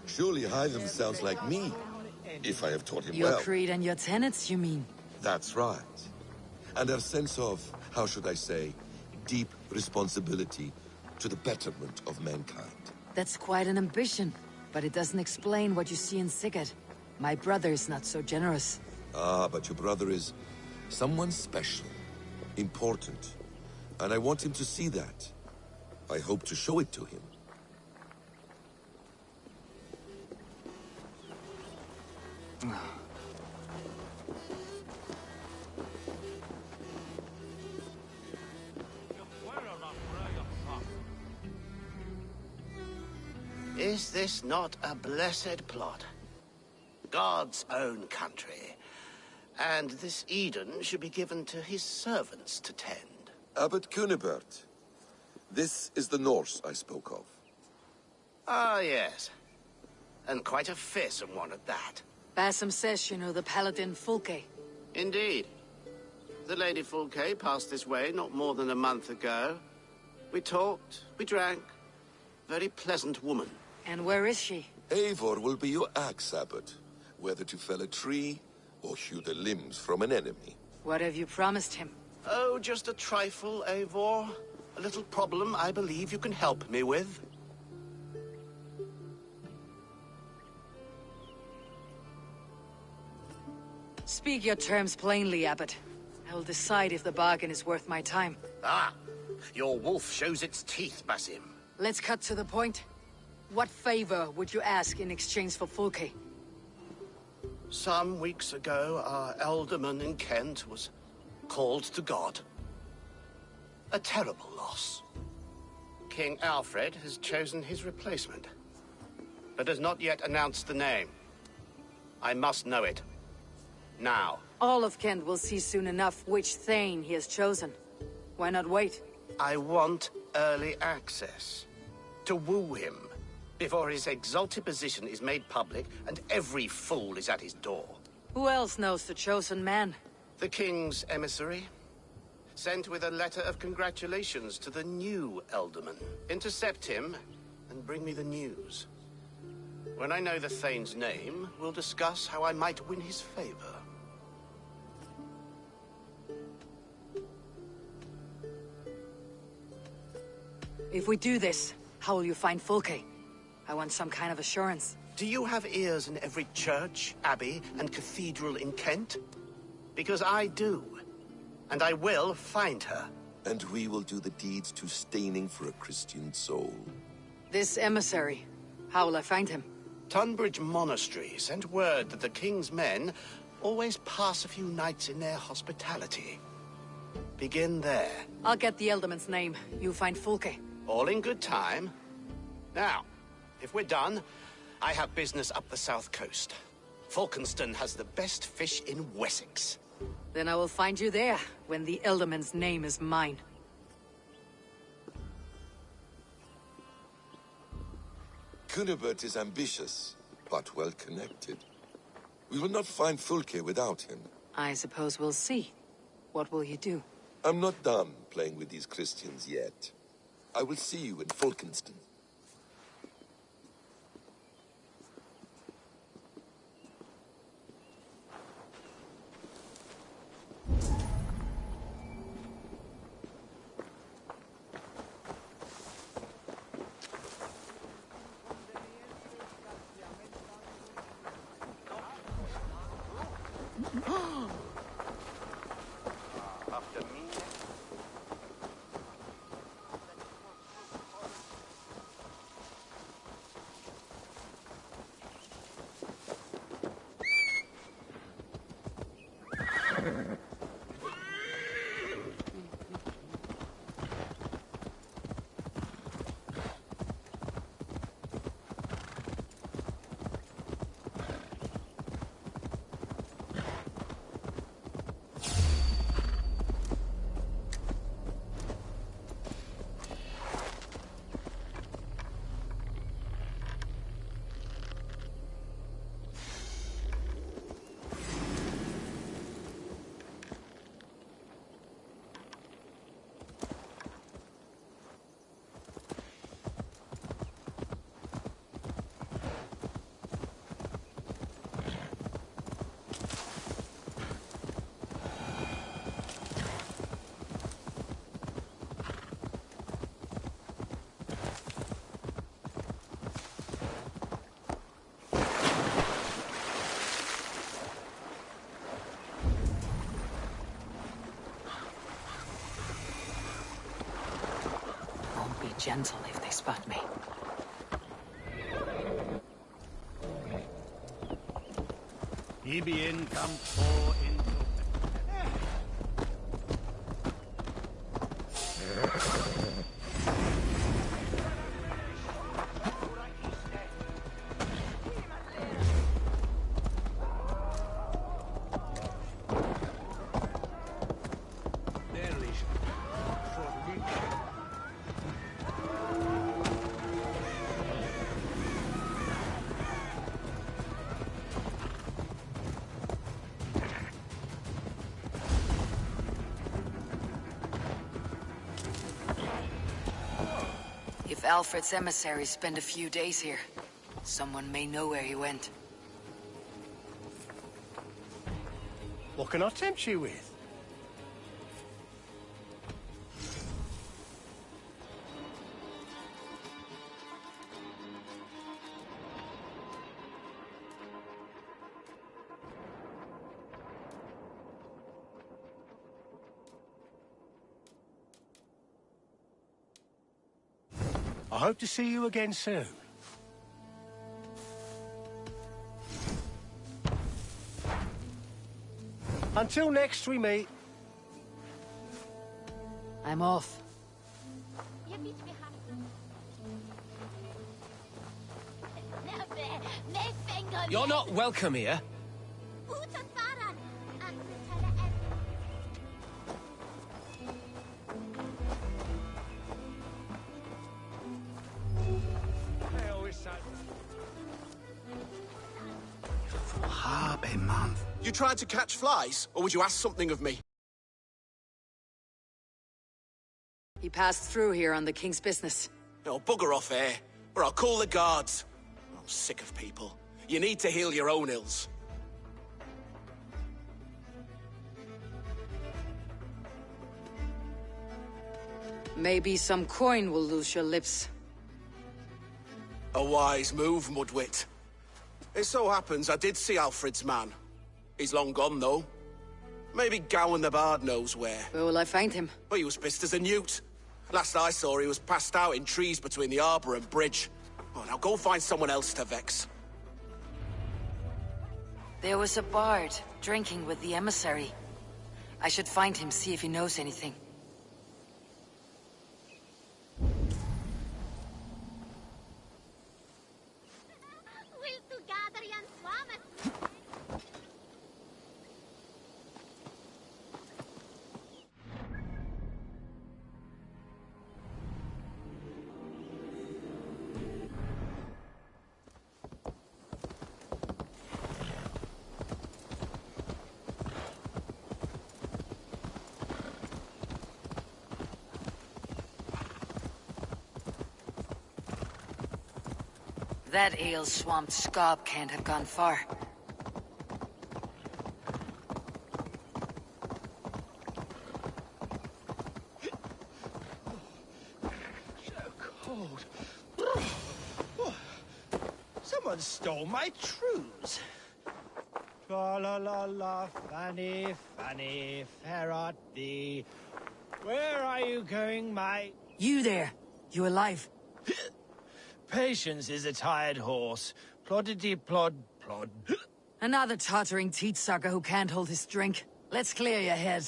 Surely Hylam sounds like me, if I have taught him Your well. creed and your tenets, you mean? That's right. And a sense of, how should I say, deep responsibility to the betterment of mankind. That's quite an ambition, but it doesn't explain what you see in Sigurd. My brother is not so generous. Ah, but your brother is someone special, important, and I want him to see that. I hope to show it to him. Is this not a blessed plot? God's own country. And this Eden should be given to his servants to tend. Abbot Cunibert. This is the Norse I spoke of. Ah, yes. And quite a fearsome one at that. Basim says you know the paladin Fulke. Indeed. The Lady Fulke passed this way not more than a month ago. We talked, we drank. Very pleasant woman. And where is she? Eivor will be your axe, Abbot. Whether to fell a tree or hew the limbs from an enemy. What have you promised him? Oh, just a trifle, Eivor. A little problem I believe you can help me with. Speak your terms plainly, Abbot. I will decide if the bargain is worth my time. Ah, your wolf shows its teeth, Basim. Let's cut to the point. What favor would you ask in exchange for Fulke? Some weeks ago, our alderman in Kent was called to God. A terrible loss. King Alfred has chosen his replacement, but has not yet announced the name. I must know it. Now. All of Kent will see soon enough which Thane he has chosen. Why not wait? I want early access. To woo him, before his exalted position is made public and every fool is at his door. Who else knows the chosen man? The king's emissary. Sent with a letter of congratulations to the new alderman. Intercept him and bring me the news. When I know the Thane's name, we'll discuss how I might win his favor. If we do this, how will you find Fulke? I want some kind of assurance. Do you have ears in every church, abbey, and cathedral in Kent? Because I do. And I will find her. And we will do the deeds to staining for a Christian soul. This emissary, how will I find him? Tunbridge Monastery sent word that the king's men always pass a few nights in their hospitality. Begin there. I'll get the Elderman's name. You find Fulke. All in good time. Now, if we're done, I have business up the south coast. Falkenston has the best fish in Wessex. Then I will find you there, when the Elderman's name is mine. Cunibert is ambitious, but well-connected. We will not find Fulke without him. I suppose we'll see. What will you do? I'm not done playing with these Christians yet. I will see you in Falkenston. gentle if they spot me. Ibien Camp 4 into... If Alfred's emissaries spend a few days here, someone may know where he went. What can I tempt you with? I hope to see you again soon. Until next we meet. I'm off. You're not welcome here. You trying to catch flies, or would you ask something of me? He passed through here on the king's business. No, bugger off here, or I'll call the guards. I'm sick of people. You need to heal your own ills. Maybe some coin will loose your lips. A wise move, Mudwit. It so happens I did see Alfred's man. He's long gone, though. Maybe Gowan the Bard knows where. Where will I find him? But he was pissed as a newt. Last I saw, he was passed out in trees between the arbour and bridge. Oh, now go find someone else to vex. There was a bard drinking with the emissary. I should find him, see if he knows anything. That ale-swamped scob can't have gone far. So cold. Someone stole my trews. Tra-la-la-la, Fanny, Fanny, fair art thee. Where are you going, my... You there! You alive? Patience is a tired horse. Ploddity plod plod. Another tottering teat-sucker who can't hold his drink. Let's clear your head.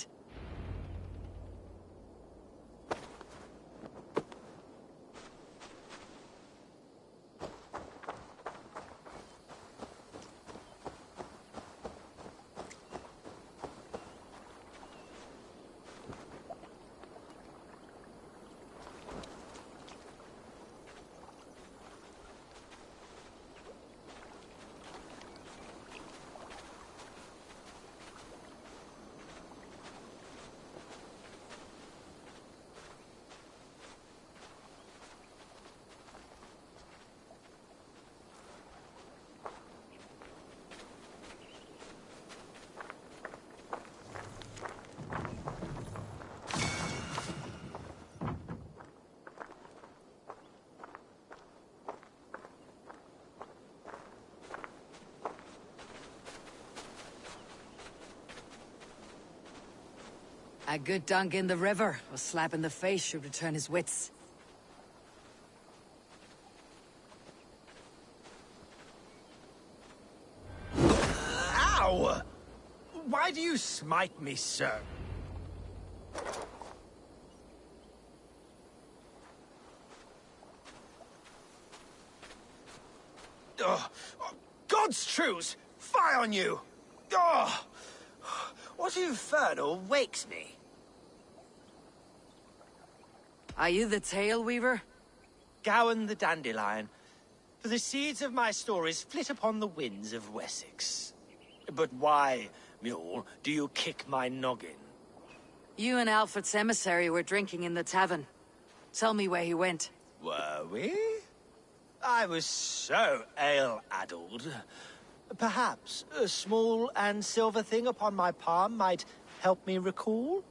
A good dunk in the river or slap in the face should return his wits. Why do you smite me so? Oh, God's truce! Fie on you! Oh, what infernal wakes me? Are you the Tail Weaver? Gowan the Dandelion, for the seeds of my stories flit upon the winds of Wessex. But why, mule, do you kick my noggin? You and Alfred's emissary were drinking in the tavern. Tell me where he went. Were we? I was so ale-addled. Perhaps a small and silver thing upon my palm might help me recall?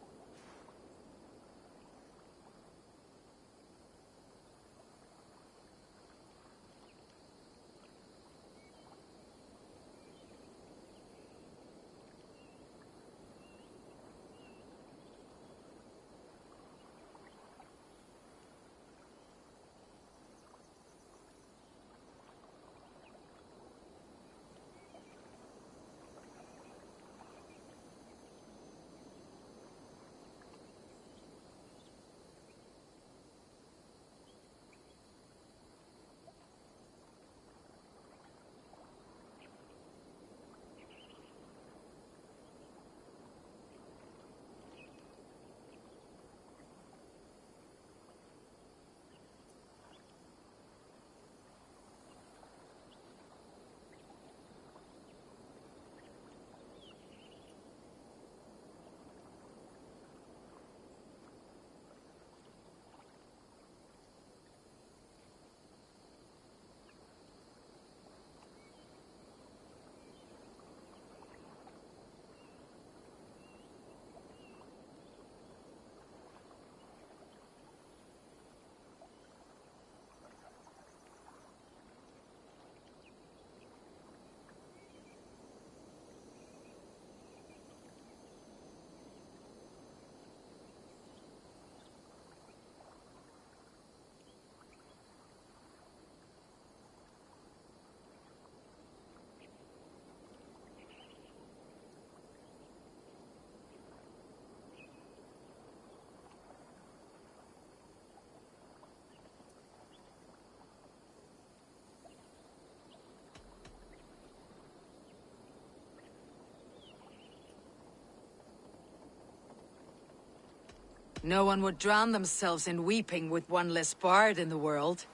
No one would drown themselves in weeping with one less bard in the world.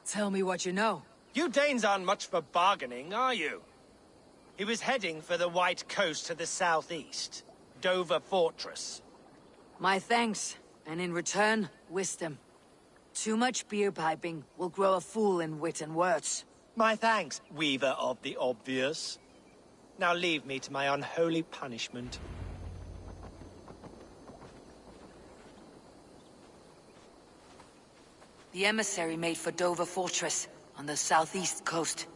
Tell me what you know. You Danes aren't much for bargaining, are you? He was heading for the White Coast to the southeast. Dover Fortress. My thanks, and in return, wisdom. Too much beer piping will grow a fool in wit and words. My thanks, Weaver of the Obvious. Now leave me to my unholy punishment. The emissary made for Dover Fortress, on the southeast coast.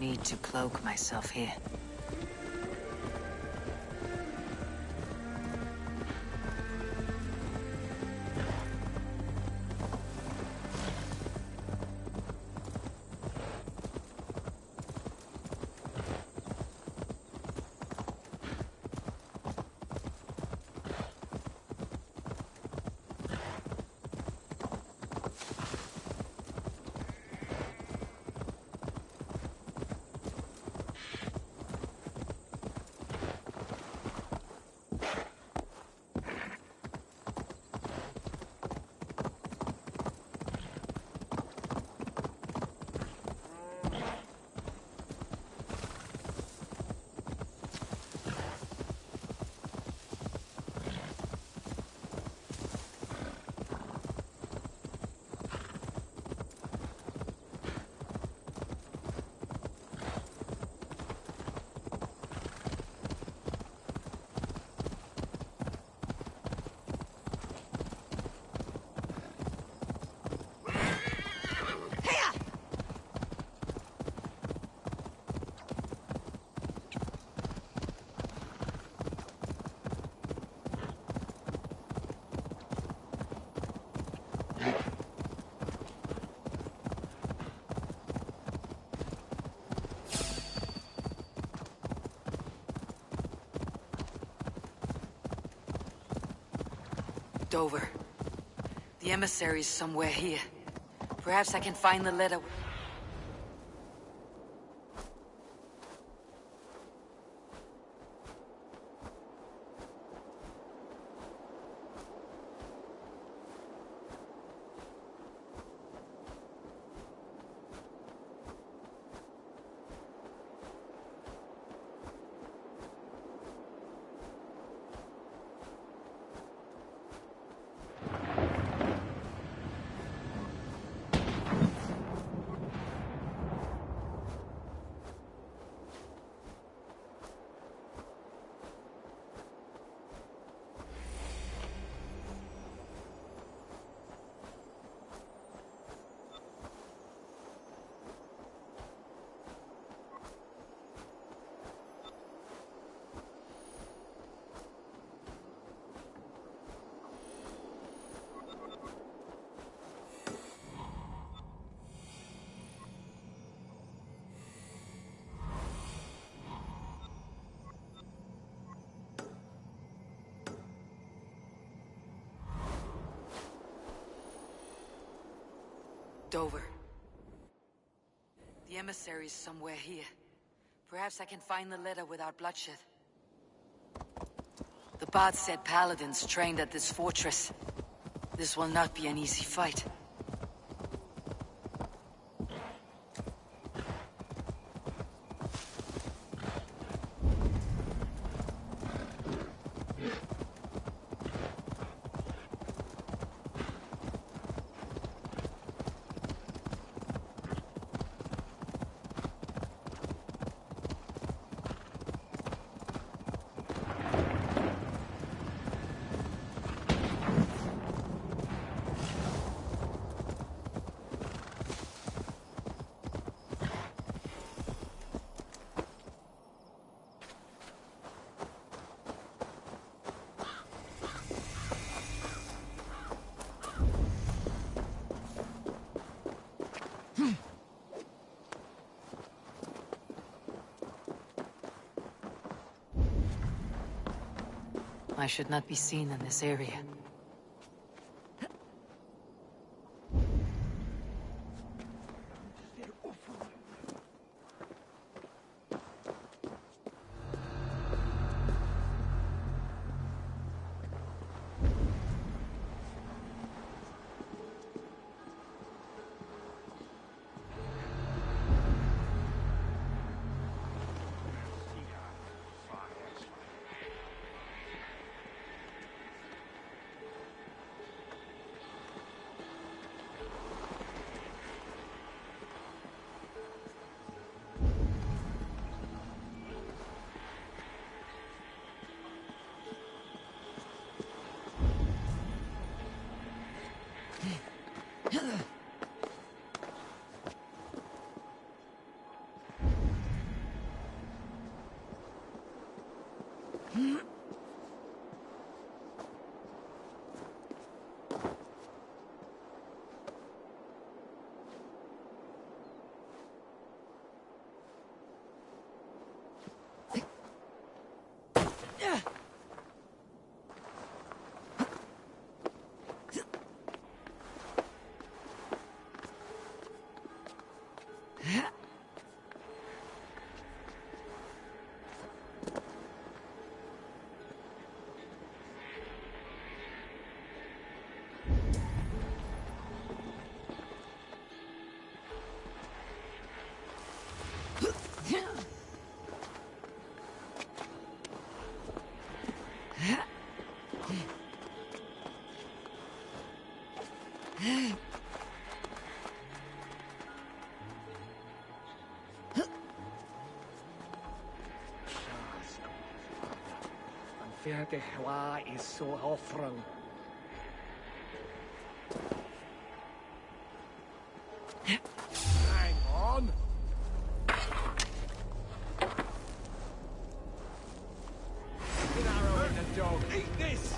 need to cloak myself here. Dover. The emissary's somewhere here. Perhaps I can find the letter. Dover. The emissary's somewhere here. Perhaps I can find the letter without bloodshed. The bard said paladins trained at this fortress. This will not be an easy fight. I should not be seen in this area. Fíjate, why is so offering. Hang on. An arrow in the dog. Eat this.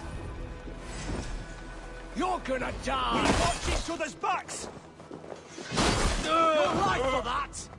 You're gonna die. We watch each other's backs. You're right for that.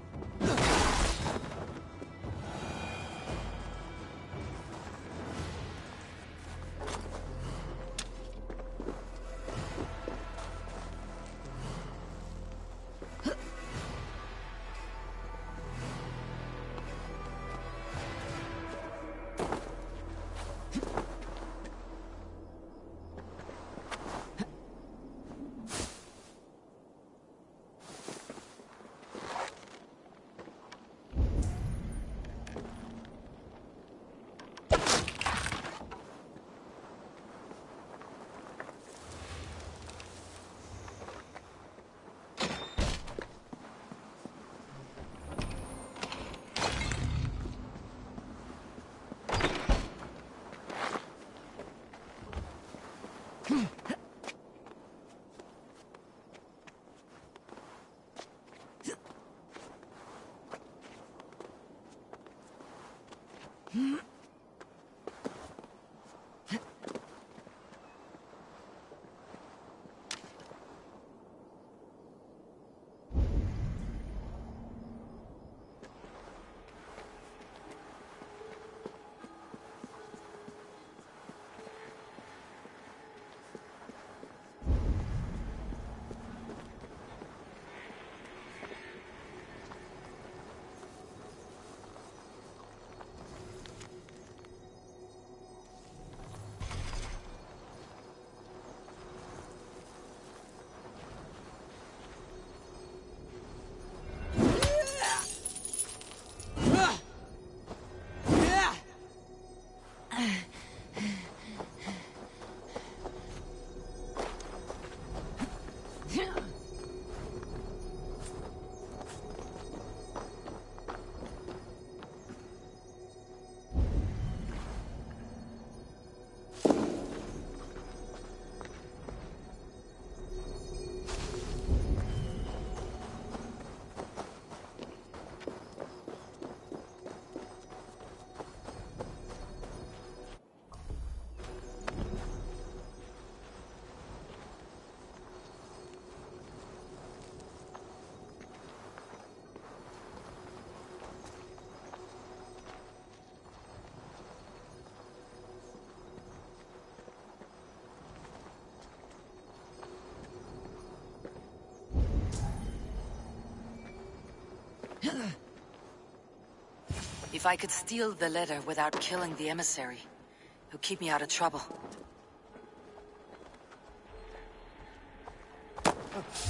If I could steal the letter without killing the emissary, it would keep me out of trouble.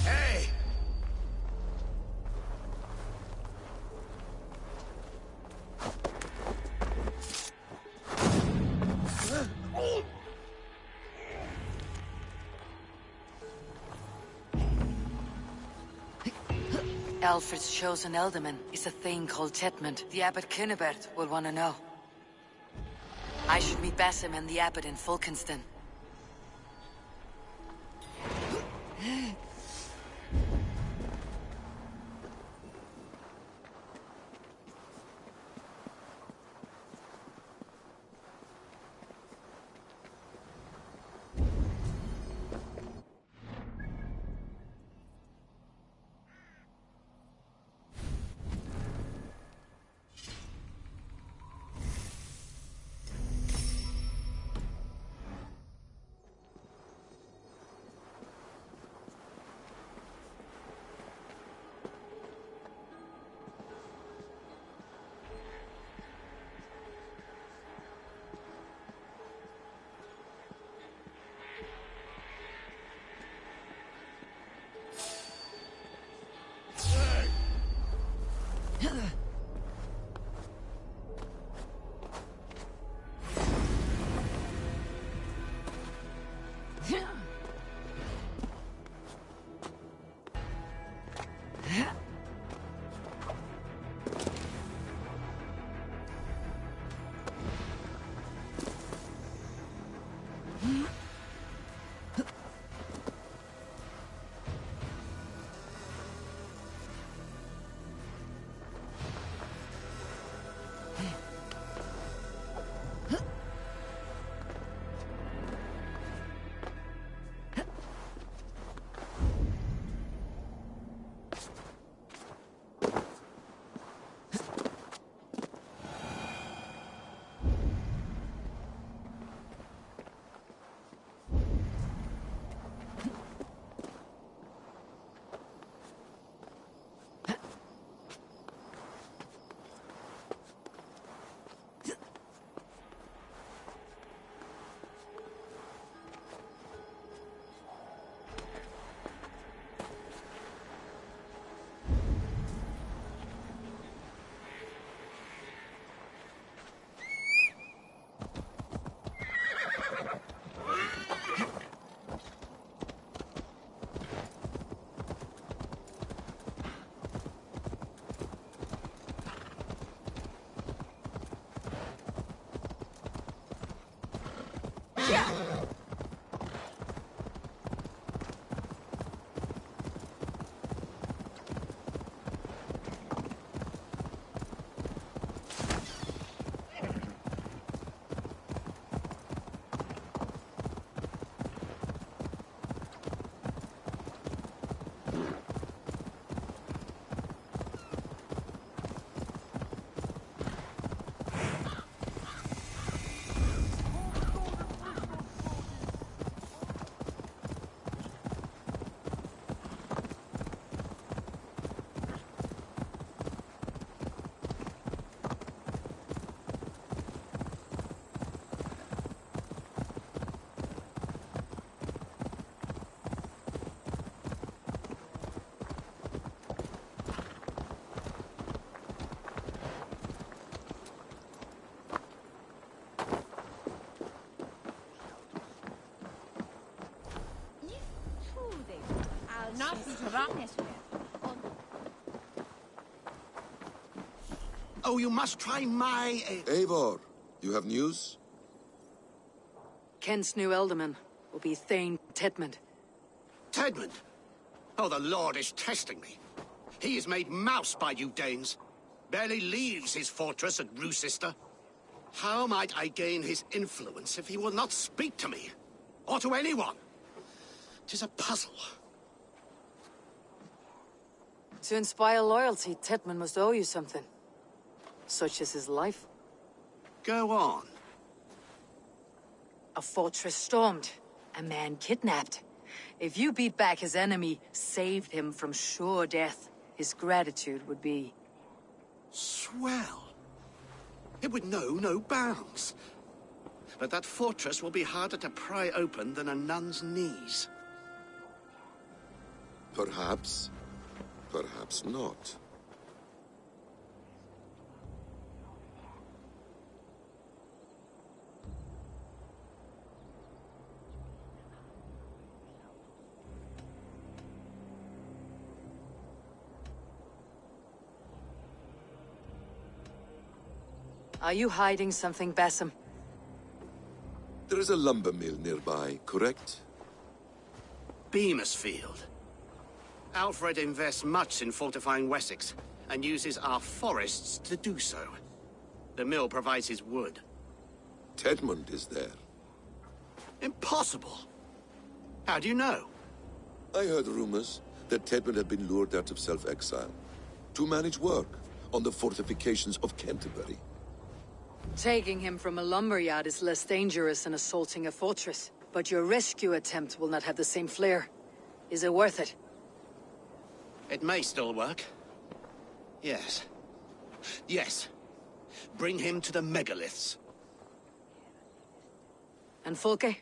Hey! Alfred's chosen ealdorman is a thing called Tetmund. The Abbot Cynibert will want to know. I should meet Basim and the Abbot in Fulkenston. Oh, you must try my... Eivor, you have news? Kent's new Ealdorman will be Thane Tedmund. Tedmund? Oh, the Lord is testing me. He is made mouse by you Danes. Barely leaves his fortress at Roosister. How might I gain his influence if he will not speak to me? Or to anyone? 'Tis a puzzle. To inspire loyalty, Tedmund must owe you something. Such as his life. Go on. A fortress stormed. A man kidnapped. If you beat back his enemy, saved him from sure death, his gratitude would be... Swell. It would know no bounds. But that fortress will be harder to pry open than a nun's knees. Perhaps. Perhaps not. Are you hiding something, Basim? There is a lumber mill nearby, correct? Beamisfield. Alfred invests much in fortifying Wessex, and uses our forests to do so. The mill provides his wood. Tedmund is there. Impossible! How do you know? I heard rumors that Tedmund had been lured out of self-exile to manage work on the fortifications of Canterbury. Taking him from a lumberyard is less dangerous than assaulting a fortress. But your rescue attempt will not have the same flair. Is it worth it? It may still work. Yes. Yes. Bring him to the megaliths. And Fulke?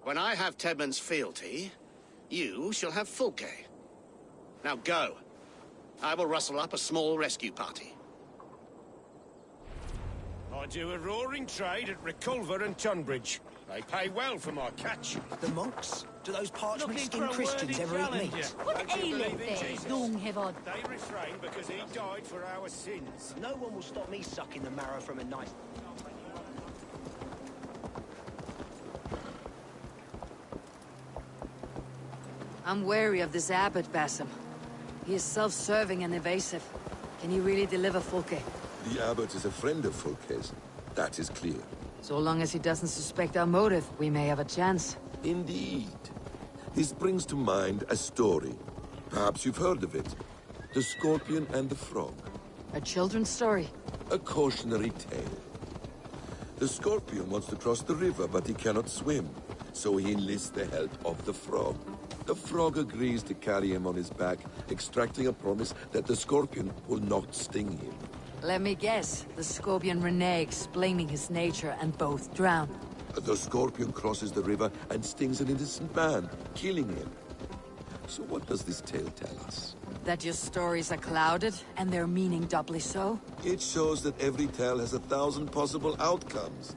When I have Tedmund's fealty, you shall have Fulke. Now go. I will rustle up a small rescue party. I do a roaring trade at Reculver and Tunbridge. They pay well for my catch. The monks? Do those parchment-skinned Looking for a Christians worthy ever eat challenger. meat? What Don't you aileth believe in thee, Jesus? young Hivod? They refrain because he died for our sins. No one will stop me sucking the marrow from a knife. I'm wary of this abbot, Basim. He is self-serving and evasive. Can he really deliver Fulke? The abbot is a friend of Fulke's. That is clear. So long as he doesn't suspect our motive, we may have a chance. Indeed. This brings to mind a story. Perhaps you've heard of it. The Scorpion and the Frog. A children's story? A cautionary tale. The Scorpion wants to cross the river, but he cannot swim. So he enlists the help of the Frog. The Frog agrees to carry him on his back, extracting a promise that the Scorpion will not sting him. Let me guess. The Scorpion reneges, blaming his nature, and both drown. The Scorpion crosses the river and stings an innocent man, killing him. So what does this tale tell us? That your stories are clouded, and their meaning doubly so? It shows that every tale has 1,000 possible outcomes,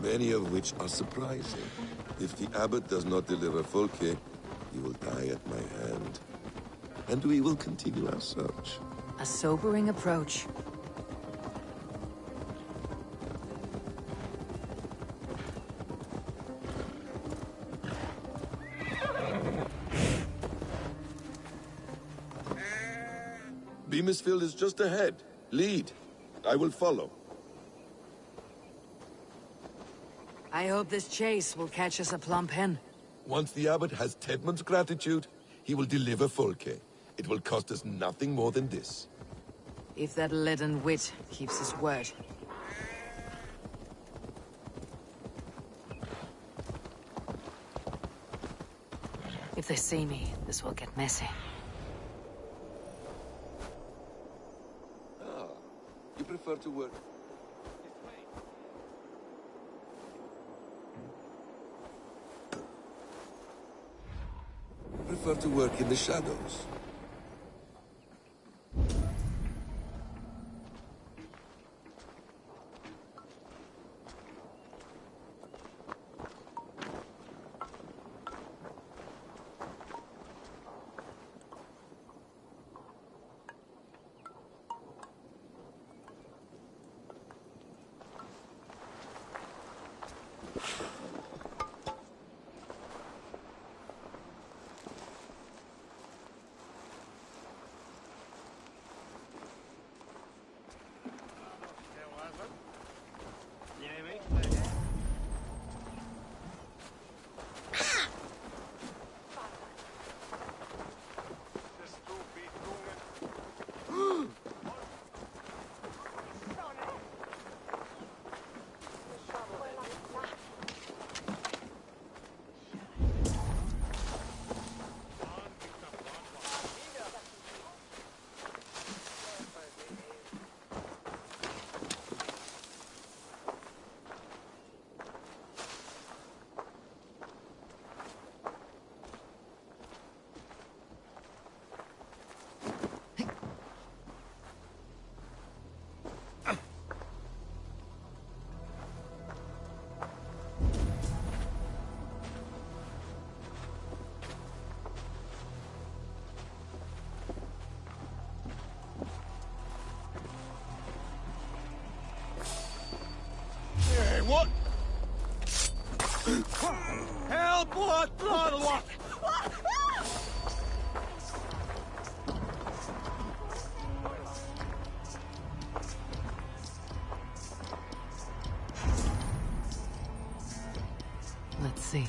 many of which are surprising. If the abbot does not deliver Fulke, he will die at my hand. And we will continue our search. A sobering approach. Beamisfield is just ahead. Lead. I will follow. I hope this chase will catch us a plump hen. Once the abbot has Tedmund's gratitude, he will deliver Fulke. It will cost us nothing more than this. If that leaden wit keeps his word. If they see me, this will get messy. You prefer to work? Prefer to work in the shadows. What? Help! What? Let's see.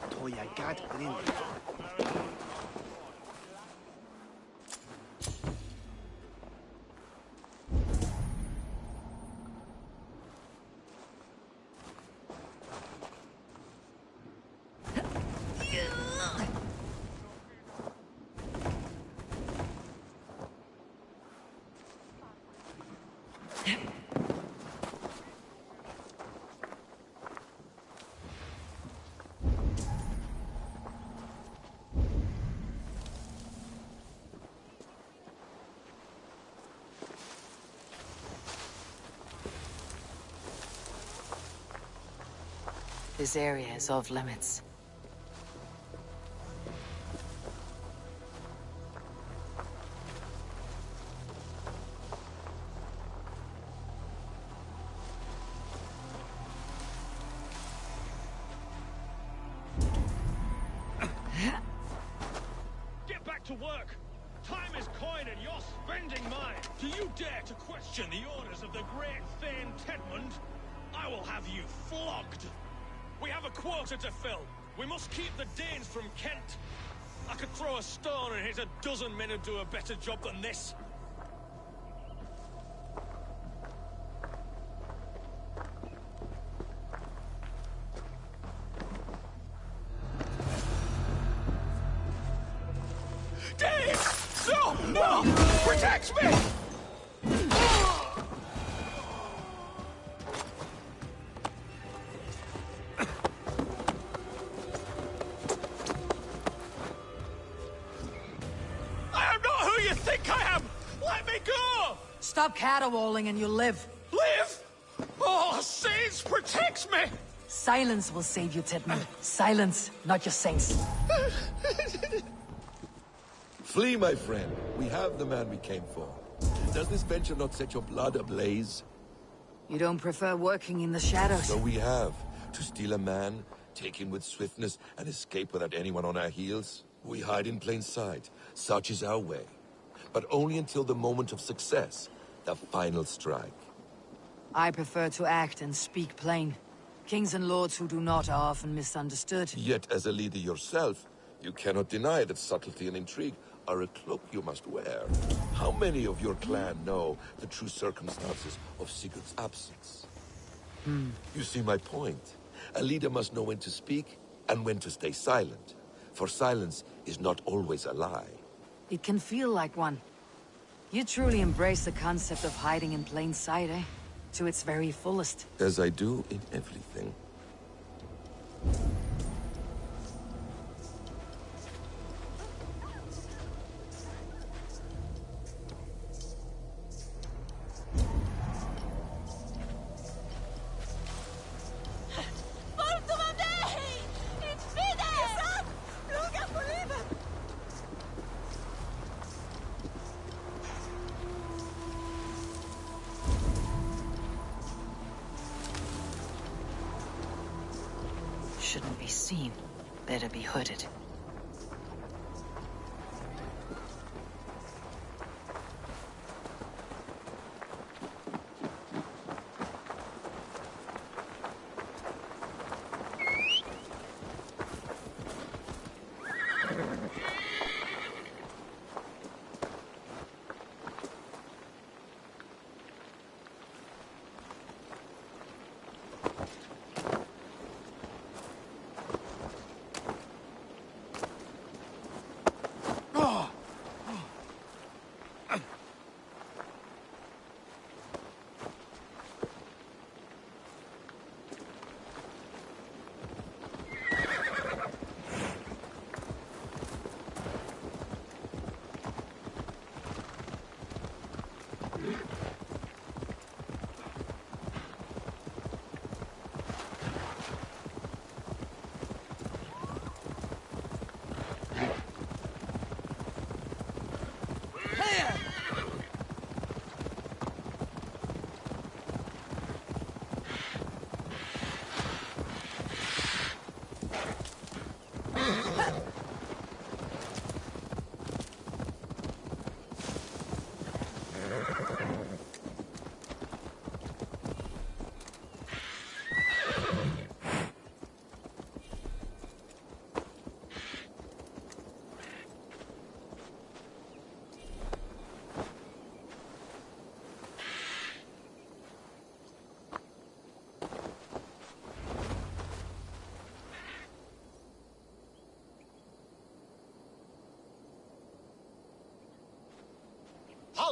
to je gad rin. This area is off limits. Get back to work! Time is coin and you're spending mine! Do you dare to question the orders of the great Thane Tedmund? I will have you flogged! We have a quota to fill! We must keep the Danes from Kent! I could throw a stone and hit a dozen men who'd do a better job than this! Dave! No! No! Protect me! I am not who you think I am! Let me go! Stop caterwauling and you'll live. Live! Oh, Saints protects me! Silence will save you, Tedmund. Silence, not your saints. Flee, my friend. We have the man we came for. Does this venture not set your blood ablaze? You don't prefer working in the shadows? So we have. To steal a man, take him with swiftness, and escape without anyone on our heels? We hide in plain sight. Such is our way. But only until the moment of success. The final strike. I prefer to act and speak plain. Kings and lords who do not are often misunderstood. Yet, as a leader yourself, you cannot deny that subtlety and intrigue are a cloak you must wear. How many of your clan know the true circumstances of Sigurd's absence? You see my point. A leader must know when to speak and when to stay silent. For silence is not always a lie. It can feel like one. You truly embrace the concept of hiding in plain sight, eh? To its very fullest. As I do in everything. Shouldn't be seen. Better be hooded.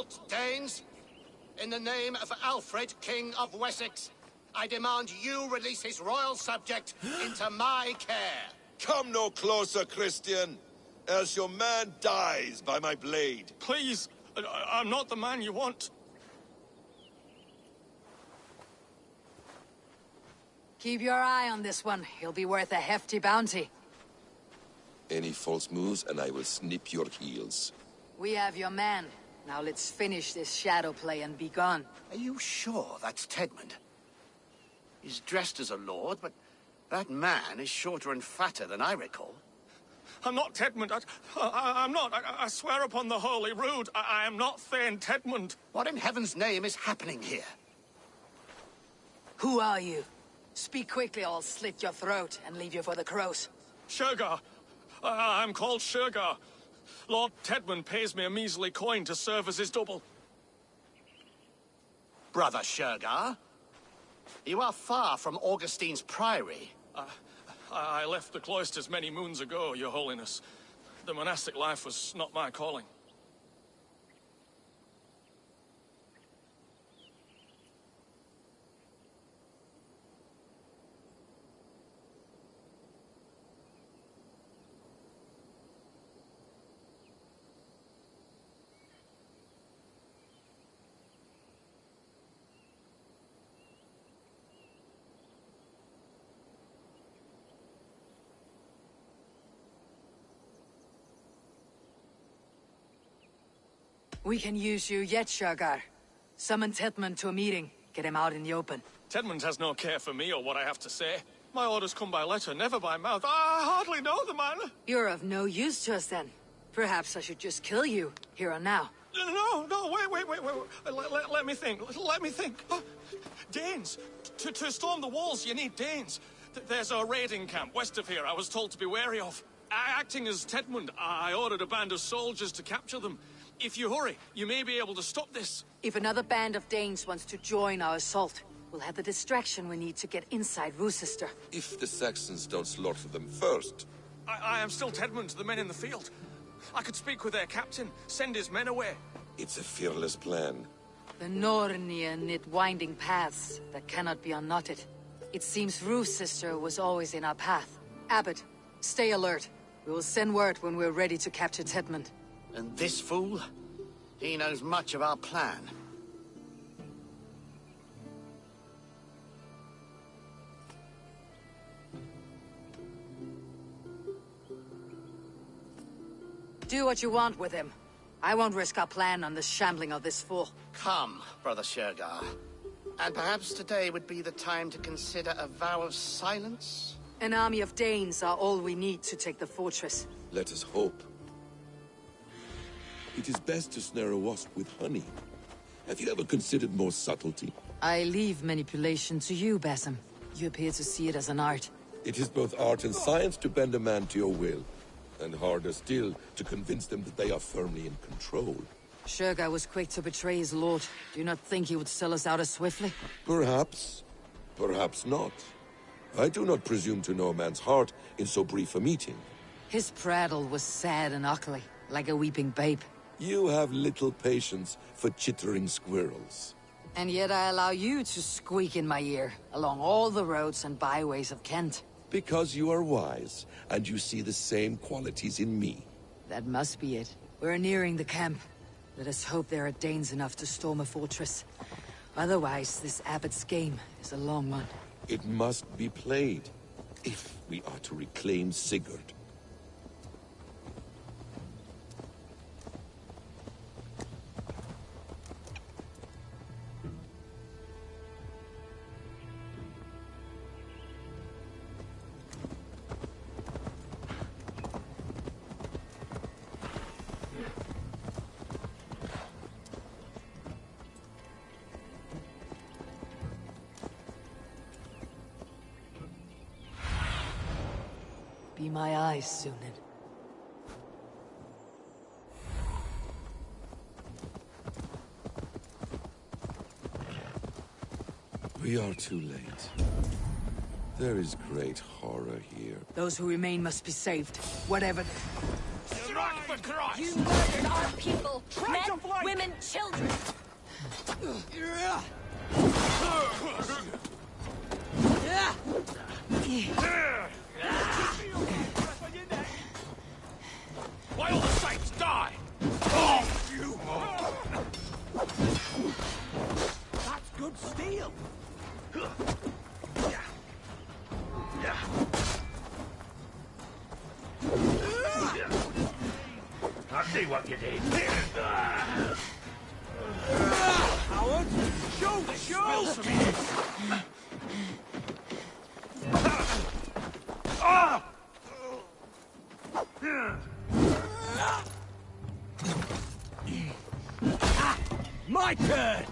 Halt, Danes! In the name of Alfred, King of Wessex, I demand you release his royal subject into my care. Come no closer, Christian, else your man dies by my blade. Please, I'm not the man you want. Keep your eye on this one. He'll be worth a hefty bounty. Any false moves, and I will snip your heels. We have your man. Now let's finish this shadow play and be gone. Are you sure that's Tedmund? He's dressed as a lord, but that man is shorter and fatter than I recall. I'm not Tedmund. I'm not. I swear upon the Holy Rood, I am not Thane Tedmund. What in heaven's name is happening here? Who are you? Speak quickly or I'll slit your throat and leave you for the crows. Shergar. I'm called Shergar. Lord Tedmund pays me a measly coin to serve as his double. Brother Shergar? You are far from Augustine's priory. I left the cloisters many moons ago, Your Holiness. The monastic life was not my calling. We can use you yet, Shergar. Summon Tedmund to a meeting. Get him out in the open. Tedmund has no care for me or what I have to say. My orders come by letter, never by mouth. I hardly know the man. You're of no use to us then. Perhaps I should just kill you, here and now. No, wait. Let me think. Danes. To storm the walls, you need Danes. There's a raiding camp west of here I was told to be wary of. Acting as Tedmund, I ordered a band of soldiers to capture them. If you hurry, you may be able to stop this. If another band of Danes wants to join our assault, we'll have the distraction we need to get inside Rochester. If the Saxons don't slaughter them first. I am still Tedmund to the men in the field. I could speak with their captain, send his men away. It's a fearless plan. The Nornia knit winding paths that cannot be unknotted. It seems Rochester was always in our path. Abbot, stay alert. We will send word when we're ready to capture Tedmund. And this fool? He knows much of our plan. Do what you want with him. I won't risk our plan on the shambling of this fool. Come, Brother Shergar. And perhaps today would be the time to consider a vow of silence? An army of Danes are all we need to take the fortress. Let us hope. It is best to snare a wasp with honey. Have you ever considered more subtlety? I leave manipulation to you, Basim. You appear to see it as an art. It is both art and science to bend a man to your will. And harder still, to convince them that they are firmly in control. Shergar was quick to betray his lord. Do you not think he would sell us out as swiftly? Perhaps. Perhaps not. I do not presume to know a man's heart in so brief a meeting. His prattle was sad and ugly, like a weeping babe. You have little patience for chittering squirrels. And yet I allow you to squeak in my ear, along all the roads and byways of Kent. Because you are wise, and you see the same qualities in me. That must be it. We're nearing the camp. Let us hope there are Danes enough to storm a fortress. Otherwise, this abbot's game is a long one. It must be played, if we are to reclaim Sigurd. Be my eyes, Sunan. We are too late. There is great horror here. Those who remain must be saved, whatever. Strike for Christ! You murdered our people! Men, women, children! Why all the saints die? Oh, you! That's good steel. I see what you did. Howard, show! Spill some ink. My turn!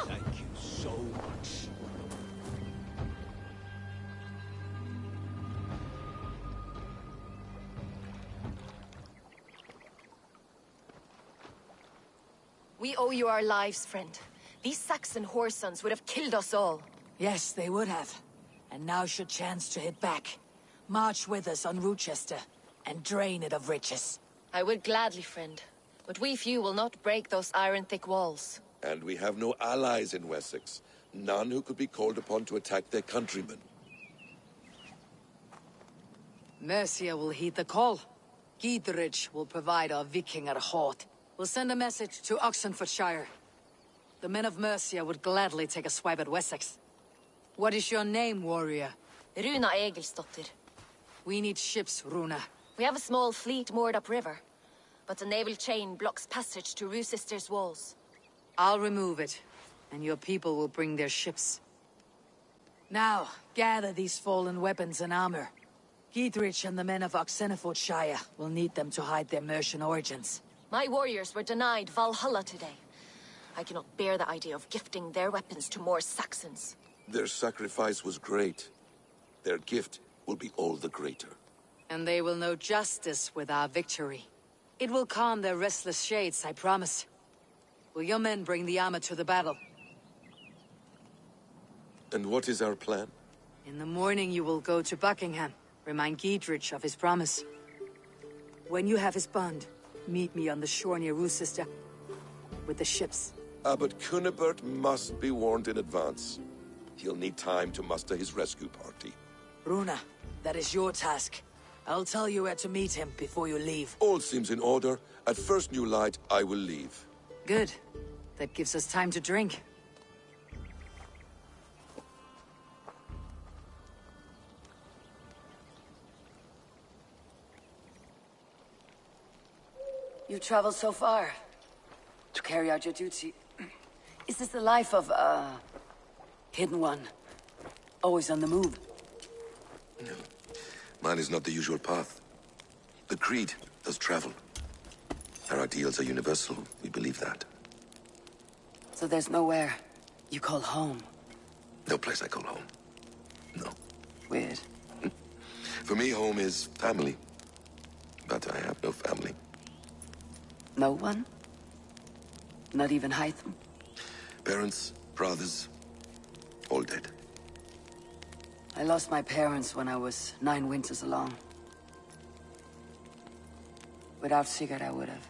Thank you so much. We owe you our lives, friend. These Saxon whoresons would have killed us all. Yes, they would have. And now's your chance to hit back. March with us on Rochester, and drain it of riches. I would gladly, friend. But we few will not break those iron-thick walls. And we have no allies in Wessex. None who could be called upon to attack their countrymen. Mercia will heed the call. Gidrich will provide our Vikinger Hort. We'll send a message to Oxenfordshire. The men of Mercia would gladly take a swipe at Wessex. What is your name, warrior? Runa Egilsdotter. We need ships, Runa. We have a small fleet moored upriver, but the naval chain blocks passage to Rochester's walls. I'll remove it, and your people will bring their ships. Now, gather these fallen weapons and armor. Gidrich and the men of Oxenfordshire will need them to hide their Mercian origins. My warriors were denied Valhalla today. I cannot bear the idea of gifting their weapons to more Saxons. Their sacrifice was great. Their gift will be all the greater. And they will know justice with our victory. It will calm their restless shades, I promise. Will your men bring the armor to the battle? And what is our plan? In the morning you will go to Buckingham. Remind Gidrich of his promise. When you have his bond, meet me on the shore near Rochester with the ships. Abbot Cunibert must be warned in advance. He'll need time to muster his rescue party. Runa, that is your task. I'll tell you where to meet him before you leave. All seems in order. At first new light, I will leave. Good. That gives us time to drink. You've traveled so far to carry out your duty. Is this the life of a hidden one? Always on the move? No. Mine is not the usual path. The Creed does travel. Our ideals are universal. We believe that. So there's nowhere you call home? No place I call home. No. Weird. For me, home is family. But I have no family. No one? Not even Hytham? Parents, brothers, all dead. I lost my parents when I was 9 winters along. Without Sigurd, I would have.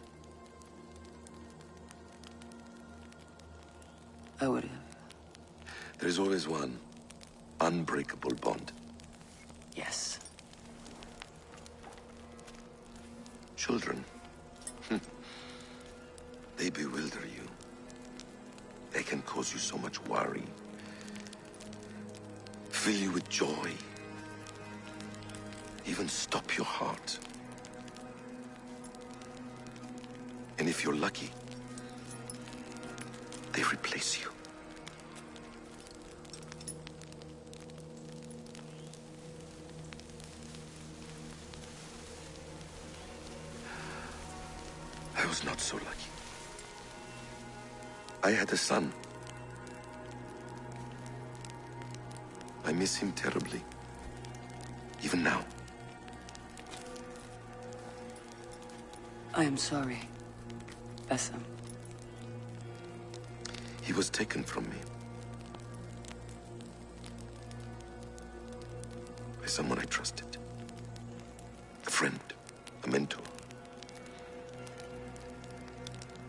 There is always one unbreakable bond. Yes. Children. They bewilder you. They can cause you so much worry. Fill you with joy. Even stop your heart. And if you're lucky, they replace you. I was not so lucky. I had a son. I miss him terribly. Even now. I am sorry, Essam. He was taken from me. By someone I trusted. A friend, a mentor.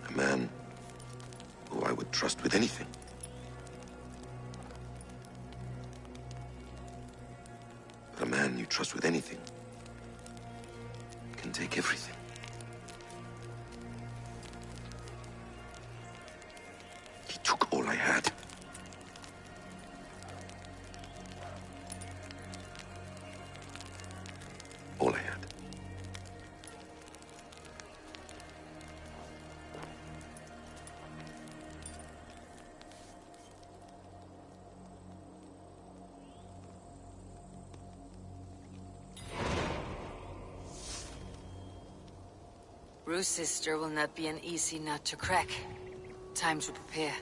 A man who I would trust with anything. But a man you trust with anything can take everything. He took all I had. All I had. Rue's sister will not be an easy nut to crack. Time to prepare.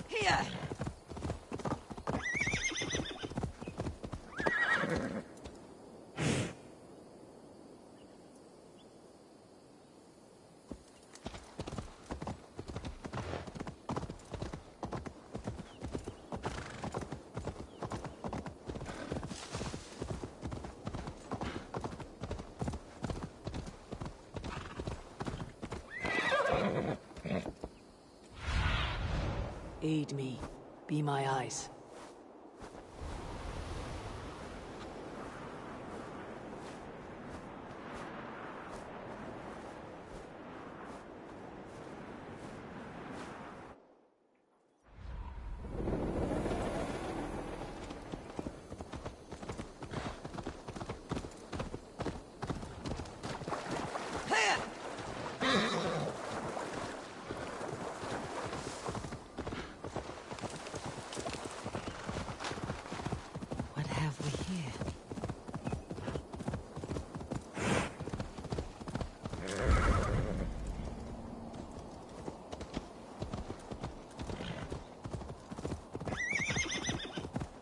Here! Aid me. Be my eyes. What have we here?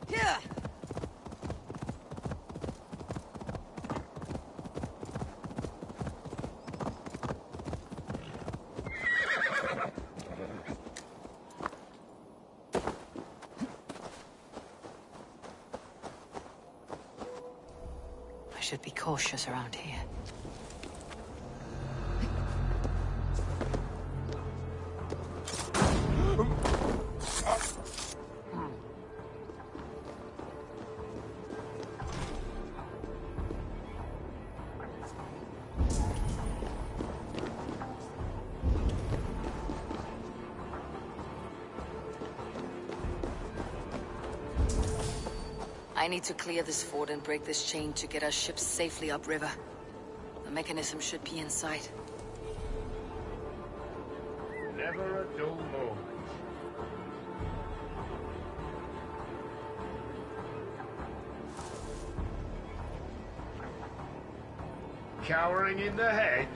Here! I should be cautious around here. I need to clear this fort and break this chain to get our ships safely upriver. The mechanism should be inside. Never a dull moment. cowering in the hedge.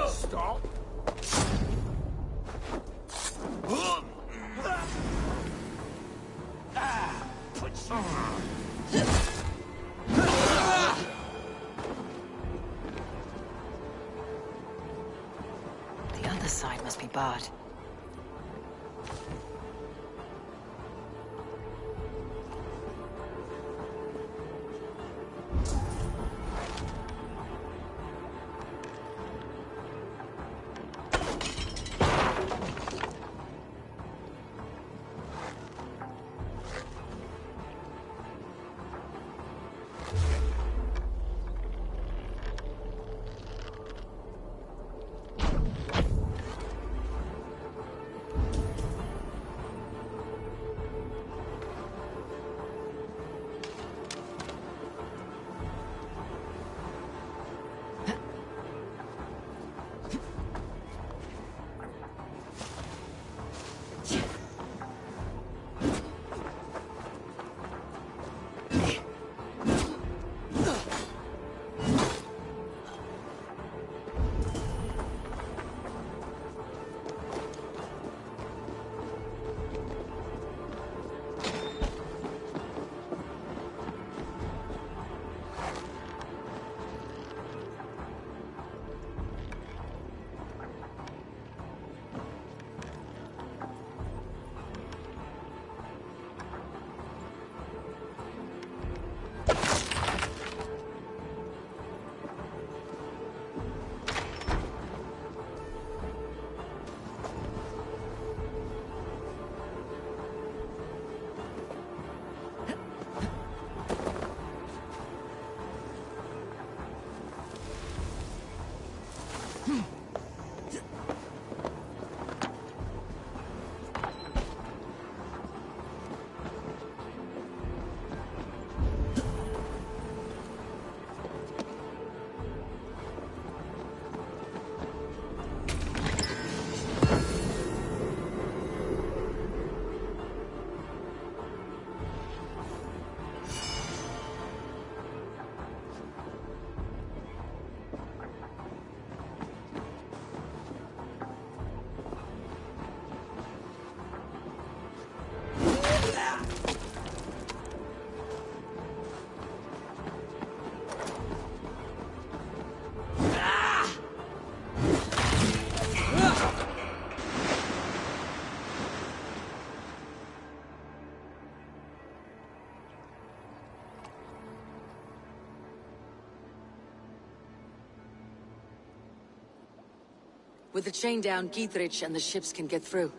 Stop. The other side must be barred. With the chain down, Gietrich and the ships can get through.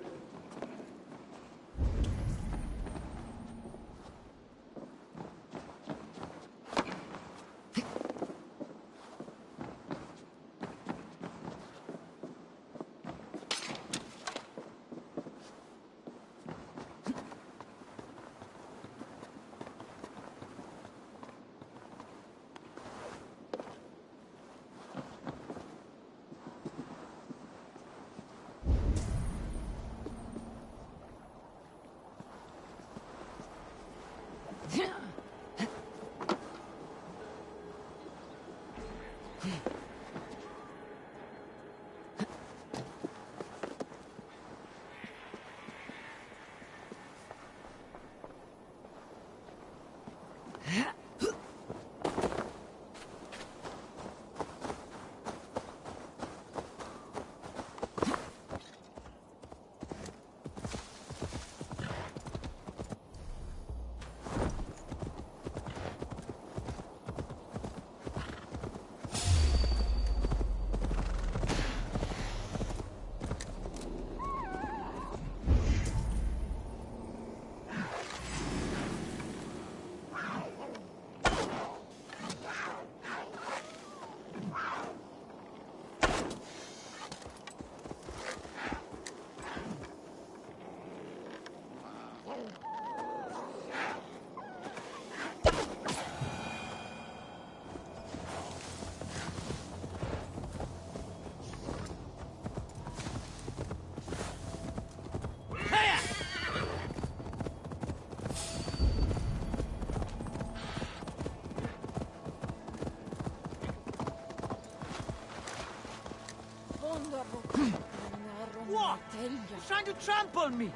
What? He's trying to trample me!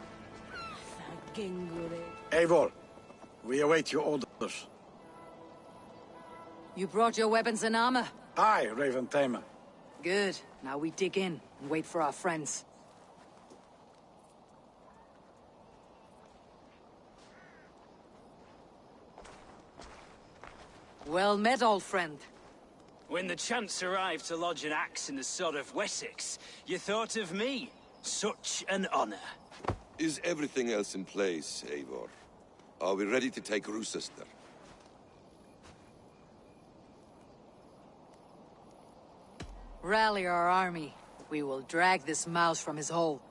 Eivor, we await your orders. You brought your weapons and armor? Aye, Raven Tamer. Good. Now we dig in and wait for our friends. Well met, old friend. When the chance arrived to lodge an axe in the sod of Wessex, you thought of me. Such an honor. Is everything else in place, Eivor? Are we ready to take Rochester? Rally our army. We will drag this mouse from his hole.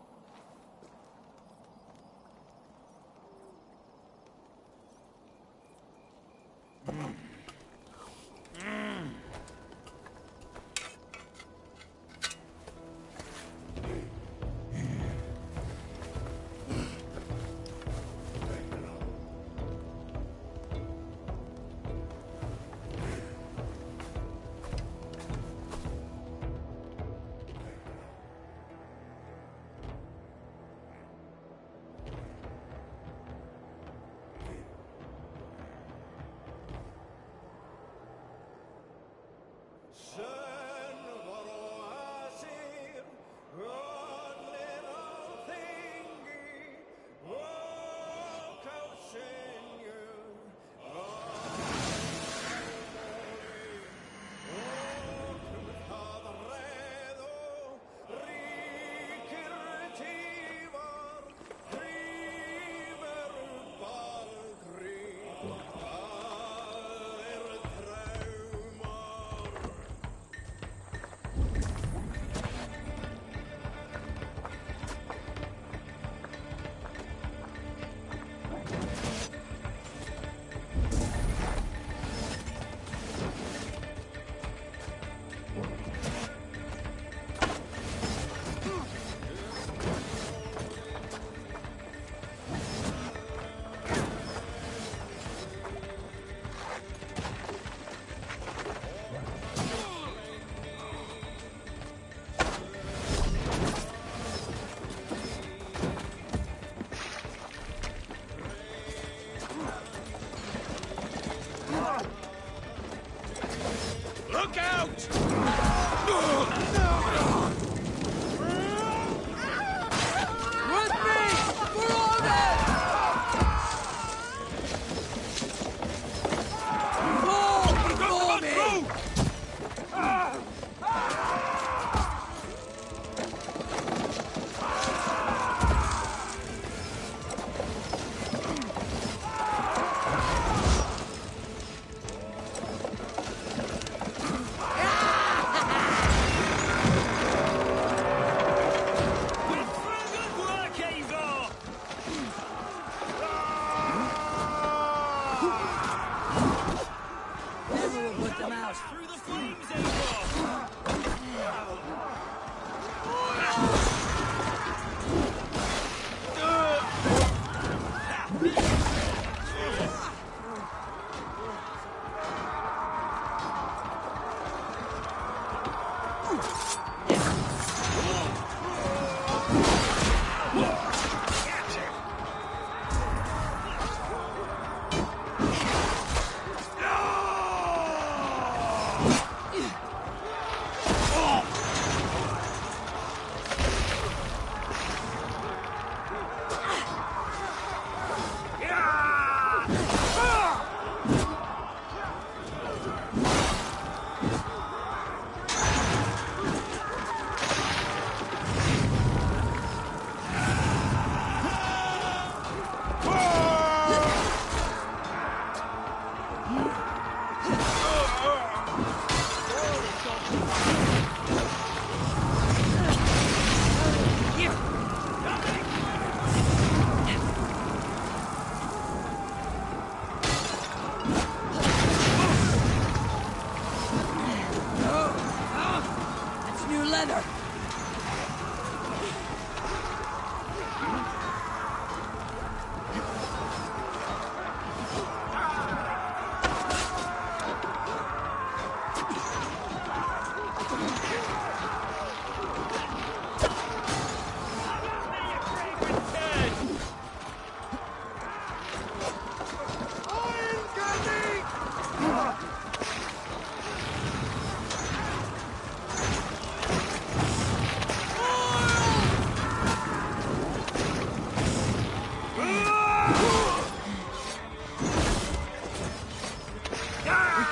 Look out!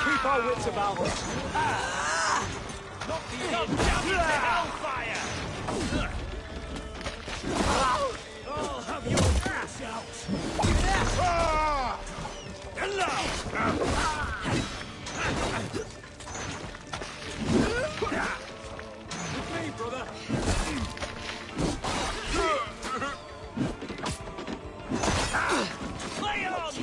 keep our wits about us. Knock the down into hellfire! I'll have your ass out! Hello! With me, brother! Play on!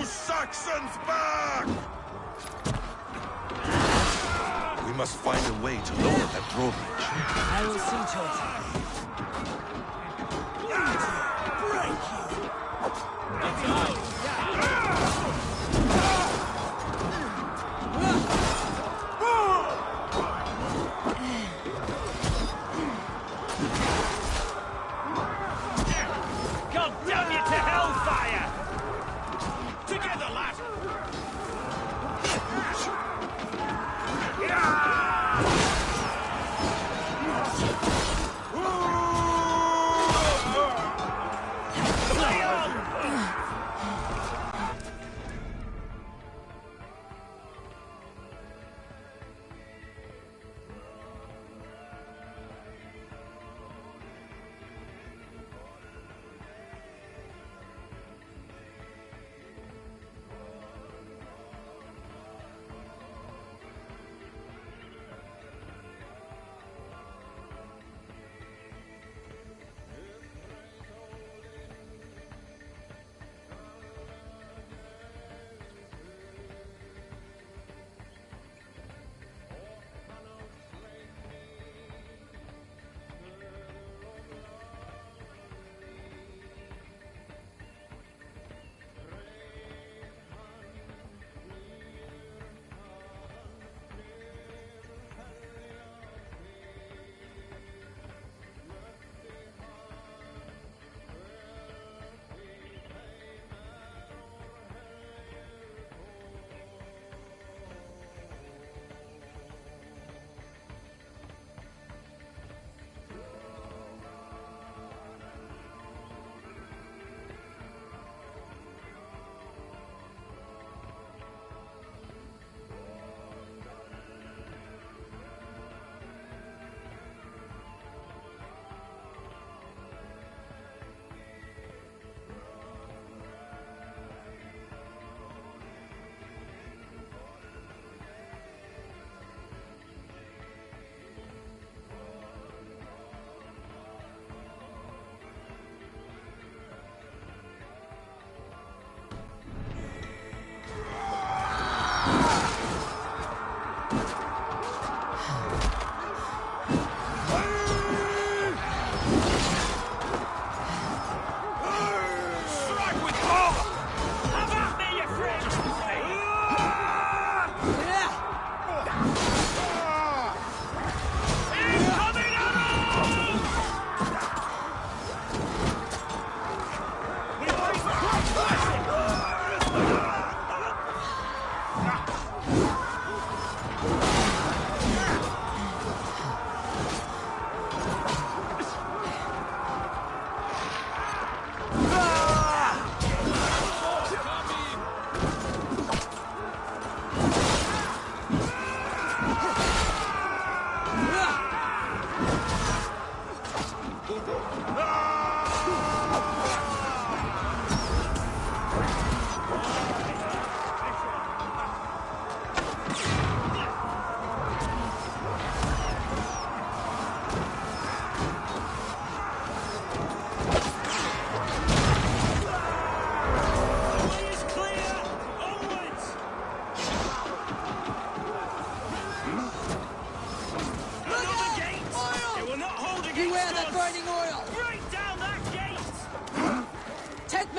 Saxons back! We must find a way to lower that drawbridge. I will see to it. Break you! Let's go! God damn you to hellfire! Together, lad!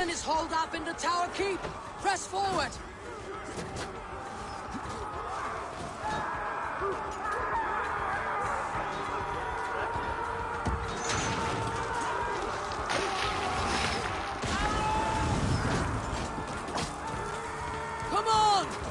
Horseman is holed up in the tower keep. Press forward. Come on!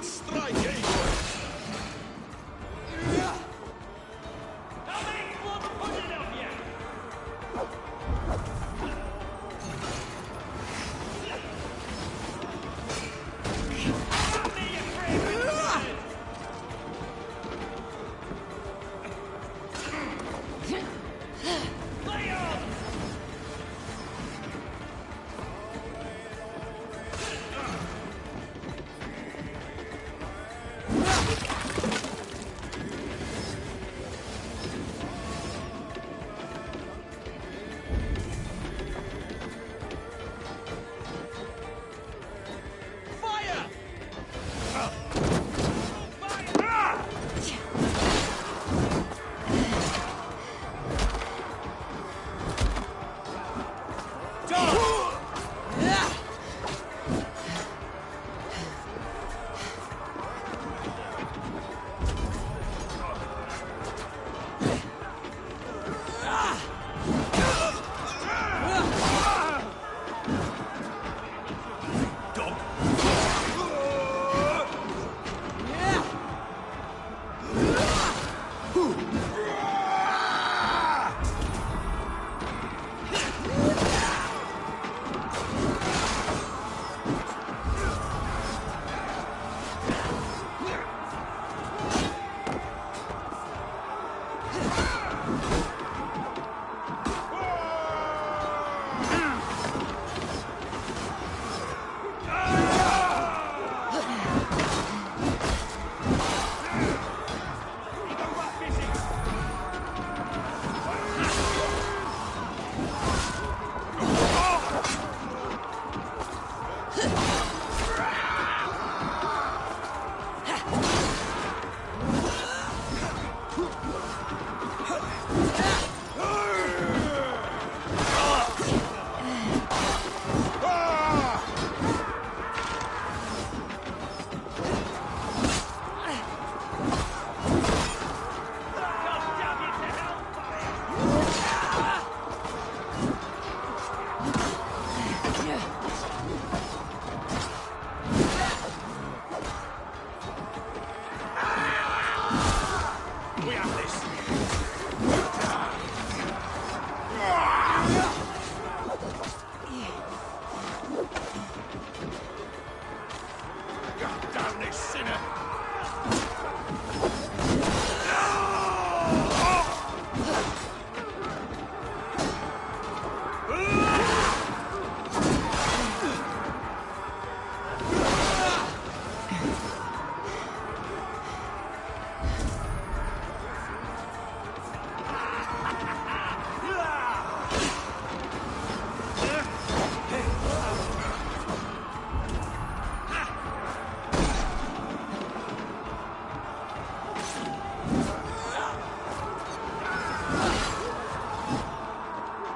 Strike, eh?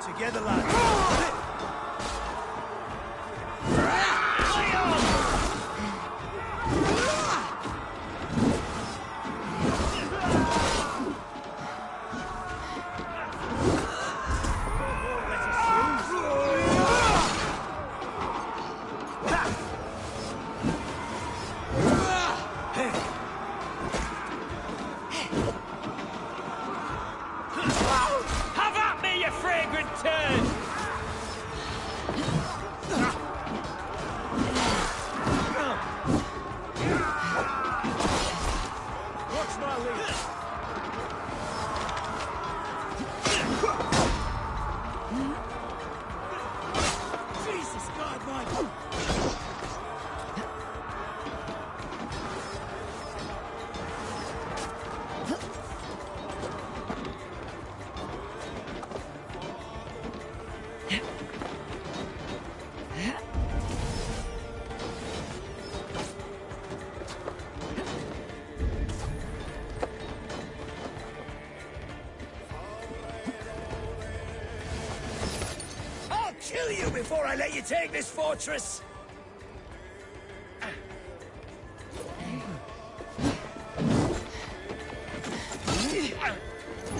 Together, lads. Have at me, you fragrant turd! Watch my lead. Jesus God, Mike! I'll kill you before I let you take this fortress!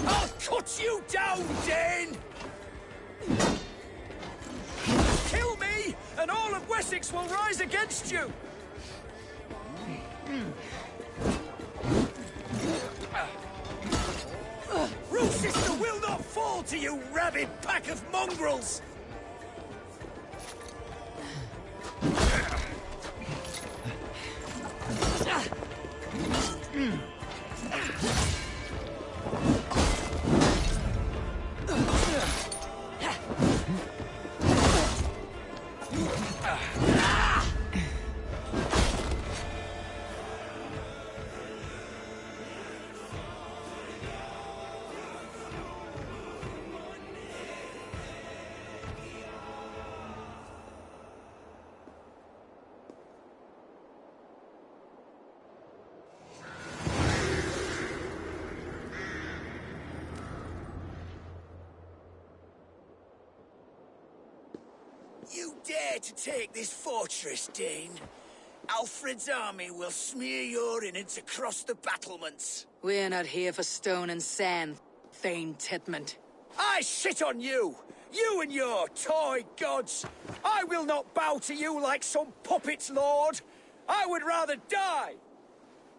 I'll cut you down, Dane! Kill me, and all of Wessex will rise against you! to you rabid pack of mongrels! You dare to take this fortress, Dane? Alfred's army will smear your innards across the battlements. We're not here for stone and sand, Thane Tedmund. I shit on you! You and your toy gods! I will not bow to you like some puppet's lord! I would rather die!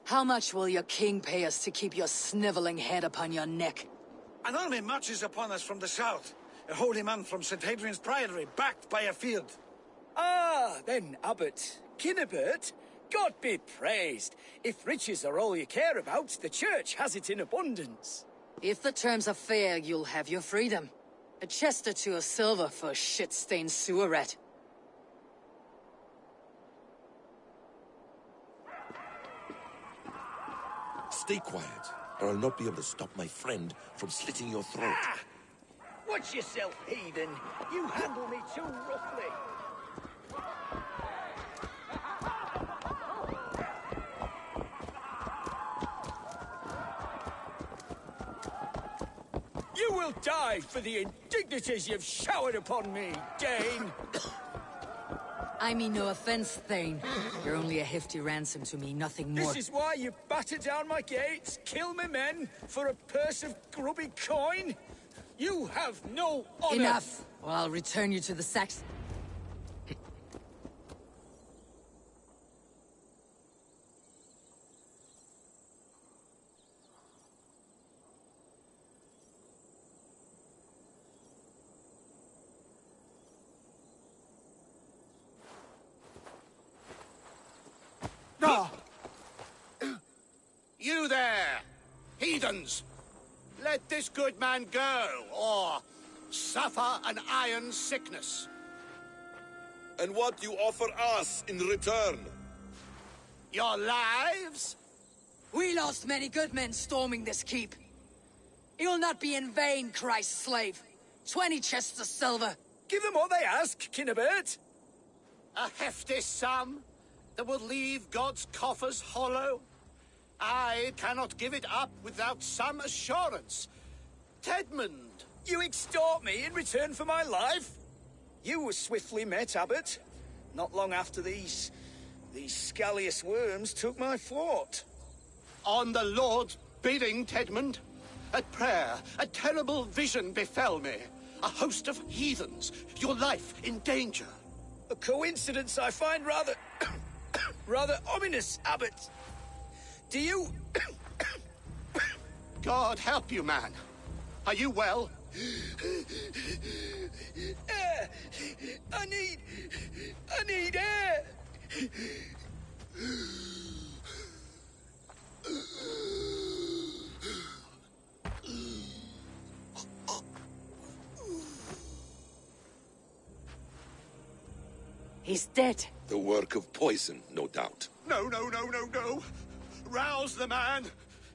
How much will your king pay us to keep your sniveling head upon your neck? An army marches upon us from the south. A holy man from St. Hadrian's Priory, backed by a field. Ah, then, Abbot, Kinnebert, God be praised. If riches are all you care about, the church has it in abundance. If the terms are fair, you'll have your freedom. A chest or two of silver for a shit-stained sewer rat. Stay quiet, or I'll not be able to stop my friend from slitting your throat. Ah! Watch yourself, heathen. You handle me too roughly. You will die for the indignities you've showered upon me, Dane. I mean no offense, Thane. You're only a hefty ransom to me, nothing more. This is why you batter down my gates, kill my men, for a purse of grubby coin? You have no honor! Enough! Or I'll return you to the Saxons. You there, heathens! Let this good man go, or suffer an iron sickness. And what you offer us in return? Your lives? We lost many good men storming this keep. It will not be in vain, Christ's slave. 20 chests of silver. Give them what they ask, Kinnebert. A hefty sum that will leave God's coffers hollow? I cannot give it up without some assurance. Tedmund! You extort me in return for my life? You were swiftly met, Abbot. Not long after these scallious worms took my fort. On the Lord's bidding, Tedmund. At prayer, a terrible vision befell me. A host of heathens, your life in danger. A coincidence I find rather... rather ominous, Abbot. Do you... God help you, man. Are you well? Air! I need air! He's dead. The work of poison, no doubt. No. Rouse the man.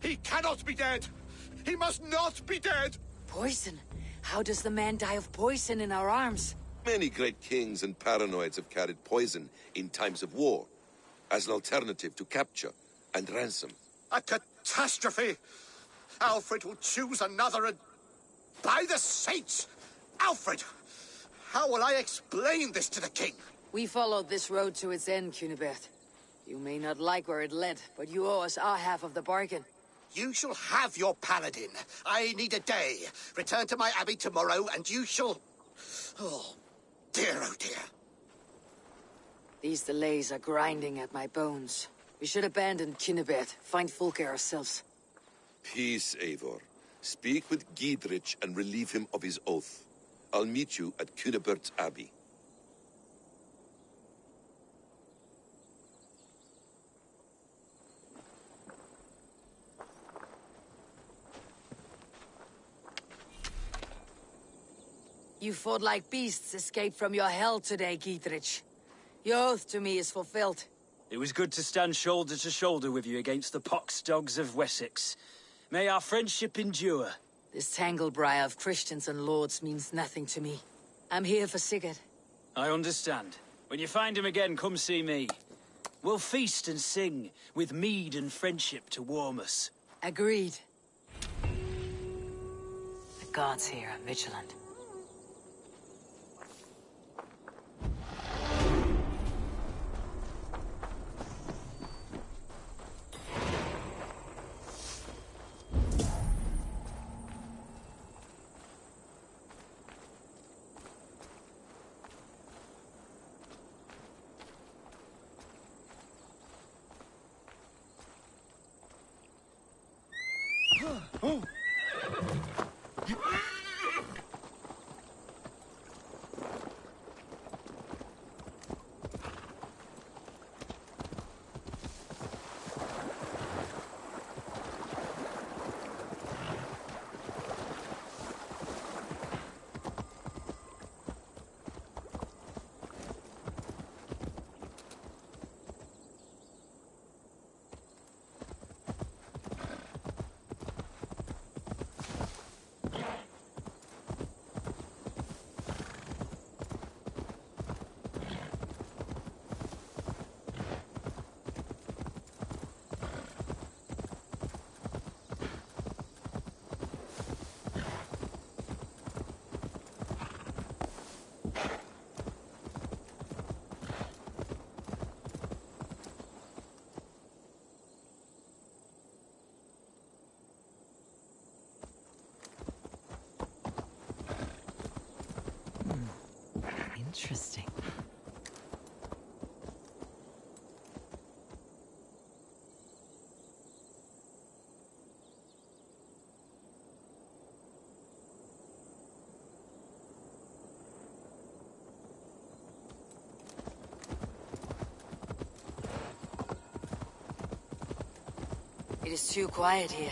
He cannot be dead. He must not be dead. Poison? How does the man die of poison in our arms? Many great kings and paranoids have carried poison in times of war, as an alternative to capture and ransom. A catastrophe! Alfred will choose another and... By the saints! Alfred! How will I explain this to the king? We followed this road to its end, Cunibert. You may not like where it led, but you owe us our half of the bargain. You shall have your paladin. I need a day. Return to my abbey tomorrow, and you shall... Oh dear. These delays are grinding at my bones. We should abandon Cunibert, find Fulke ourselves. Peace, Eivor. Speak with Giedrich and relieve him of his oath. I'll meet you at Cunebert's Abbey. You fought like beasts escaped from your hell today, Giedrich. Your oath to me is fulfilled. It was good to stand shoulder to shoulder with you against the pox dogs of Wessex. May our friendship endure. This tanglebriar of Christians and lords means nothing to me. I'm here for Sigurd. I understand. When you find him again, come see me. We'll feast and sing, with mead and friendship to warm us. Agreed. The gods here are vigilant. Interesting. It is too quiet here.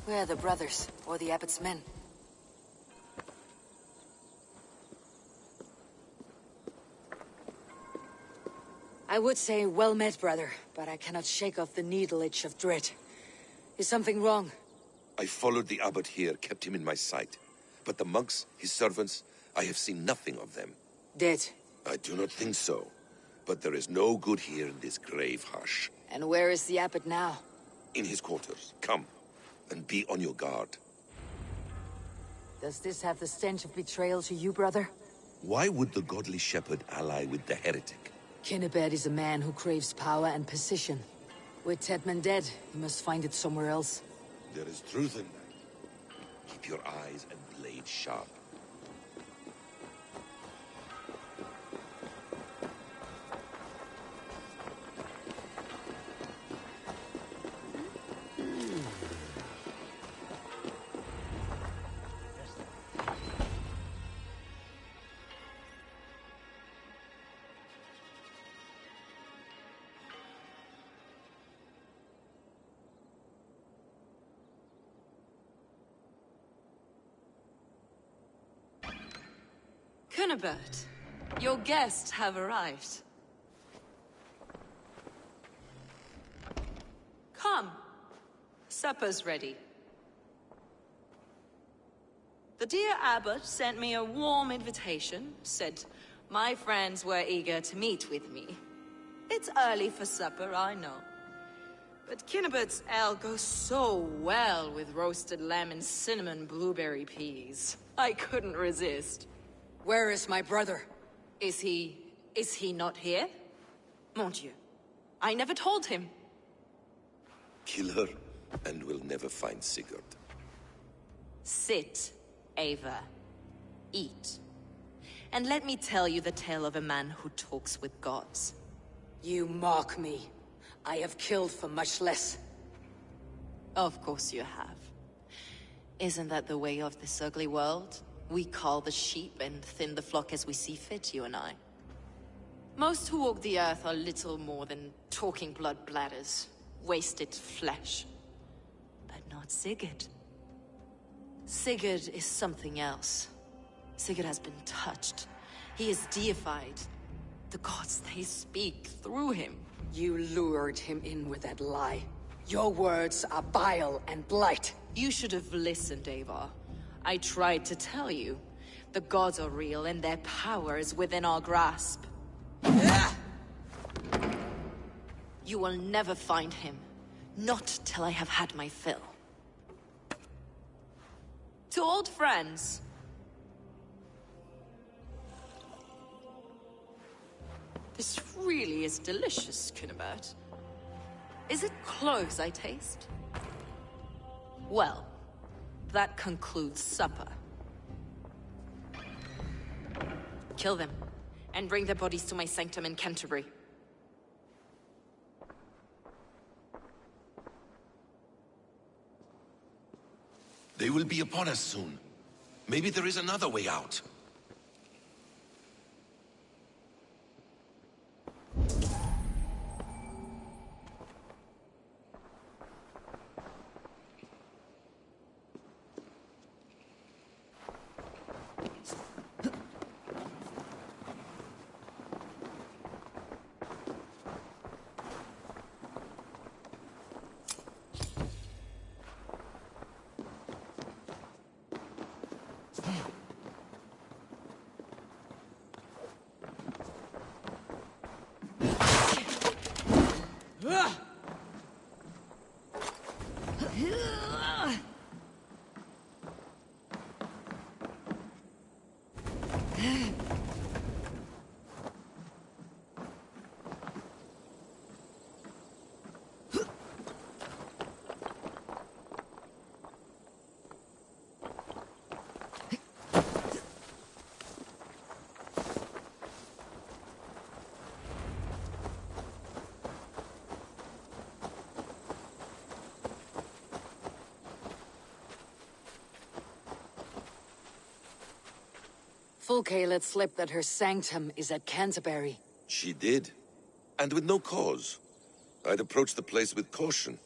Where are the brothers, or the abbot's men? I would say, well met, brother, but I cannot shake off the needle itch of dread. Is something wrong? I followed the abbot here, kept him in my sight. But the monks, his servants, I have seen nothing of them. Dead? I do not think so. But there is no good here in this grave hush. And where is the abbot now? In his quarters. Come, and be on your guard. Does this have the stench of betrayal to you, brother? Why would the godly shepherd ally with the heretic? Kinnebert is a man who craves power and position. With Tedman dead, he must find it somewhere else. There is truth in that. Keep your eyes and blade sharp. Cunibert, your guests have arrived. Come. Supper's ready. The dear abbot sent me a warm invitation, said my friends were eager to meet with me. It's early for supper, I know. But Kinnibert's ale goes so well with roasted lamb and cinnamon blueberry peas. I couldn't resist. Where is my brother? Is he not here? Mon Dieu. I never told him. Kill her, and we'll never find Sigurd. Sit, Ava. Eat. And let me tell you the tale of a man who talks with gods. You mock me. I have killed for much less. Of course you have. Isn't that the way of this ugly world? We cull the sheep and thin the flock as we see fit, you and I. Most who walk the earth are little more than talking blood bladders, wasted flesh. But not Sigurd. Sigurd is something else. Sigurd has been touched. He is deified. The gods, they speak through him. You lured him in with that lie. Your words are bile and blight. You should have listened, Avar. I tried to tell you. The gods are real and their power is within our grasp. You will never find him. Not till I have had my fill. To old friends. This really is delicious, Cunibert. Is it cloves I taste? Well, that concludes supper. Kill them, and bring their bodies to my sanctum in Canterbury. They will be upon us soon. Maybe there is another way out. Fulke let slip that her sanctum is at Canterbury. She did. And with no cause. I'd approach the place with caution.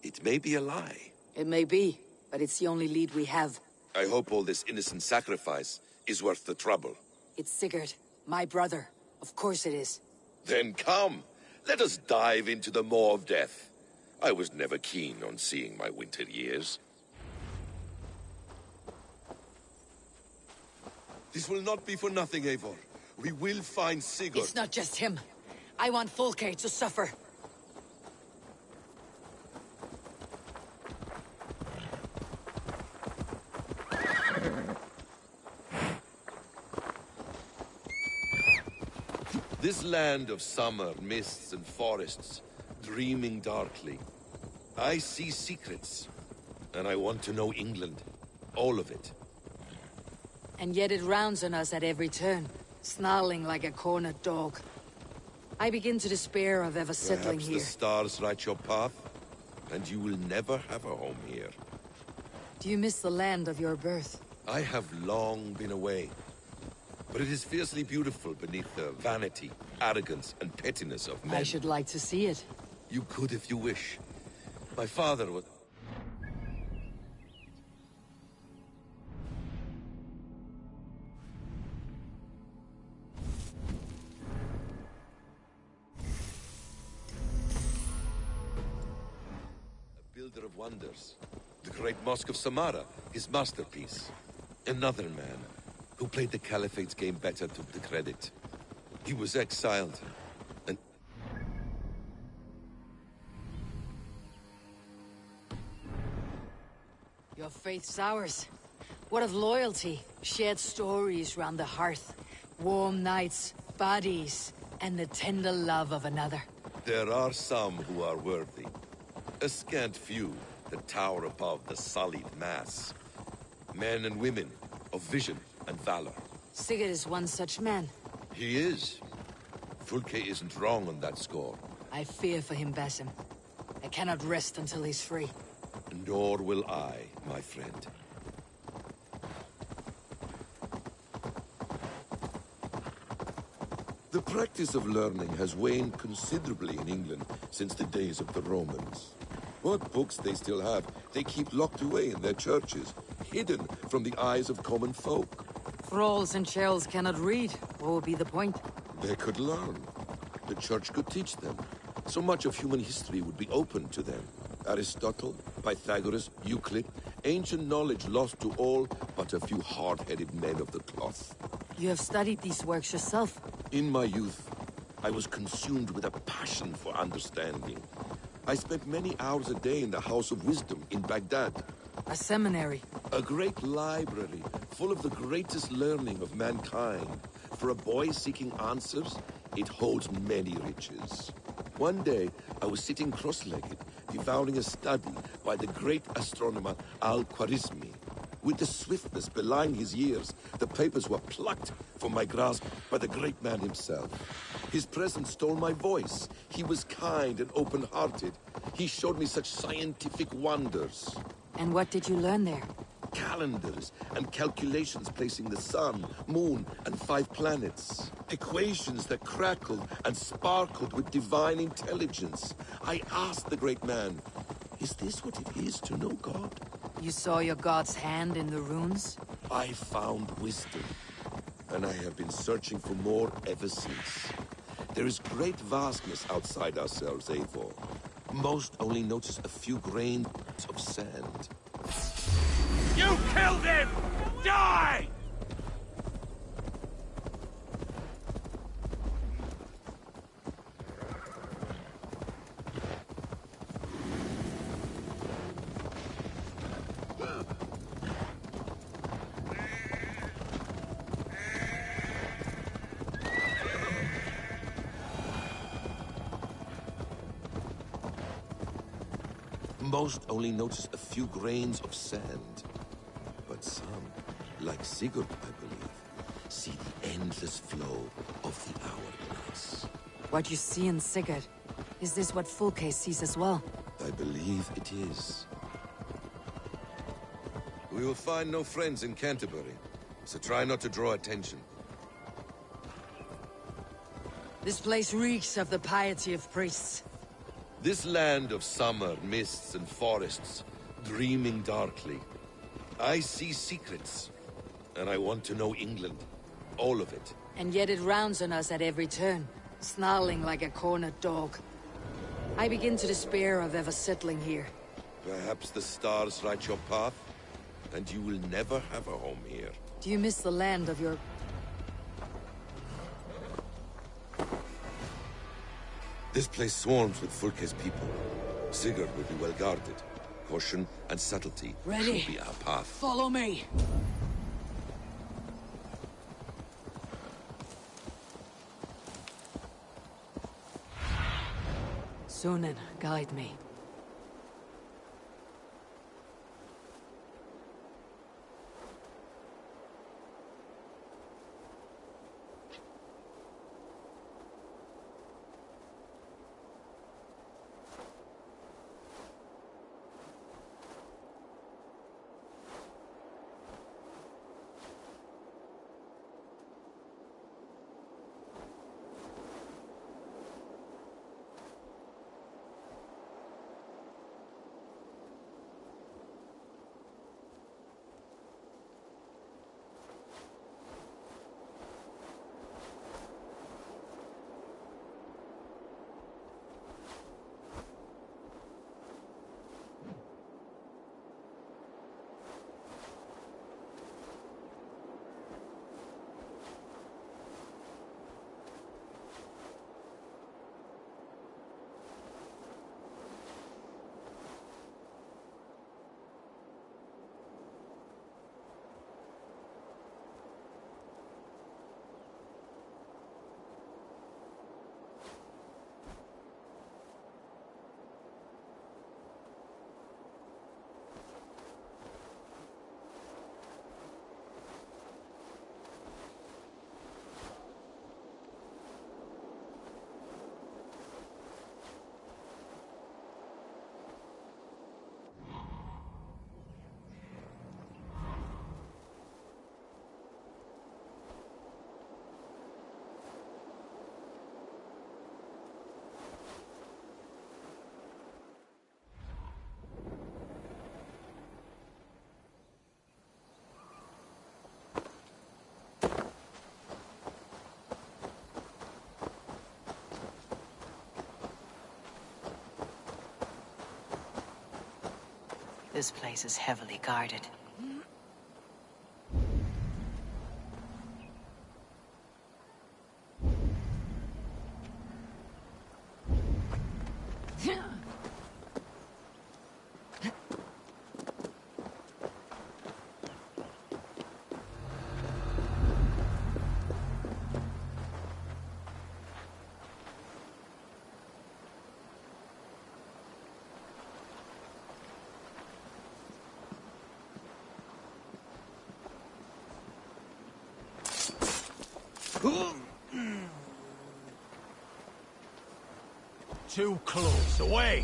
It may be a lie. It may be, but it's the only lead we have. I hope all this innocent sacrifice is worth the trouble. It's Sigurd, my brother. Of course it is. Then come. Let us dive into the maw of death. I was never keen on seeing my winter years. This will not be for nothing, Eivor. We will find Sigurd. It's not just him. I want Fulke to suffer. This land of summer, mists and forests, dreaming darkly. I see secrets, and I want to know England. All of it. And yet it rounds on us at every turn, snarling like a cornered dog. I begin to despair of ever settling Perhaps here. the stars write your path, and you will never have a home here. Do you miss the land of your birth? I have long been away. But it is fiercely beautiful beneath the vanity, arrogance, and pettiness of men. I should like to see it. You could if you wish. My father was... a builder of wonders. The great Mosque of Samarra, his masterpiece. Another man who played the Caliphate's game better took the credit. He was exiled, and... Your faith's ours. What of loyalty? Shared stories round the hearth. Warm nights, bodies, and the tender love of another. There are some who are worthy. A scant few that tower above the sullied mass. Men and women of vision and valor. Sigurd is one such man. He is. Fulke isn't wrong on that score. I fear for him, Basim. I cannot rest until he's free. Nor will I, my friend. The practice of learning has waned considerably in England since the days of the Romans. What books they still have, they keep locked away in their churches, hidden from the eyes of common folk. Thralls and churls cannot read. What would be the point? They could learn. The church could teach them. So much of human history would be open to them. Aristotle, Pythagoras, Euclid, ancient knowledge lost to all but a few hard-headed men of the cloth. You have studied these works yourself? In my youth, I was consumed with a passion for understanding. I spent many hours a day in the House of Wisdom in Baghdad. A seminary? A great library, full of the greatest learning of mankind. For a boy seeking answers, it holds many riches. One day, I was sitting cross-legged, devouring a study by the great astronomer Al-Khwarizmi. With the swiftness belying his years, the papers were plucked from my grasp by the great man himself. His presence stole my voice. He was kind and open-hearted. He showed me such scientific wonders. And what did you learn there? Calendars and calculations placing the sun, moon, and 5 planets. Equations that crackled and sparkled with divine intelligence. I asked the great man, is this what it is to know God? You saw your god's hand in the runes? I found wisdom, and I have been searching for more ever since. There is great vastness outside ourselves, Eivor. Most only notice a few grains of sand. You killed him! Die! Most only notice a few grains of sand. But some, like Sigurd, I believe, see the endless flow of the hourglass. What you see in Sigurd, is this what Fulke sees as well? I believe it is. We will find no friends in Canterbury, so try not to draw attention. This place reeks of the piety of priests. This land of summer, mists and forests, dreaming darkly. I see secrets, and I want to know England. All of it. And yet it rounds on us at every turn, snarling like a cornered dog. I begin to despair of ever settling here. Perhaps the stars write your path, and you will never have a home here. Do you miss the land of your... This place swarms with Fulke's people. Sigurd will be well guarded. Caution and subtlety Ready. shall be our path. Follow me! Sunan, guide me. This place is heavily guarded. Too close. Away!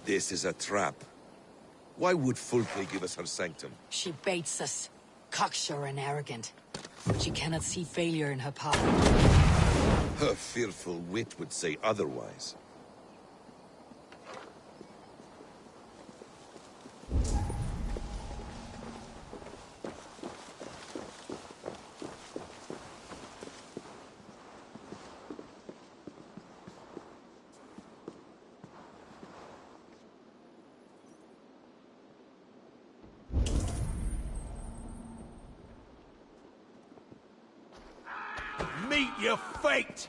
This is a trap. Why would Fulke give us her sanctum? She baits us. Cocksure and arrogant. But she cannot see failure in her path. Her fearful wit would say otherwise. Meet your fate!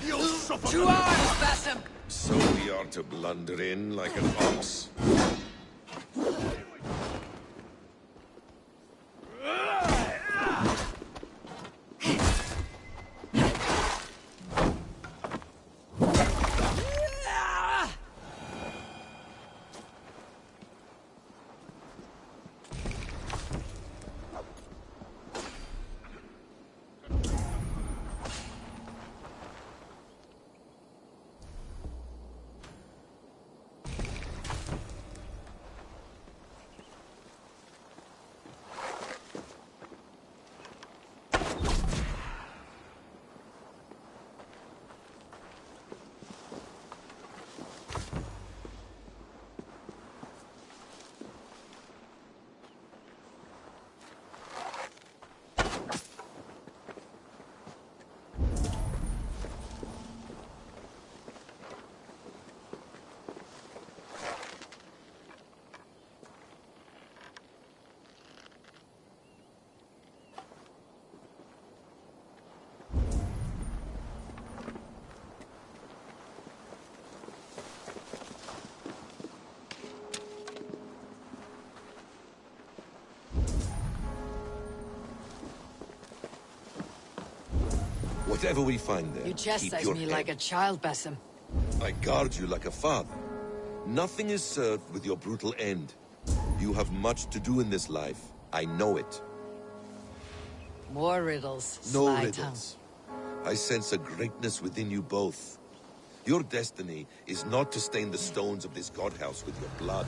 You'll suffer. To arms, Basim! So we are to blunder in like an ox? Whatever we find there, You keep chastise your me head. like a child, Basim. I guard you like a father. Nothing is served with your brutal end. You have much to do in this life. I know it. More riddles, No sly riddles. I sense a greatness within you both. Your destiny is not to stain the stones of this godhouse with your blood.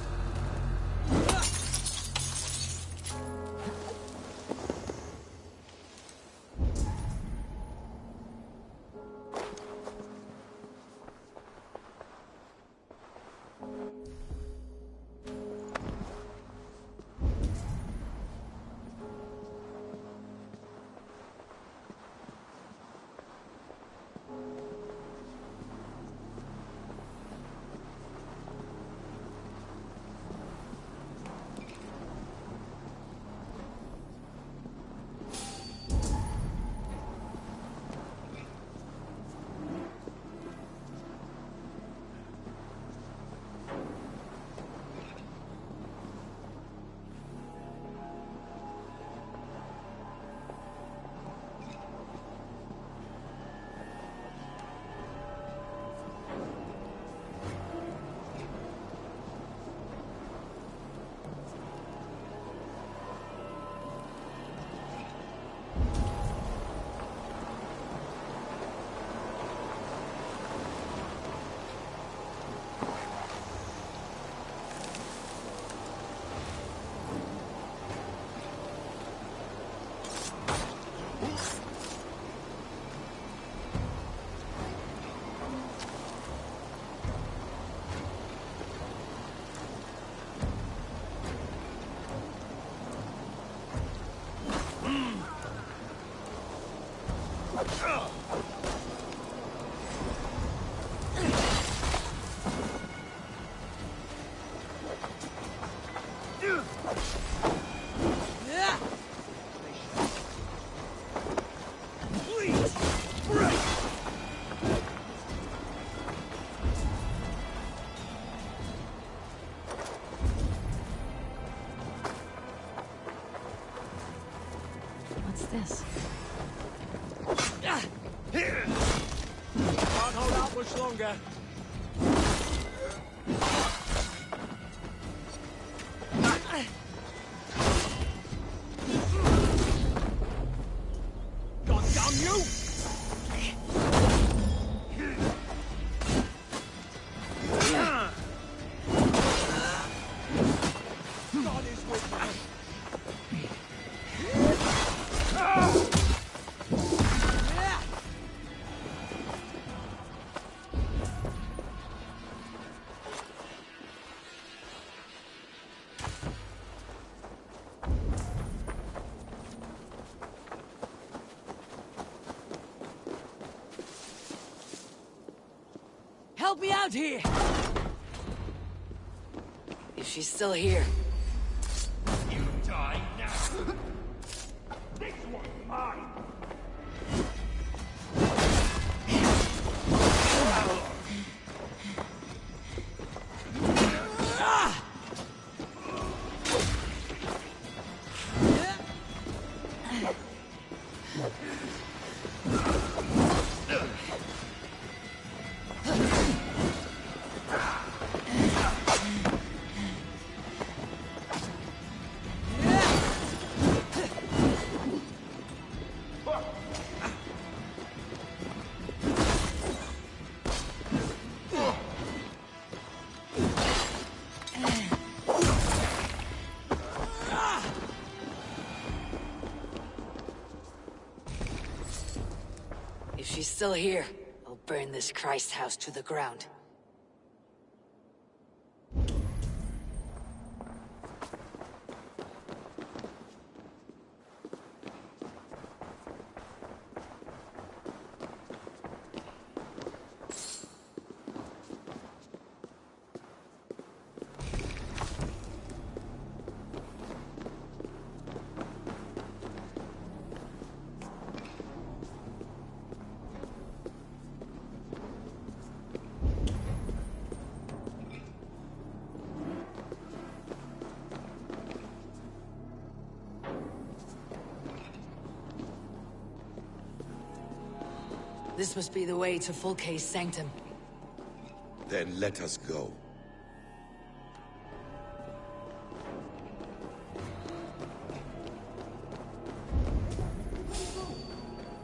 this? Can't hold out much longer. God damn you! God is with me. Help me out here! If she's still here. You die now. This one's mine. If she's still here, I'll burn this Christ house to the ground. This must be the way to Fulke's sanctum. Then let us go.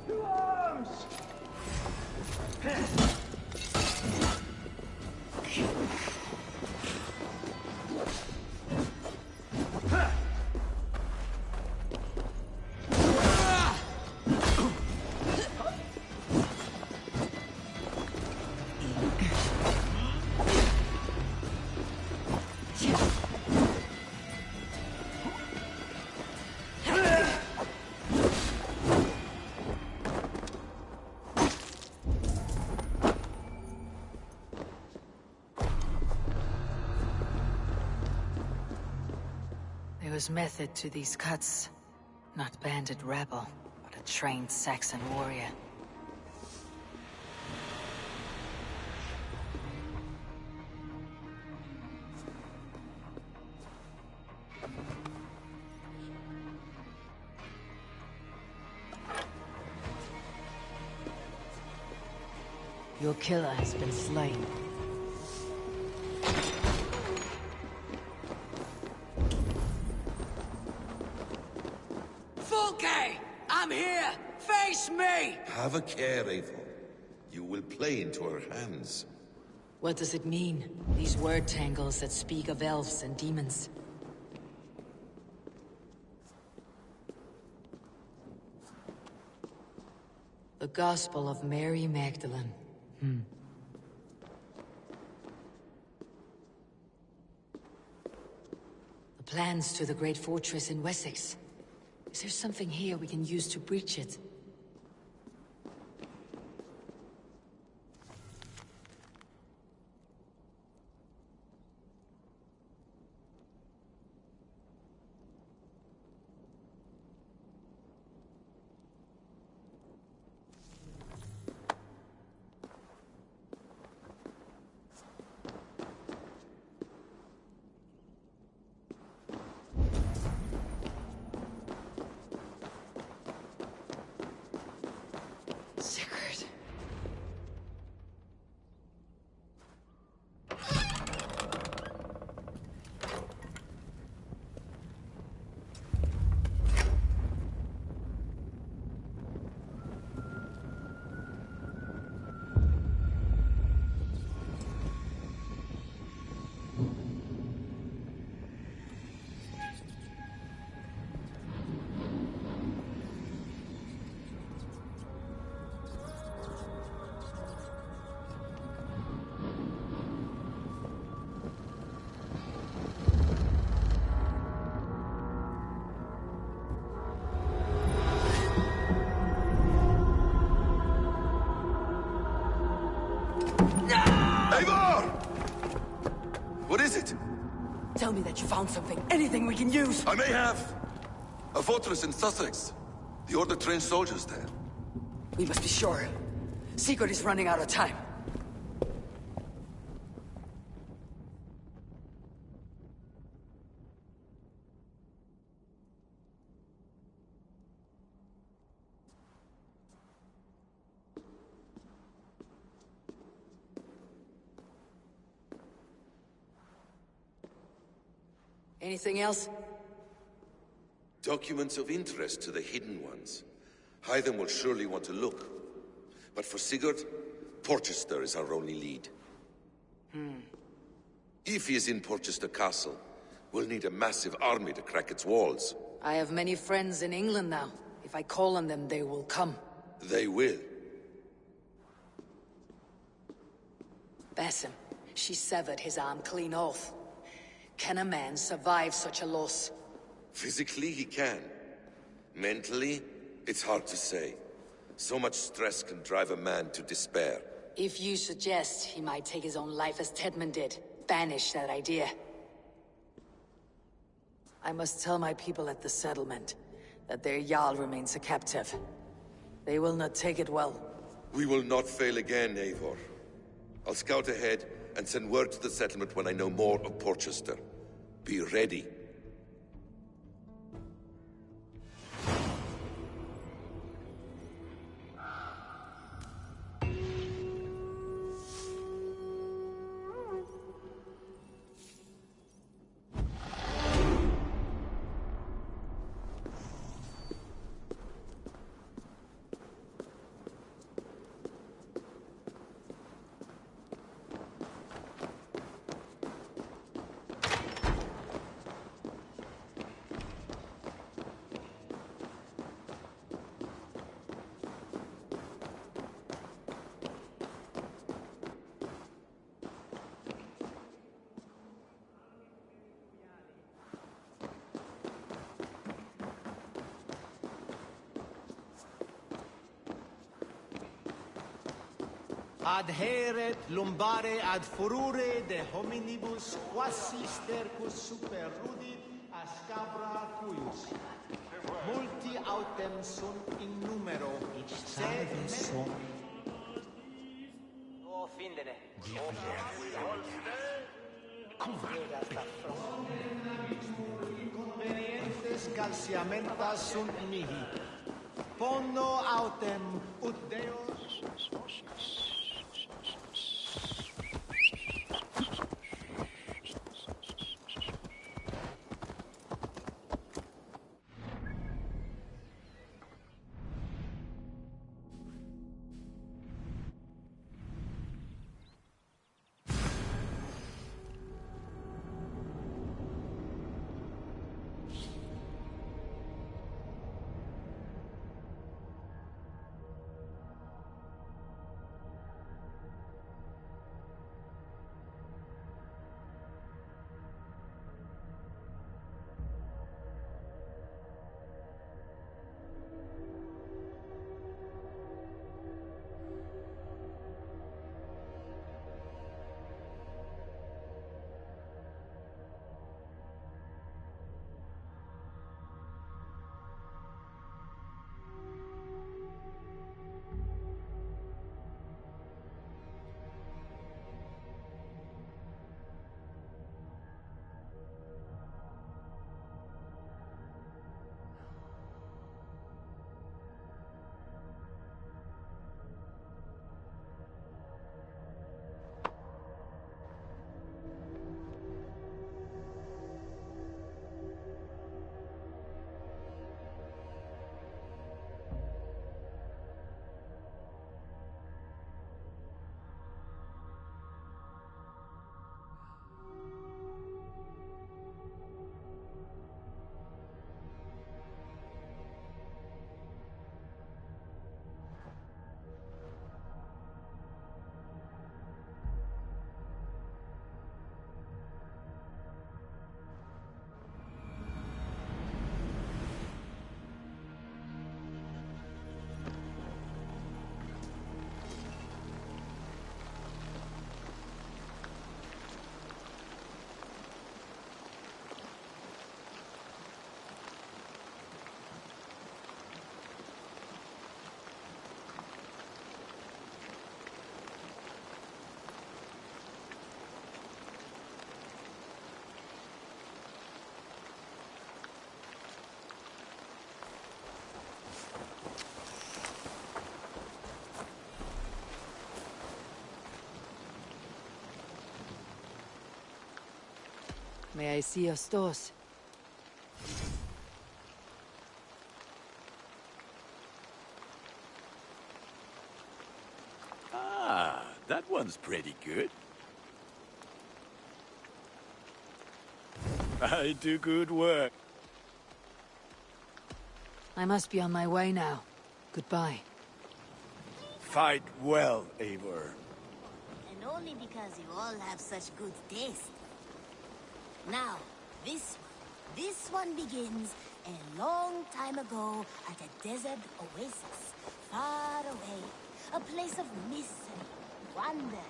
To arms! There was method to these cuts. Not bandit rebel, but a trained Saxon warrior. Your killer has been slain. Fulke! I'm here! Face me! Have a care, Eivor. You will play into our hands. What does it mean? These word tangles that speak of elves and demons. The Gospel of Mary Magdalene. The plans to the great fortress in Wessex. Is there something here we can use to breach it? Eivor! What is it? Tell me that you found something. Anything we can use. I may have. A fortress in Sussex. The Order trained soldiers there. We must be sure. Secret is running out of time. Anything else? Documents of interest to the Hidden Ones. Hythen will surely want to look. But for Sigurd, Porchester is our only lead. If he is in Porchester Castle, we'll need a massive army to crack its walls. I have many friends in England now. If I call on them, they will come. They will. Basim, she severed his arm clean off. Can a man survive such a loss? Physically, he can. Mentally, it's hard to say. So much stress can drive a man to despair. If you suggest he might take his own life as Tedman did, banish that idea. I must tell my people at the settlement that their Jarl remains a captive. They will not take it well. We will not fail again, Eivor. I'll scout ahead and send word to the settlement when I know more of Porchester. Be ready. Adheret lumbare ad furore de hominibus quasi stercus super rudit ascabra cuius. Multi autem sunt in numero, sed O findene. convenientes calciamentas sunt mihi. Pono autem ut Deus May I see your stores? Ah, that one's pretty good. I do good work. I must be on my way now. Goodbye. Fight well, Eivor. And only because you all have such good taste. Now, this one begins a long time ago at a desert oasis, far away. A place of mystery, wonder,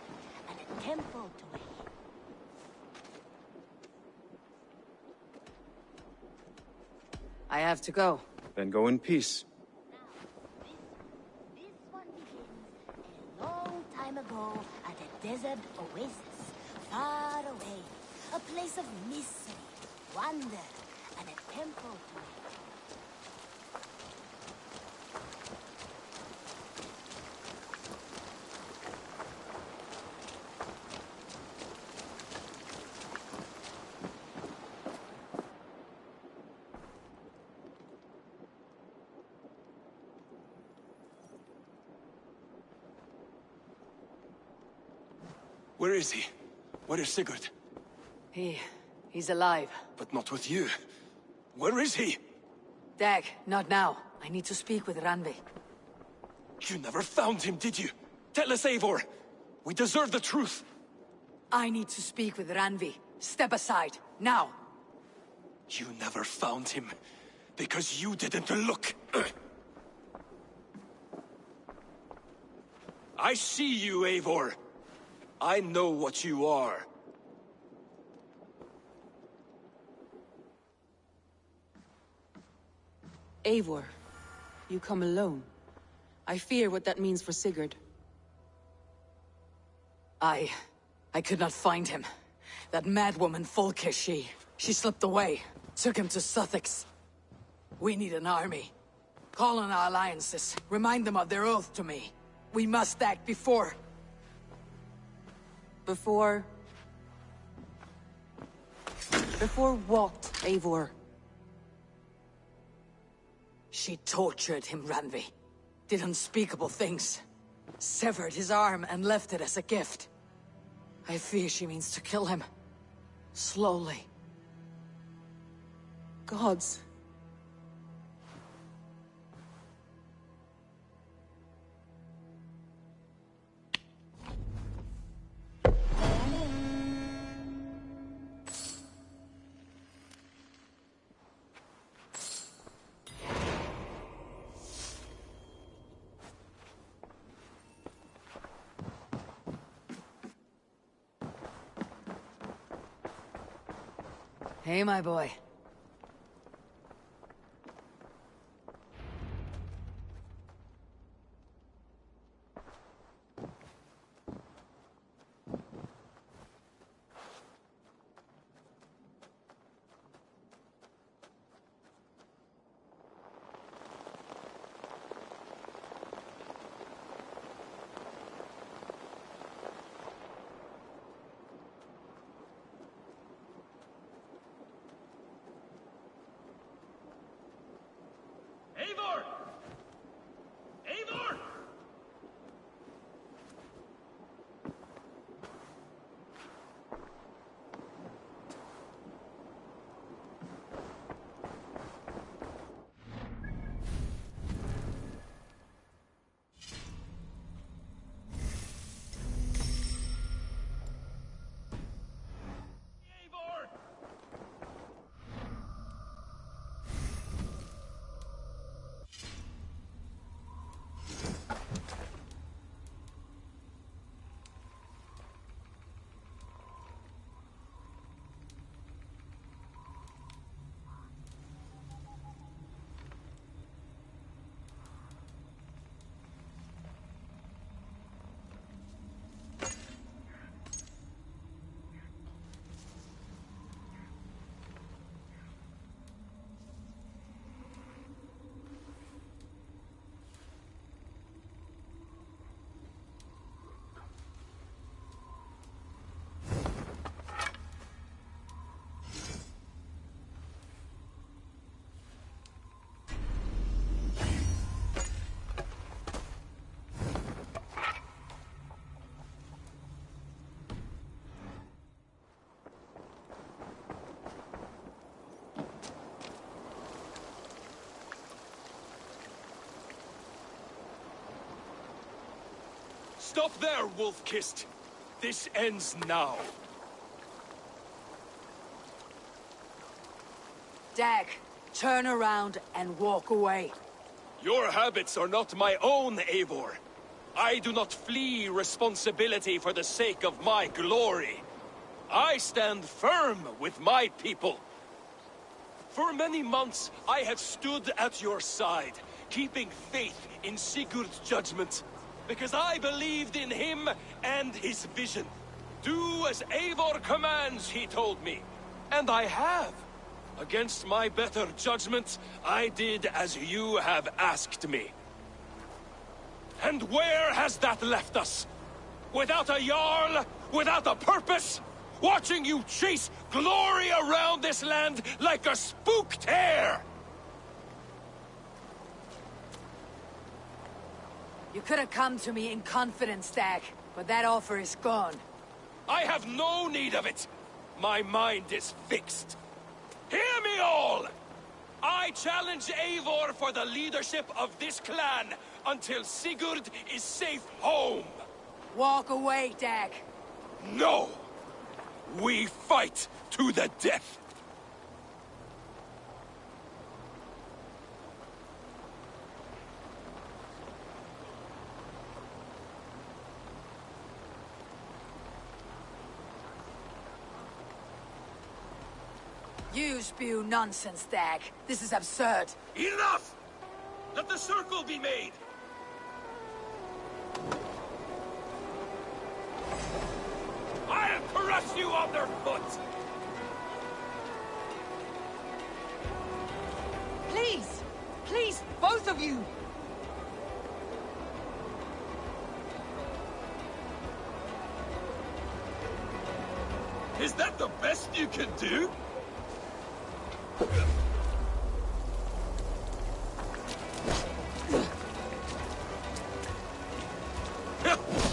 and a temple to it. I have to go. Then go in peace. This one begins a long time ago at a desert oasis, far away. A place of mystery, wonder, and a temple to it. Where is he? Where is Sigurd? He's alive. But not with you. Where is he? Dag, not now. I need to speak with Randvi. You never found him, did you? Tell us, Eivor. We deserve the truth. I need to speak with Randvi. Step aside, now. You never found him, because you didn't look. I see you, Eivor. I know what you are. Eivor, you come alone. I fear what that means for Sigurd. I could not find him. That madwoman Folke, she slipped away. Took him to Sussex. We need an army. Call on our alliances. Remind them of their oath to me. We must act before... Before what, Eivor? She tortured him, Randvi. Did unspeakable things. Severed his arm and left it as a gift. I fear she means to kill him. Slowly. Gods. Hey, my boy. Stop there, wolf-kissed. This ends now. Dag, turn around and walk away. Your habits are not my own, Eivor. I do not flee responsibility for the sake of my glory. I stand firm with my people. For many months, I have stood at your side, keeping faith in Sigurd's judgment, because I believed in him and his vision. Do as Eivor commands, he told me. And I have. Against my better judgment, I did as you have asked me. And where has that left us? Without a Jarl? Without a purpose? Watching you chase glory around this land like a spooked hare! You could have come to me in confidence, Dag, but that offer is gone. I have no need of it! My mind is fixed. Hear me all! I challenge Eivor for the leadership of this clan until Sigurd is safe home! Walk away, Dag. No! We fight to the death! You spew nonsense, Dag. This is absurd. Enough! Let the circle be made! I'll crush you underfoot! Please! Please, both of you! Is that the best you can do?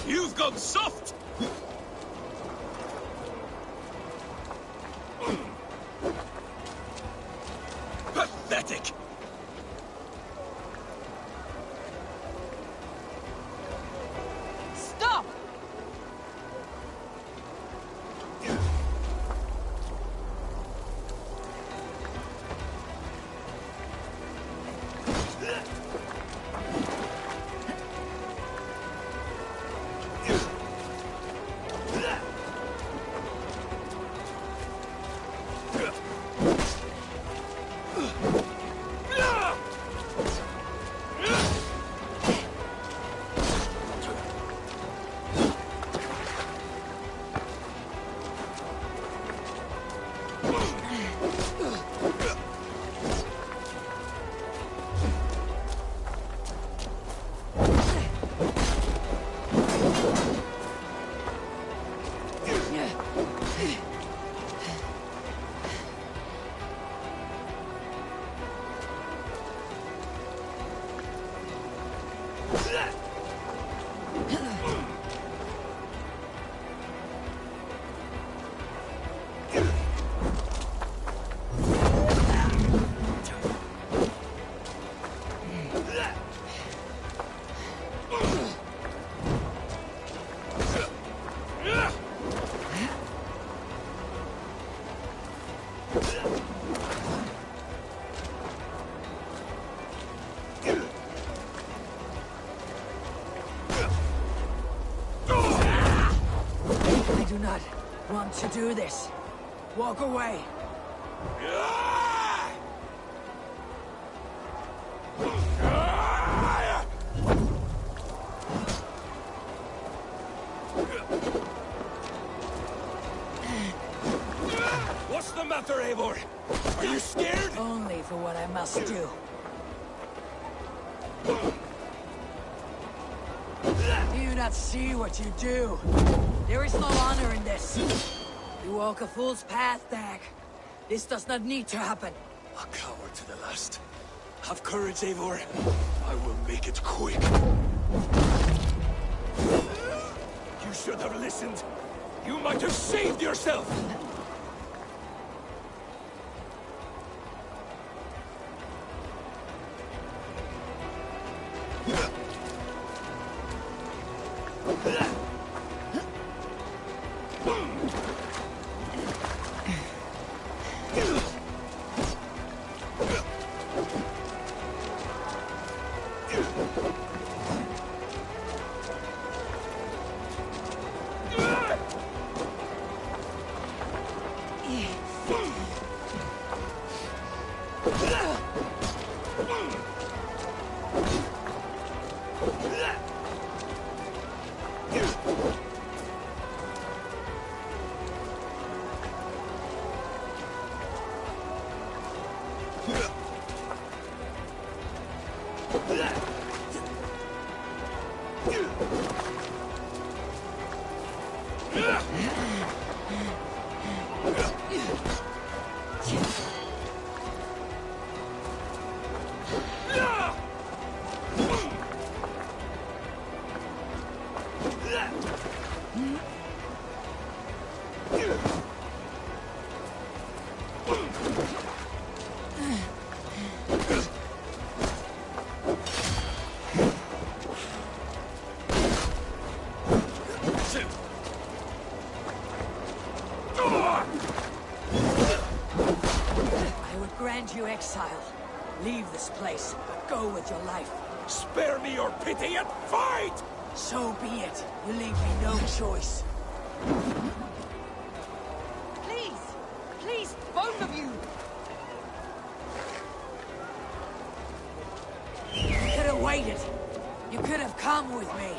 You've gone soft! Pathetic! Stop! I do not want to do this. Walk away. What's the matter, Eivor? Are you scared? Only for what I must do. Do you not see what you do? There is no honor in this. You walk a fool's path, Dag. This does not need to happen. A coward to the last. Have courage, Eivor. I will make it quick. You should have listened. You might have saved yourself. You exile. Leave this place, but go with your life. Spare me your pity and fight! So be it. You leave me no choice. Please! Please, both of you! You could have waited. You could have come with me.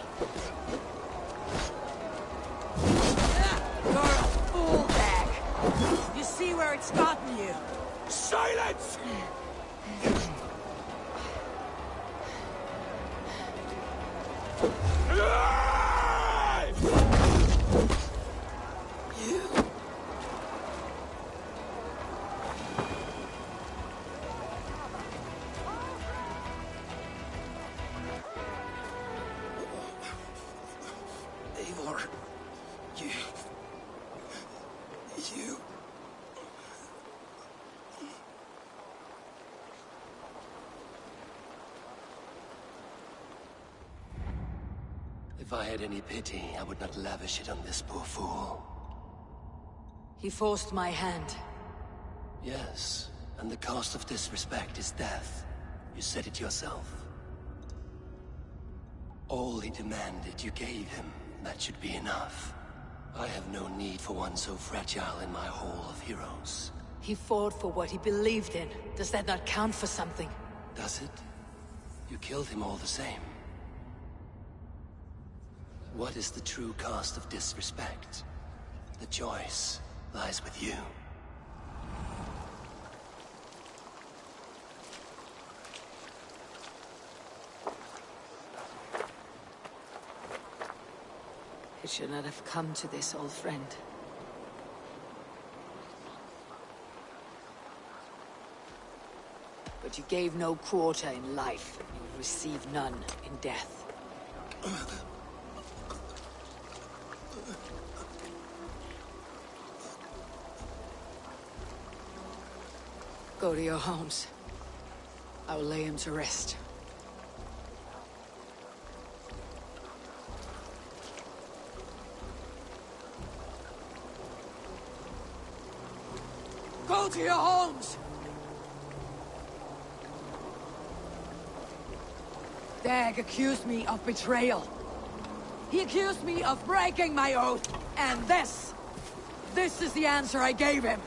You're a fool bag. You see where it's gotten you? Silence! Eivor, you... If I had any pity, I would not lavish it on this poor fool. He forced my hand. Yes, and the cost of disrespect is death. You said it yourself. All he demanded, you gave him. That should be enough. I have no need for one so fragile in my hall of heroes. He fought for what he believed in. Does that not count for something? Does it? You killed him all the same. What is the true cost of disrespect? The choice lies with you. It should not have come to this, old friend. But you gave no quarter in life. You will receive none in death. Go to your homes. I will lay him to rest. Go to your homes! Dag accused me of betrayal. He accused me of breaking my oath. And this is the answer I gave him.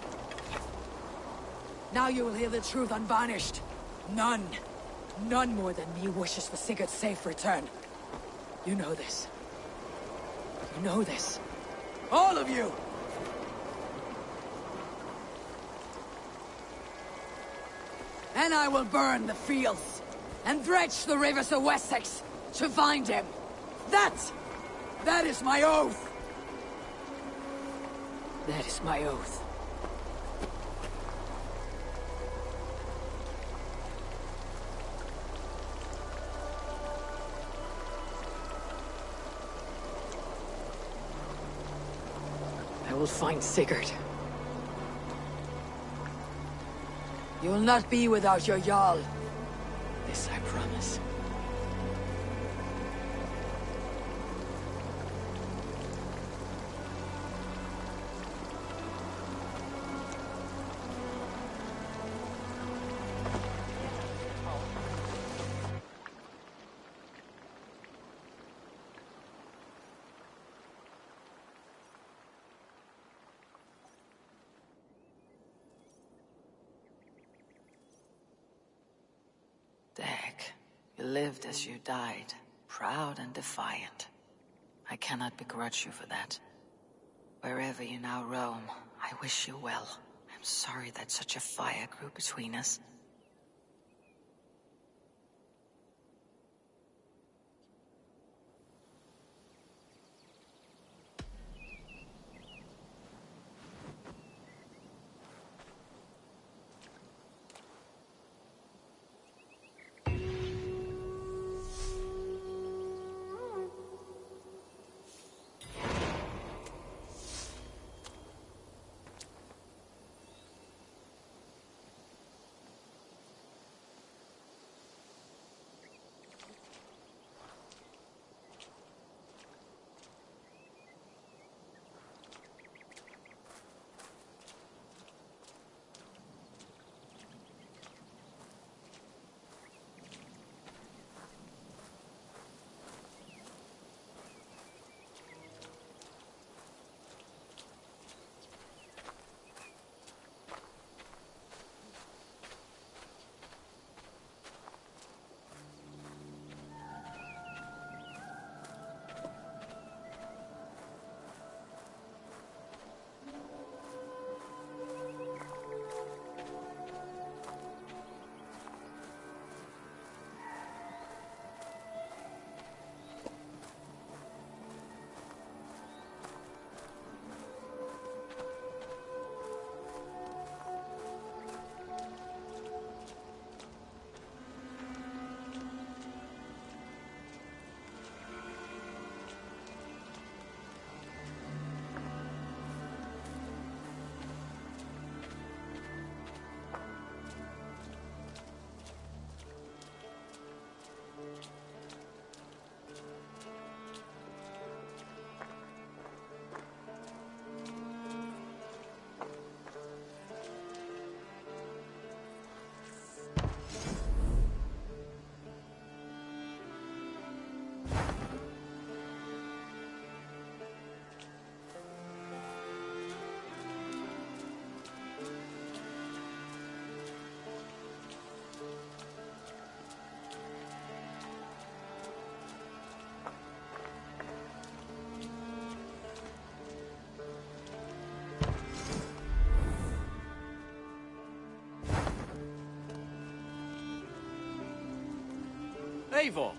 Now you will hear the truth unvarnished. None more than me wishes for Sigurd's safe return. You know this. You know this. All of you! And I will burn the fields, and dredge the rivers of Wessex, to find him. That is my oath! That is my oath. I will find Sigurd. You will not be without your Jarl. This I promise. lived as you died, proud and defiant. I cannot begrudge you for that. Wherever you now roam, I wish you well. I'm sorry that such a fire grew between us. Eivor!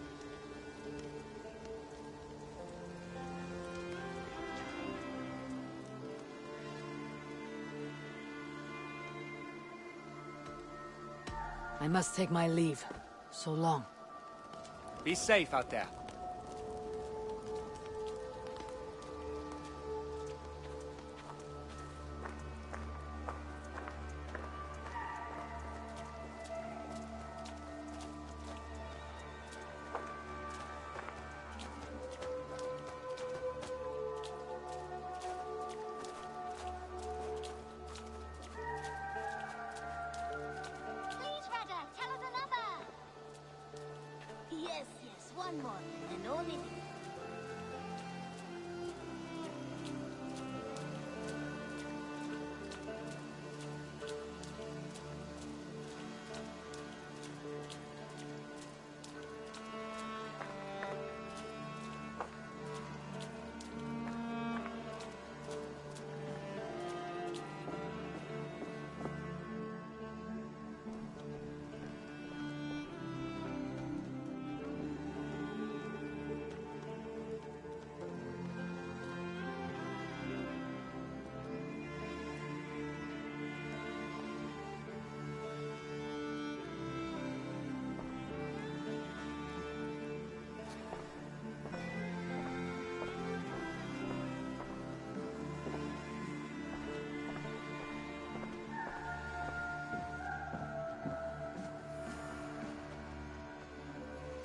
I must take my leave. So long. Be safe out there. Yes, yes, one more, and only this.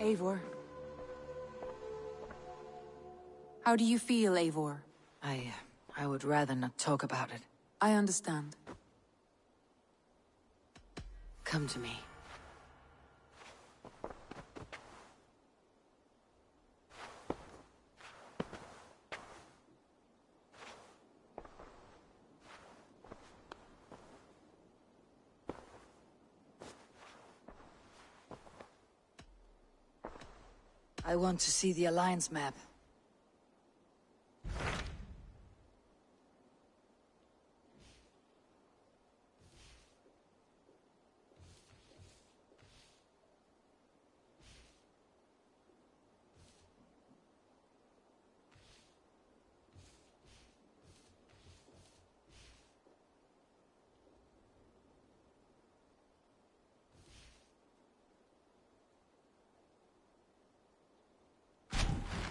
Eivor. How do you feel, Eivor? I would rather not talk about it. I understand. Come to me. I want to see the Alliance map.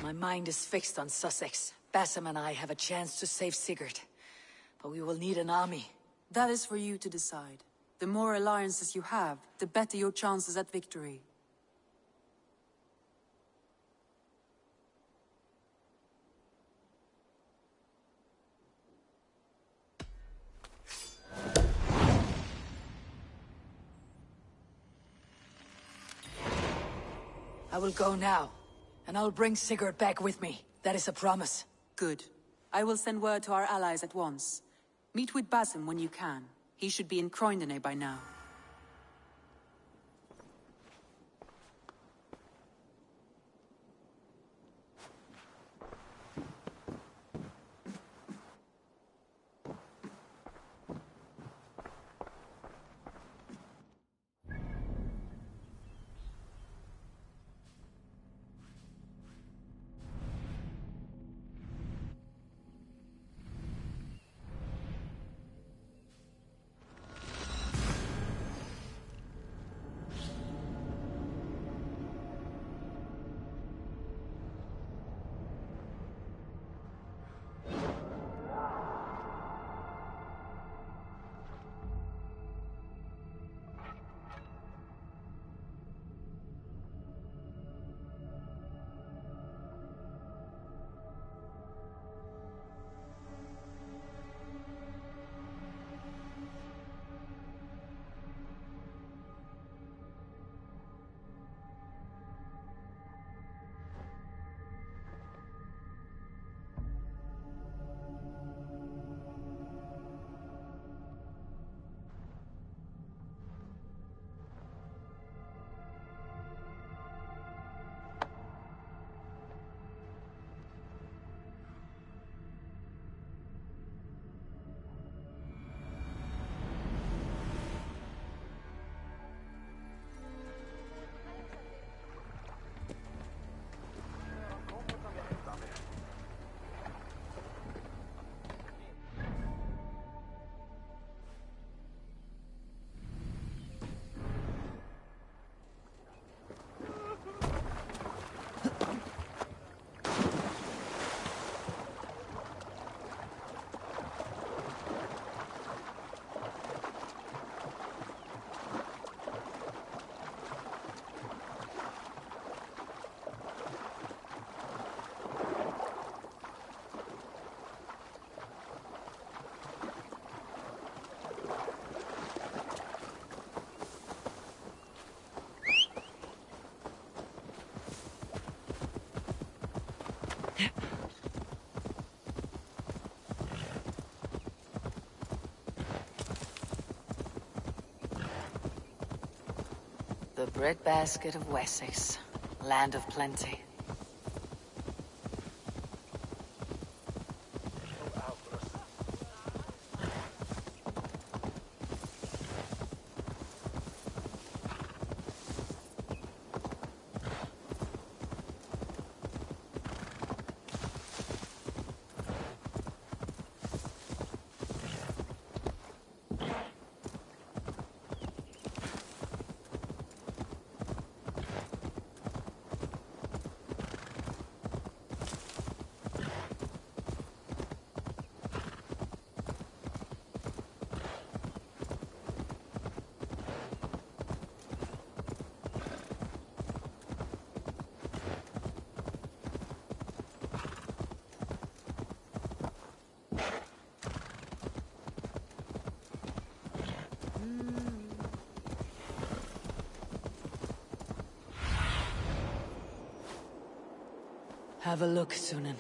My mind is fixed on Sussex. Bassam and I have a chance to save Sigurd. But we will need an army. That is for you to decide. The more alliances you have, the better your chances at victory. I will go now. And I'll bring Sigurd back with me. That is a promise. Good. I will send word to our allies at once. Meet with Basim when you can. He should be in Croydon by now. The breadbasket of Wessex. Land of plenty. Have a look, Sunan.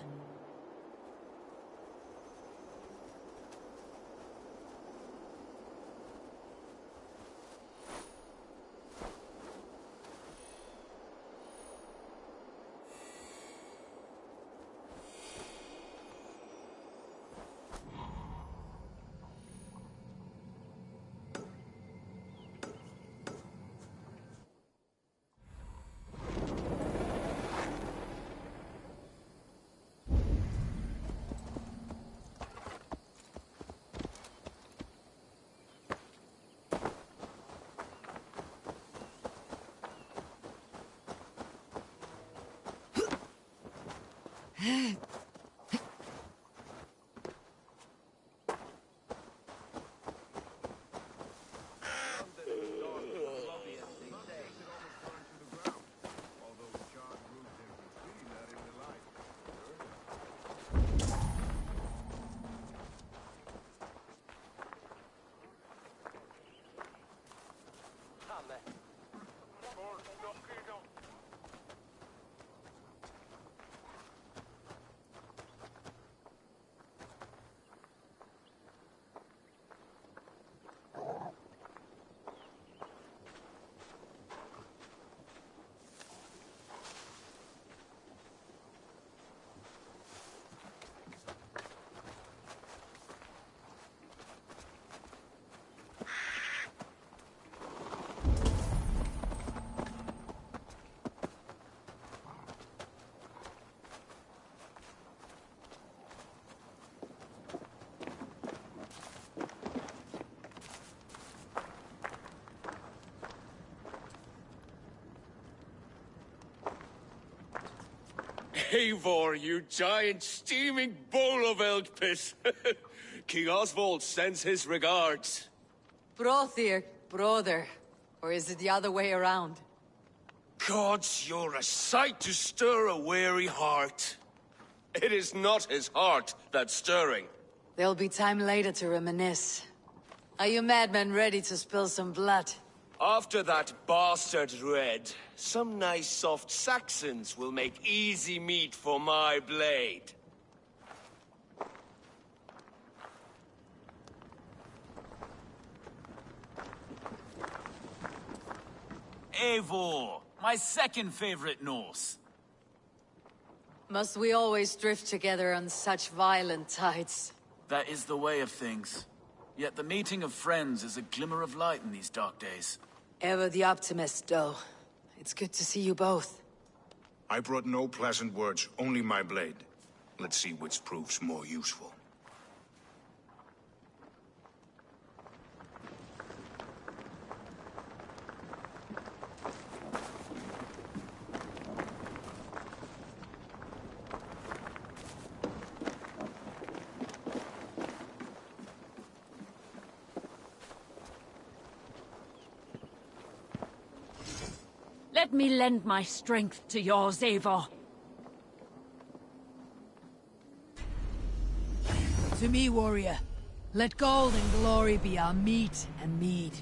Eivor, you giant steaming bowl of elk piss. King Oswald sends his regards. Brothir, brother. Or is it the other way around? Gods, you're a sight to stir a weary heart. It is not his heart that's stirring. There'll be time later to reminisce. Are you madmen ready to spill some blood? After that bastard Red, some nice soft Saxons will make easy meat for my blade. Eivor, my second favorite Norse. Must we always drift together on such violent tides? That is the way of things. Yet the meeting of friends is a glimmer of light in these dark days. Ever the optimist, though. It's good to see you both. I brought no pleasant words, only my blade. Let's see which proves more useful. Let me lend my strength to yours, Eivor. To me, warrior. Let gold and glory be our meat and mead.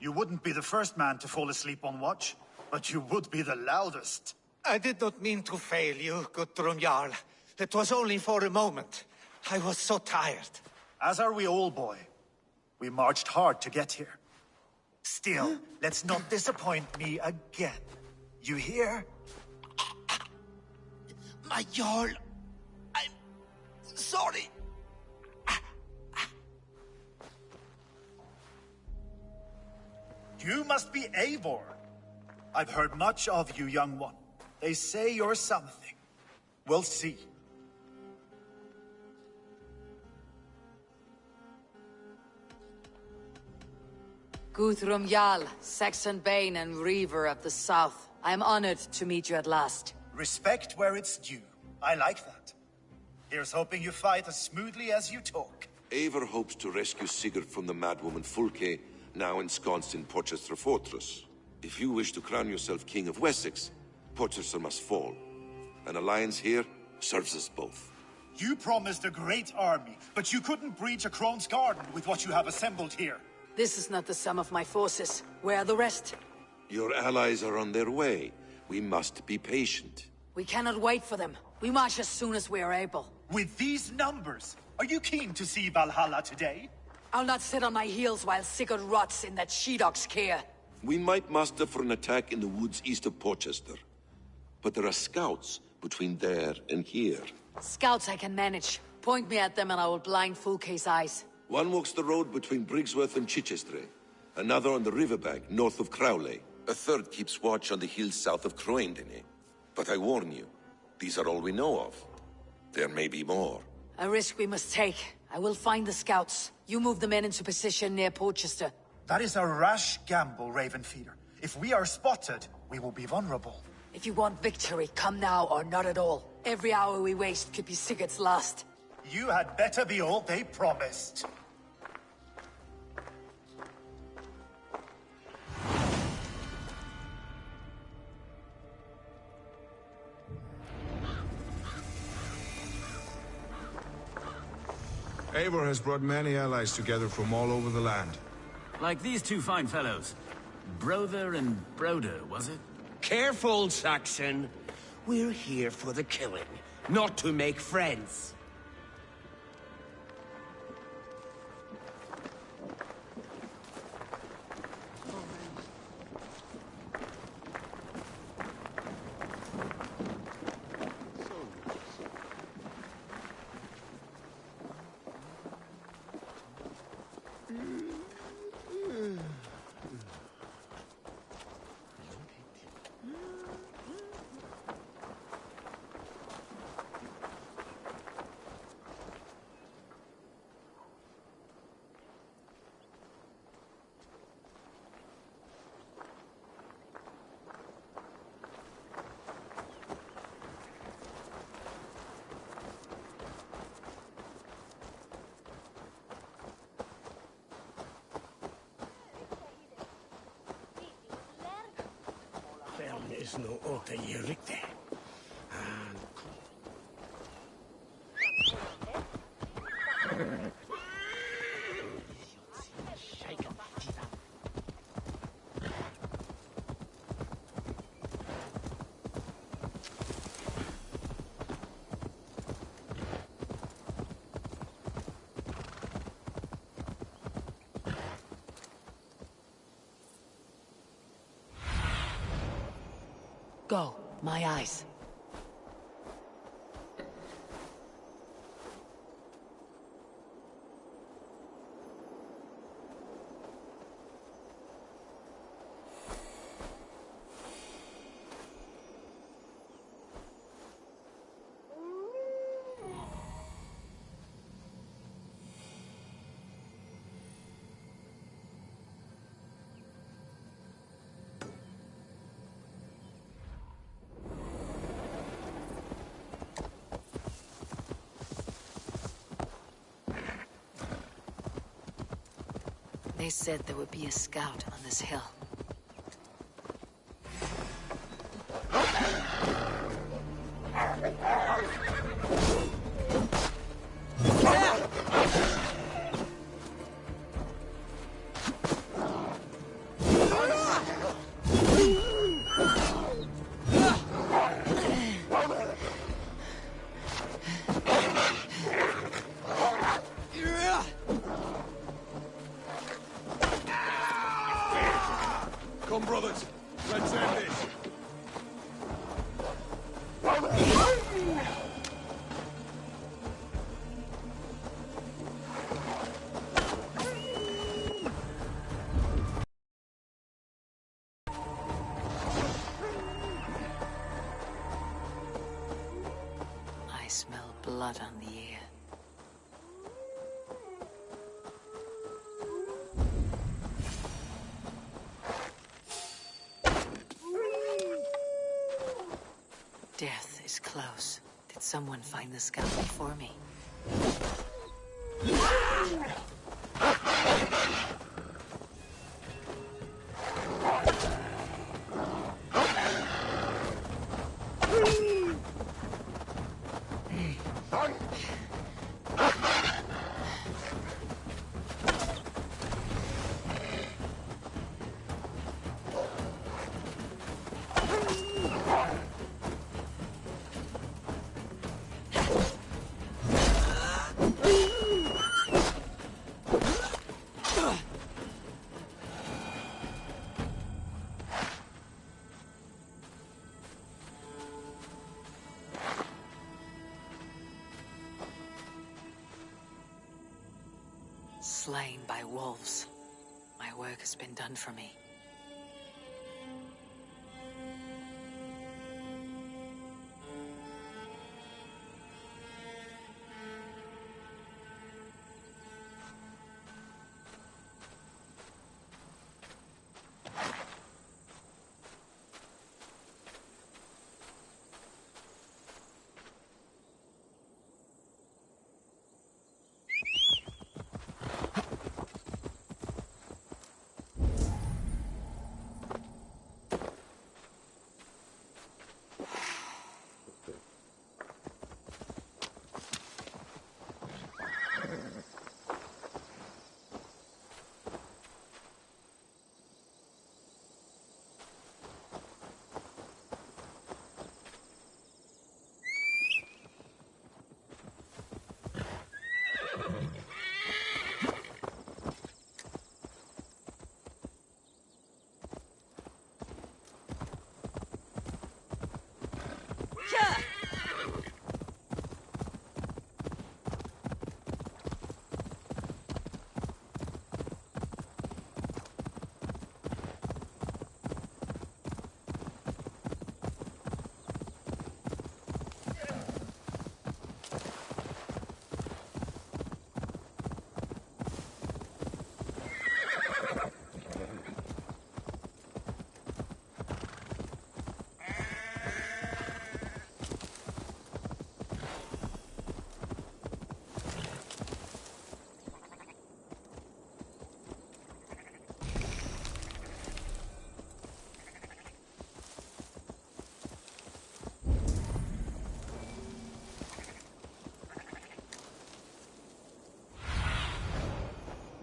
You wouldn't be the first man to fall asleep on watch, but you would be the loudest. I did not mean to fail you, Guthrum Jarl. It was only for a moment. I was so tired. As are we all, boy. We marched hard to get here. Still, let's not disappoint me again. You hear? My Jarl, I'm sorry. You must be Eivor. I've heard much of you, young one. They say you're something. We'll see. Guthrum Jarl, Saxon Bane and Reaver of the South. I am honored to meet you at last. Respect where it's due. I like that. Here's hoping you fight as smoothly as you talk. Eivor hopes to rescue Sigurd from the madwoman Fulke, now ensconced in Porchester Fortress. If you wish to crown yourself King of Wessex, Porchester must fall. An alliance here serves us both. You promised a great army, but you couldn't breach a Krone's garden with what you have assembled here. This is not the sum of my forces. Where are the rest? Your allies are on their way. We must be patient. We cannot wait for them. We march as soon as we are able. With these numbers, are you keen to see Valhalla today? I'll not sit on my heels while Sigurd rots in that she-dog's care. We might muster for an attack in the woods east of Porchester. But there are scouts between there and here. Scouts I can manage. Point me at them and I will blind Fulke's eyes. One walks the road between Briggsworth and Chichester. Another on the riverbank north of Crowley. A third keeps watch on the hills south of Croendene. But I warn you, these are all we know of. There may be more. A risk we must take. I will find the scouts. You move the men into position near Porchester. That is a rash gamble, Ravenfeeder. If we are spotted, we will be vulnerable. If you want victory, come now or not at all. Every hour we waste could be Sigurd's last. You had better be all they promised. Eivor has brought many allies together from all over the land. Like these two fine fellows. Brother and Broder, was it? Careful, Saxon. We're here for the killing, not to make friends. no ote yerite. Go, my eyes. They said there would be a scout on this hill. Come, brothers. Let's end this. I smell blood on the air. Death is close. Did someone find the scout before me? Slain by wolves. My work has been done for me.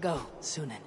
Go, Sunan.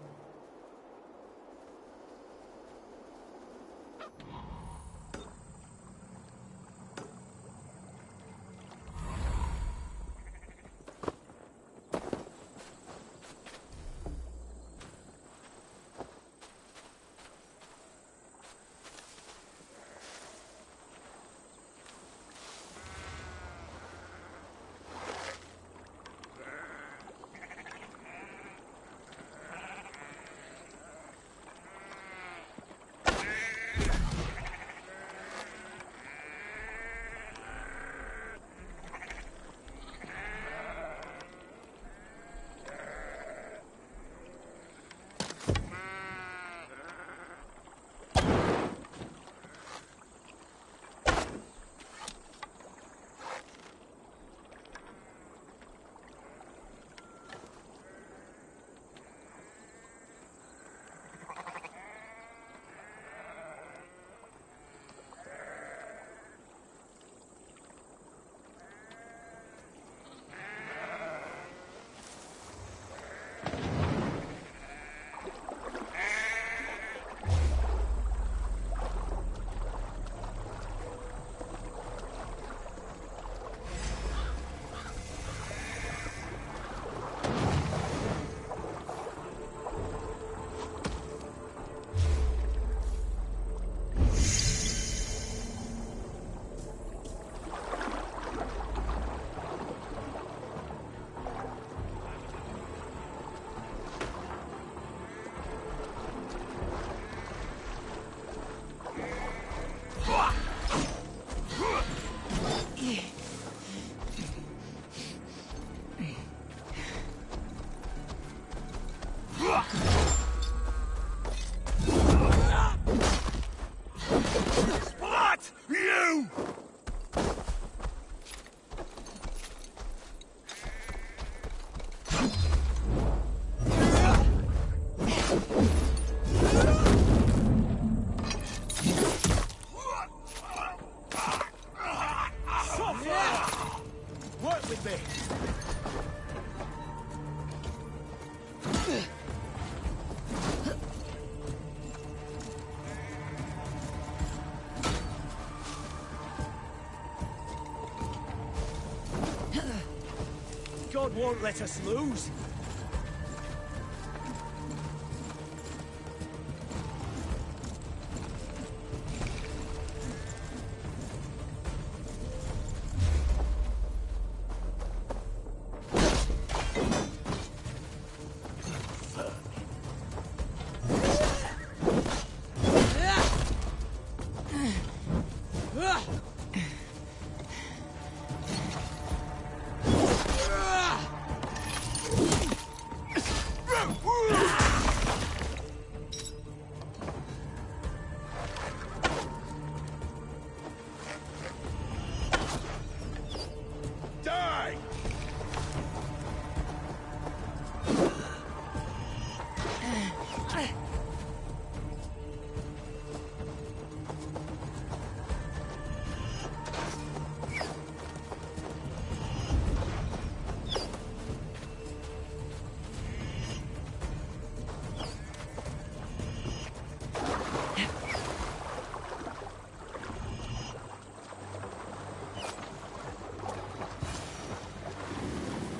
God won't let us lose.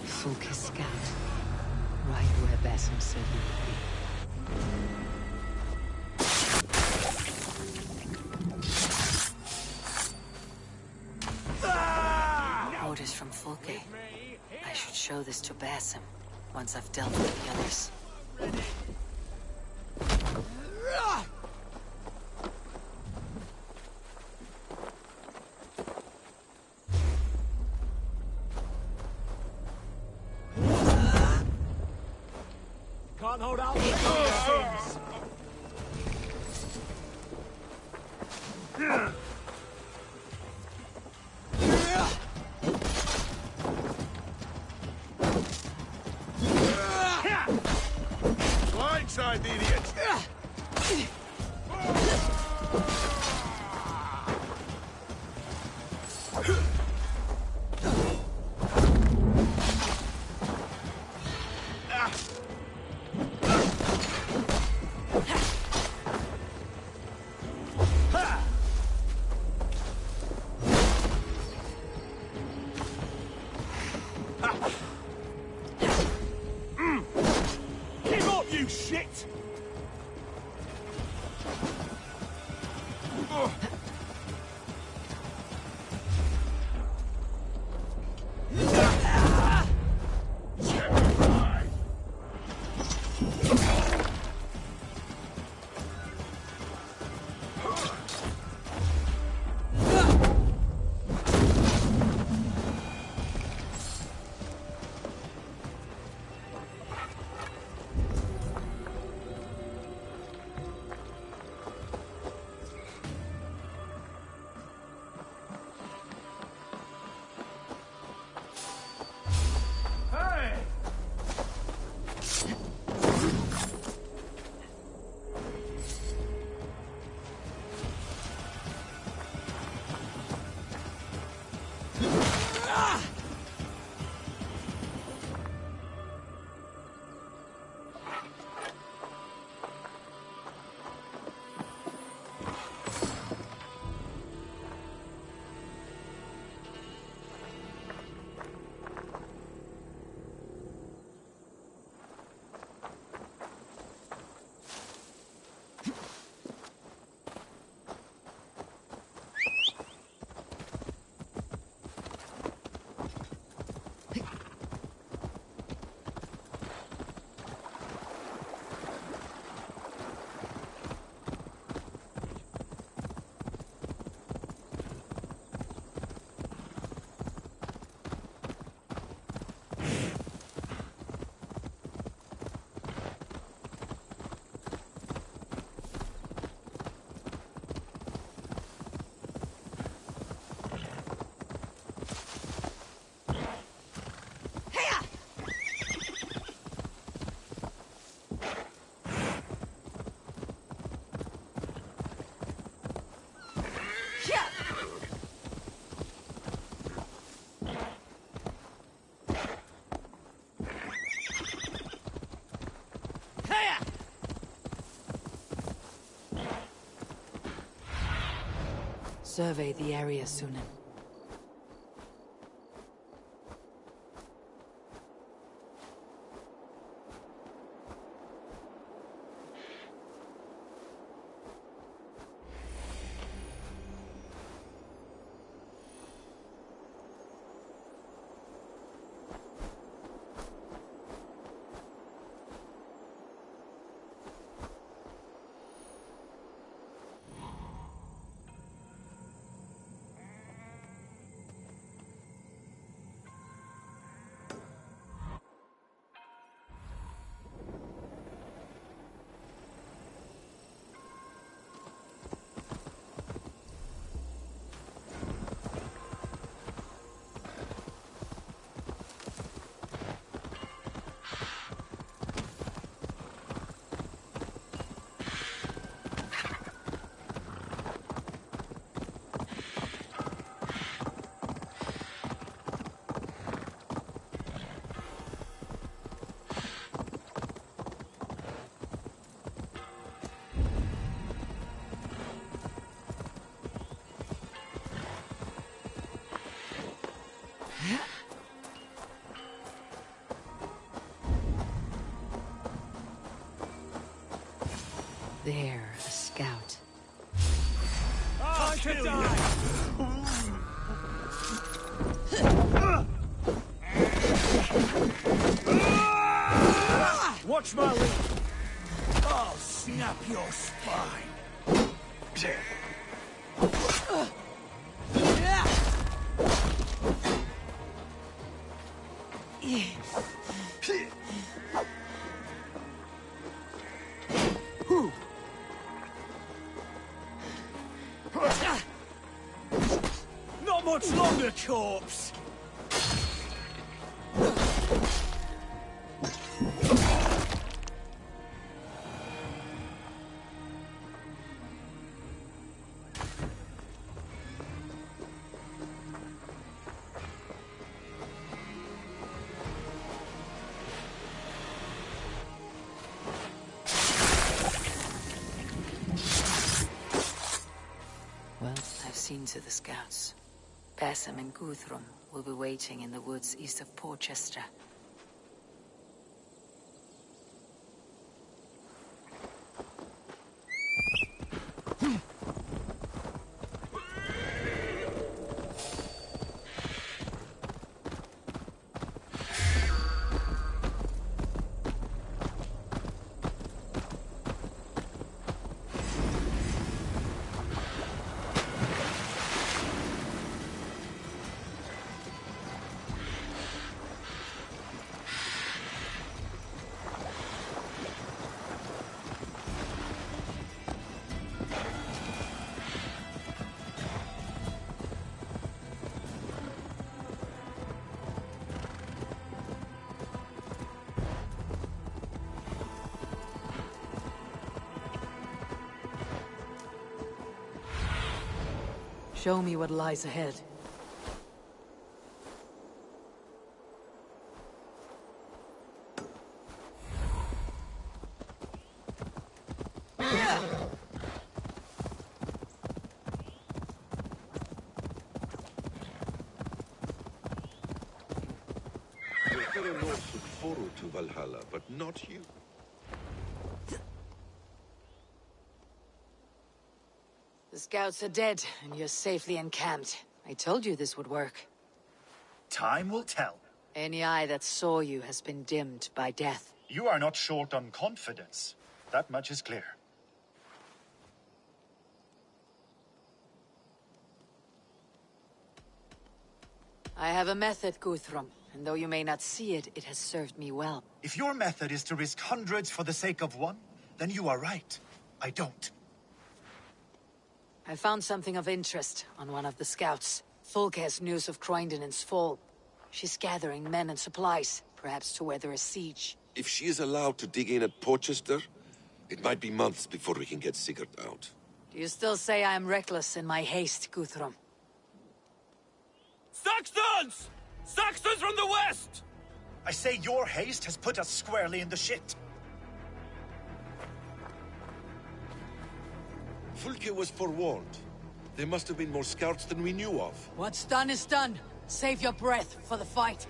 Focus scout. Right where Basim said he would be. Orders from Fulke. I should show this to Basim once I've dealt with the others. Can't hold out for sins. Blindside the idiot! survey the area, Sunan. There, a scout. I could die! Watch my lead! I'll snap your spine! Not much longer, corpse! Well, I've seen to the scouts. Basim and Guthrum will be waiting in the woods east of Porchester. Show me what lies ahead. The fellow lords look forward to Valhalla, but not you. The scouts are dead, and you're safely encamped. I told you this would work. Time will tell. Any eye that saw you has been dimmed by death. You are not short on confidence. That much is clear. I have a method, Guthrum, and though you may not see it, it has served me well. If your method is to risk hundreds for the sake of one, then you are right. I don't. I found something of interest on one of the scouts. Fulke has news of Croydon's fall. She's gathering men and supplies, perhaps to weather a siege. If she is allowed to dig in at Porchester, it might be months before we can get Sigurd out. Do you still say I am reckless in my haste, Guthrum? Saxons! Saxons from the west! I say your haste has put us squarely in the shit. Fulke was forewarned. There must have been more scouts than we knew of. What's done is done. Save your breath for the fight.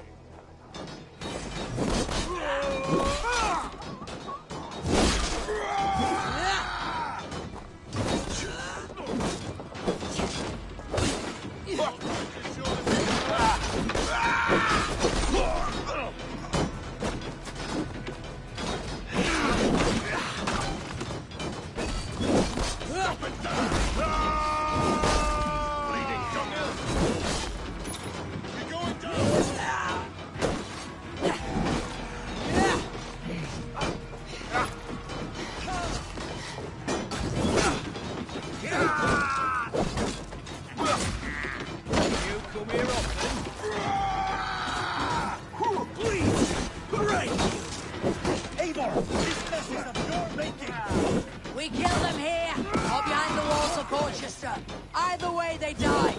We kill them here, or behind the walls of Colchester. Either way, they die.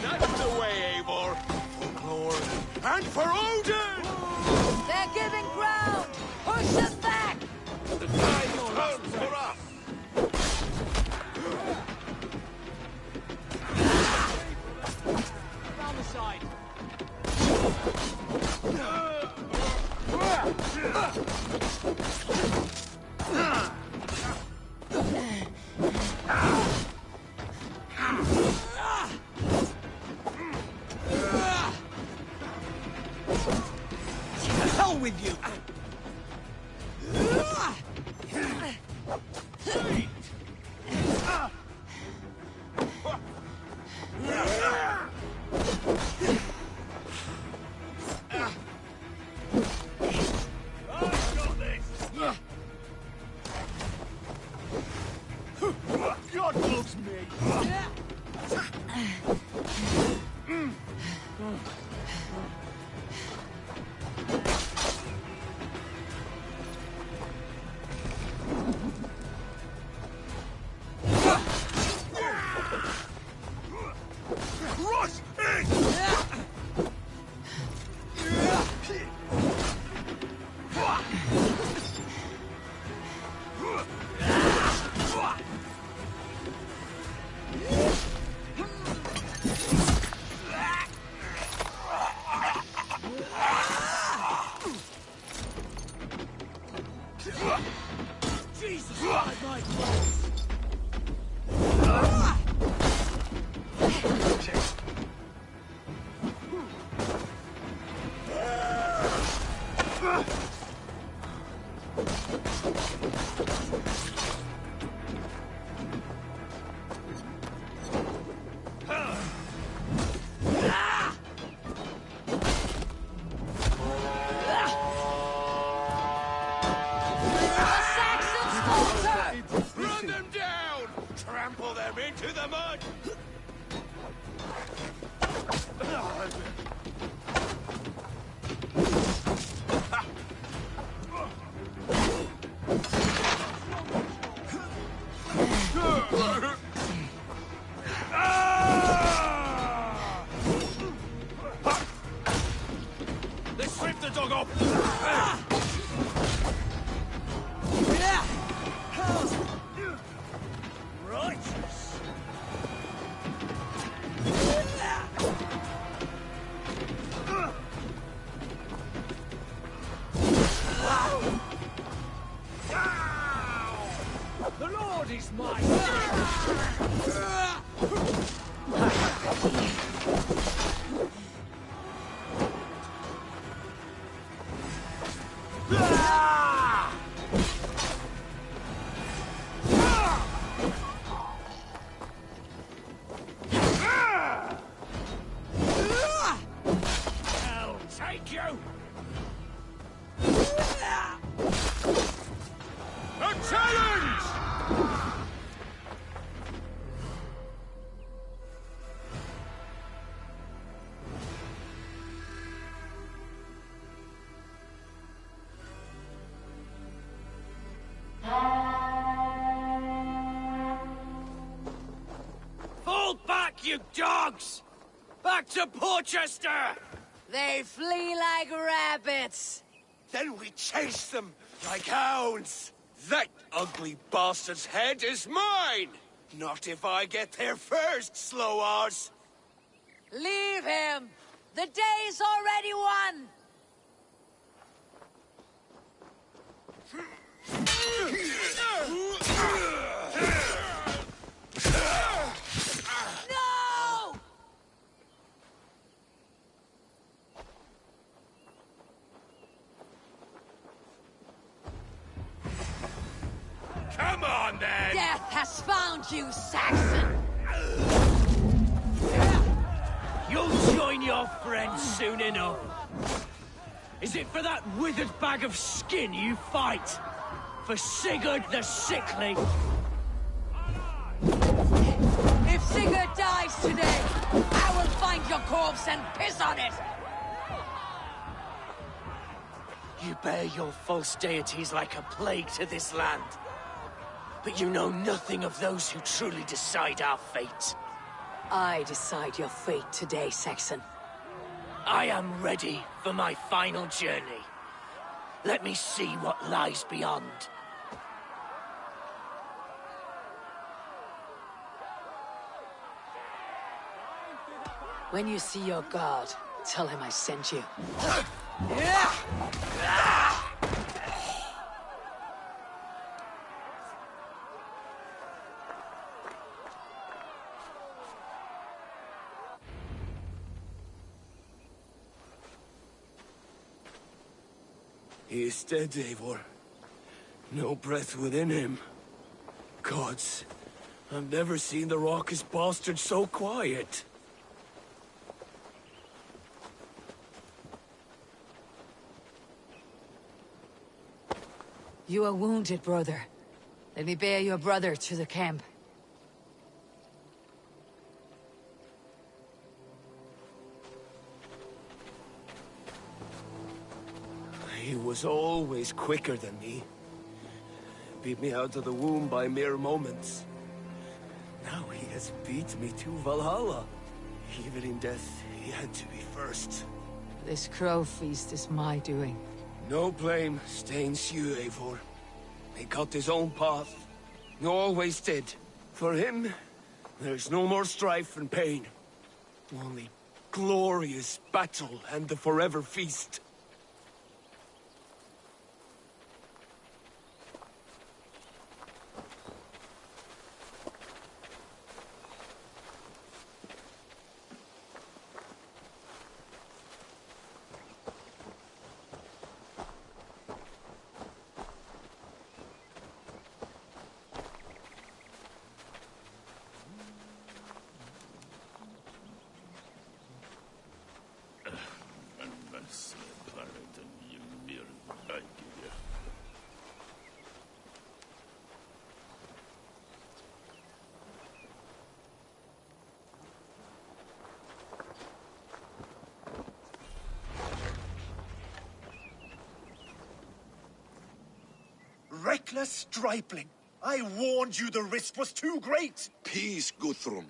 That's the way, Eivor. For glory and for Odin! They're giving ground! Push us back! The tide turns for us! Around the side. Hell with you! God loves me. Rush in! Jesus, my clothes. Run them down! Trample them into the mud! They stripped the dog off! Righteous! The Lord is mine. I'll take you! A challenge! Fall back, you dogs! Back to Porchester! They flee like rabbits. Then we chase them like hounds. That ugly bastard's head is mine! Not if I get there first, slow-arse! Leave him! The day's already won! No! Come on, then! Death has found you, Saxon! You'll join your friends soon enough. Is it for that withered bag of skin you fight? For Sigurd the Sickly? If Sigurd dies today, I will find your corpse and piss on it! You bear your false deities like a plague to this land. But you know nothing of those who truly decide our fate. I decide your fate today, Saxon. I am ready for my final journey. Let me see what lies beyond. When you see your god, tell him I sent you. He is dead, Eivor. No breath within him. Gods, I've never seen the raucous bastard so quiet. You are wounded, brother. Let me bear your brother to the camp. He was always quicker than me. Beat me out of the womb by mere moments. Now he has beat me to Valhalla. Even in death, he had to be first. This crow feast is my doing. No blame stains you, Eivor. He cut his own path. Always did. For him, there's no more strife and pain. Only glorious battle and the forever feast. Reckless stripling! I warned you the risk was too great! Peace, Guthrum.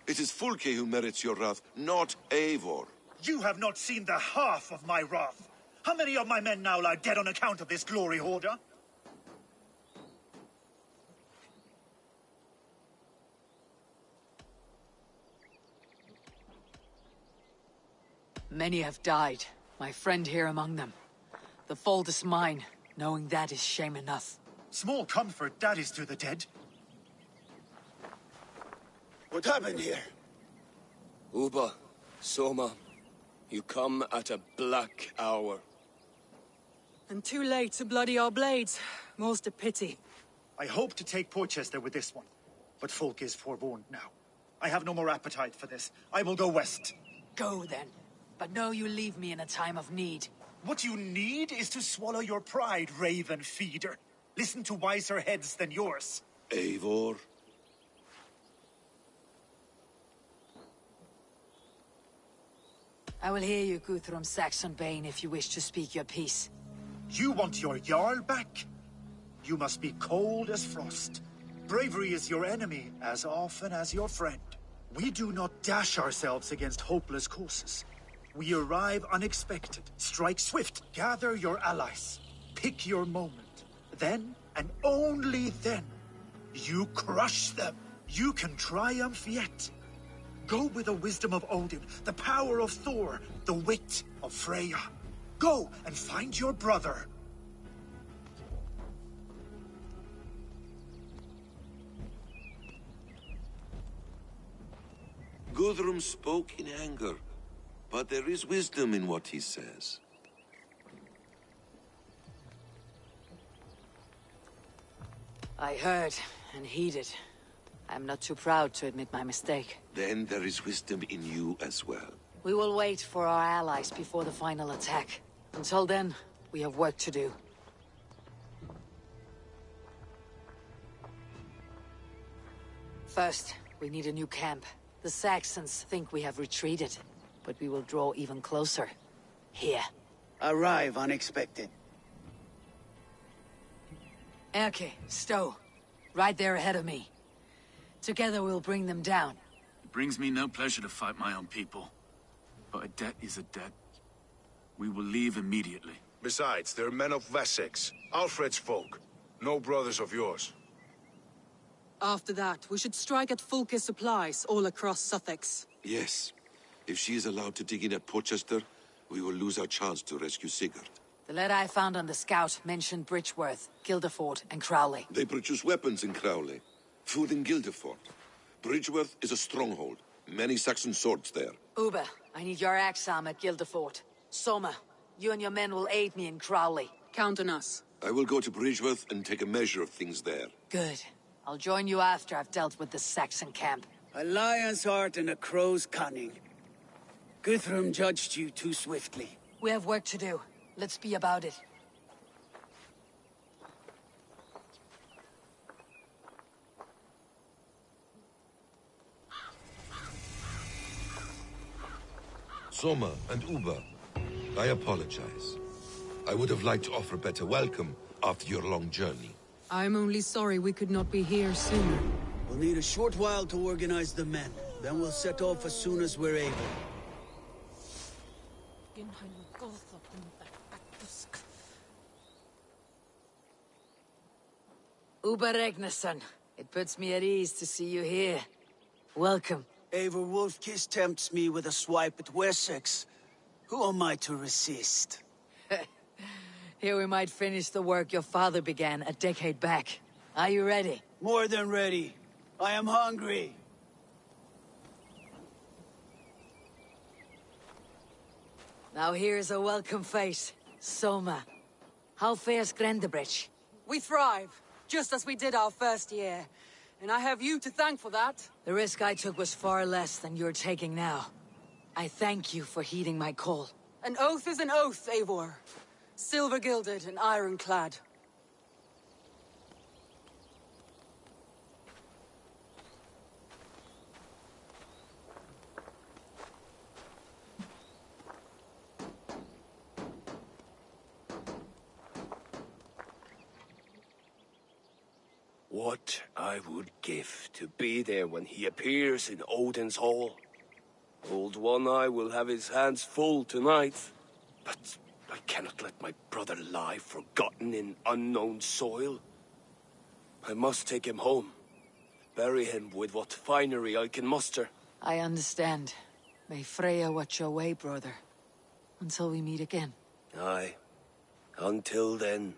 It is Fulke who merits your wrath, not Eivor. You have not seen the half of my wrath. How many of my men now lie dead on account of this glory hoarder? Many have died, my friend here among them. The fault is mine, knowing that is shame enough. Small comfort that is to the dead. What happened here? Uba, Soma, you come at a black hour. And too late to bloody our blades. Most a pity. I hope to take Porchester with this one, but Folk is forewarned now. I have no more appetite for this. I will go west. Go then, but know you leave me in a time of need. What you need is to swallow your pride, raven feeder. Listen to wiser heads than yours. Eivor? I will hear you, Guthrum Saxon-Bane, if you wish to speak your piece. You want your Jarl back? You must be cold as frost. Bravery is your enemy as often as your friend. We do not dash ourselves against hopeless courses. We arrive unexpected, strike swift, gather your allies, pick your moment. Then, and only then, you crush them. You can triumph yet. Go with the wisdom of Odin, the power of Thor, the wit of Freya. Go and find your brother. Guthrum spoke in anger, but there is wisdom in what he says. I heard and heeded. I'm not too proud to admit my mistake. Then there is wisdom in you as well. We will wait for our allies before the final attack. Until then, we have work to do. First, we need a new camp. The Saxons think we have retreated, but we will draw even closer. Here. Arrive unexpected. Erke, Stowe. Right there ahead of me. Together we'll bring them down. It brings me no pleasure to fight my own people. But a debt is a debt. We will leave immediately. Besides, they're men of Wessex, Alfred's folk. No brothers of yours. After that, we should strike at Fulke's supplies all across Sussex. Yes. If she is allowed to dig in at Portchester, we will lose our chance to rescue Sigurd. The letter I found on the scout mentioned Bridgeworth, Guildeford, and Crowley. They produce weapons in Crowley. Food in Guildeford. Bridgeworth is a stronghold. Many Saxon swords there. Uber, I need your axe arm at Guildeford. Soma, you and your men will aid me in Crowley. Count on us. I will go to Bridgeworth and take a measure of things there. Good. I'll join you after I've dealt with the Saxon camp. A lion's heart and a crow's cunning. Guthrum judged you too swiftly. We have work to do. Let's be about it. Soma and Uber, I apologize. I would have liked to offer a better welcome after your long journey. I'm only sorry we could not be here sooner. We'll need a short while to organize the men. Then we'll set off as soon as we're able. Uber Regnason, it puts me at ease to see you here. Welcome. Eivor Wolfkiss tempts me with a swipe at Wessex. Who am I to resist? Here we might finish the work your father began a decade back. Are you ready? More than ready. I am hungry. Now here's a welcome face. Soma. How fares Grendebridge? We thrive, just as we did our first year. And I have you to thank for that. The risk I took was far less than you're taking now. I thank you for heeding my call. An oath is an oath, Eivor. Silver-gilded and ironclad. What I would give to be there when he appears in Odin's hall. Old One-Eye will have his hands full tonight. But I cannot let my brother lie forgotten in unknown soil. I must take him home. Bury him with what finery I can muster. I understand. May Freya watch your way, brother. Until we meet again. Aye. Until then.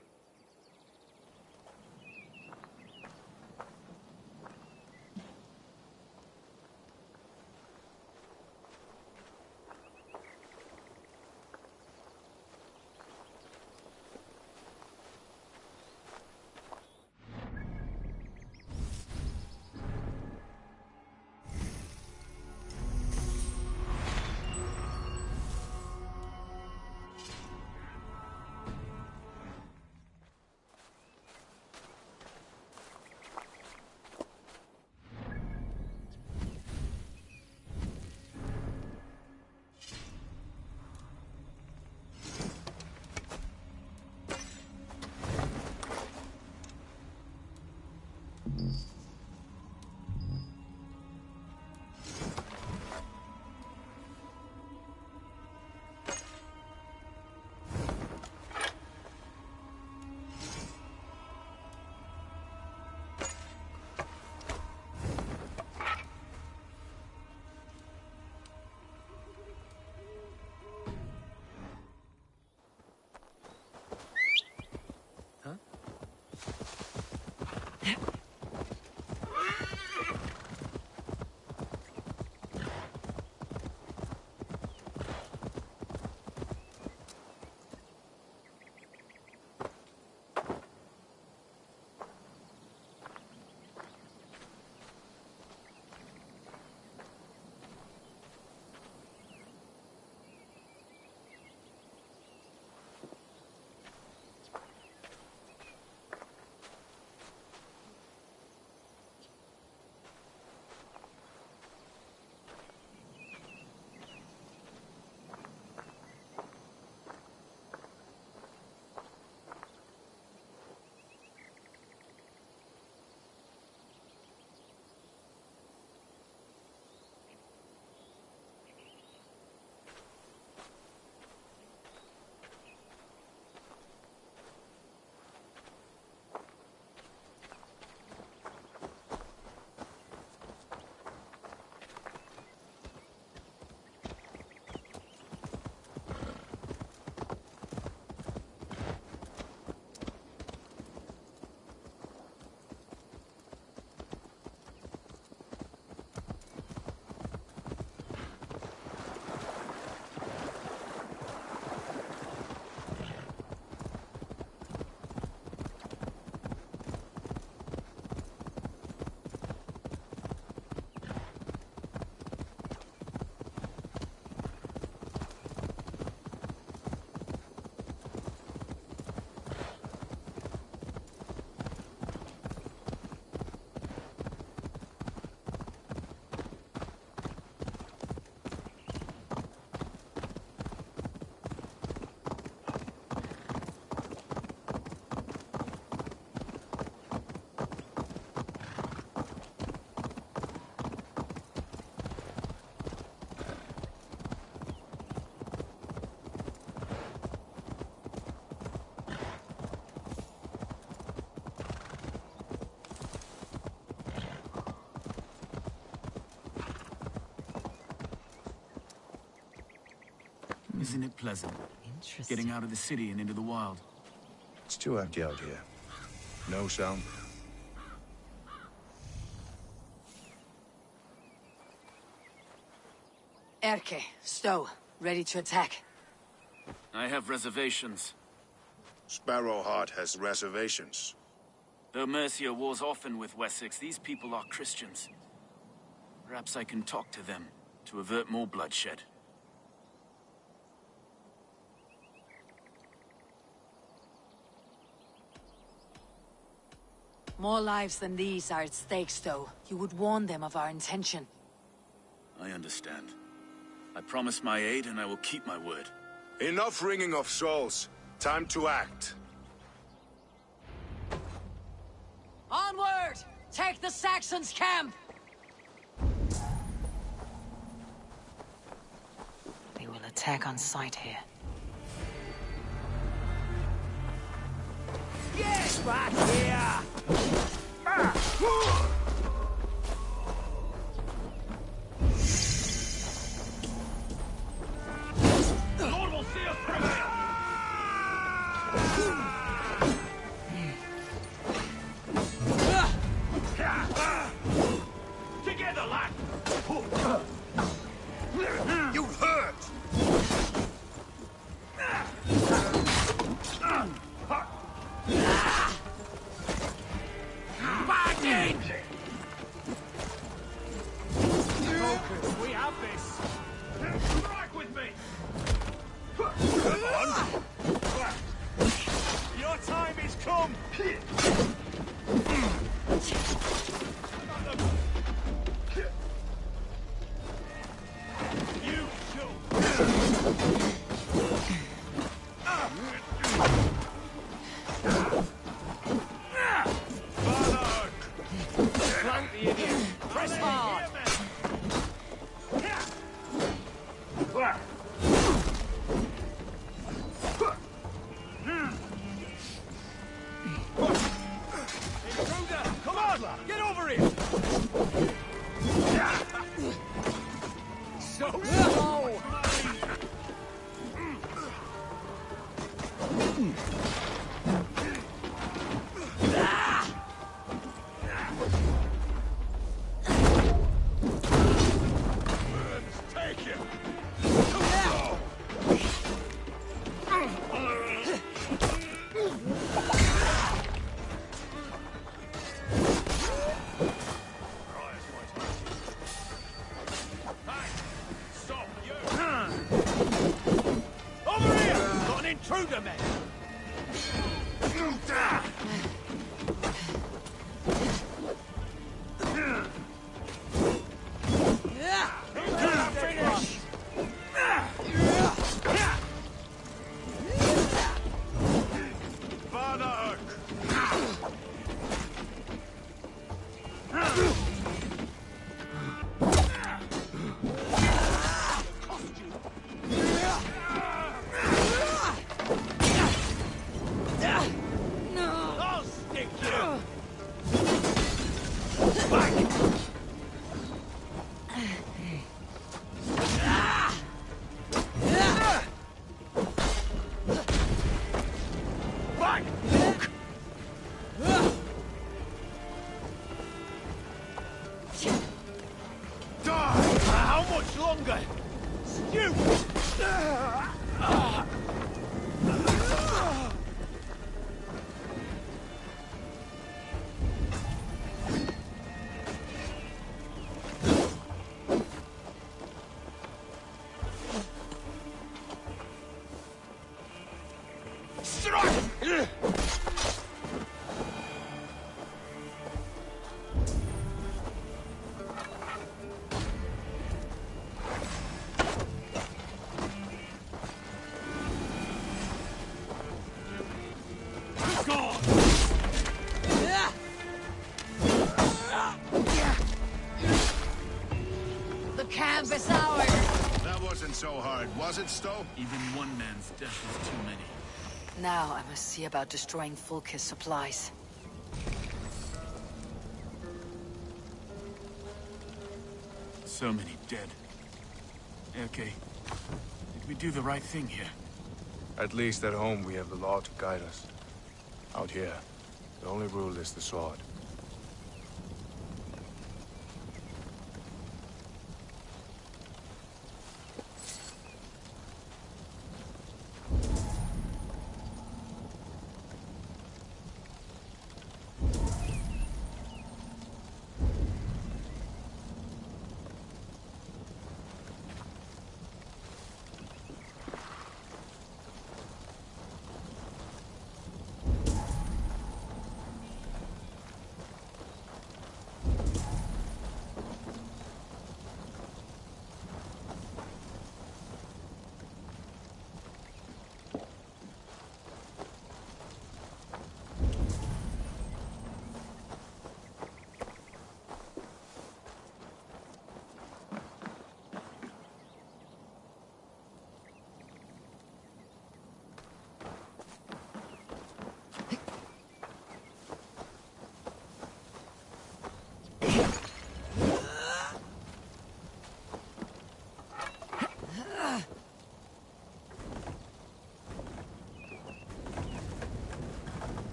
Isn't it pleasant? Interesting. Getting out of the city and into the wild. It's too empty out here. No sound. Erke, Stowe, ready to attack. I have reservations. Sparrowheart has reservations. Though Mercia wars often with Wessex, these people are Christians. Perhaps I can talk to them to avert more bloodshed. More lives than these are at stake, Stowe. You would warn them of our intention. I understand. I promise my aid and I will keep my word. Enough ringing of souls. Time to act. Onward! Take the Saxons' camp! They will attack on sight here. Get back here! Lord will see us prevail! Together, lad! You hurt! Back in! Focus, we have this! Strike with me! Come on! Your time is come! You too! Flank the idiot! Press hard! Intruder! Come on! Get over here! So slow! Take him! Stop, you! Over here! Got an intruder, man! Finish! I'll stick you! Back! How much longer? Stupid! Strike! The camp is ours! That wasn't so hard, was it, Stowe? Even one man's death is too many. Now I must see about destroying Fulke's supplies. So many dead. Erke, it We do the right thing here. At least at home we have the law to guide us. Out here, the only rule is the sword.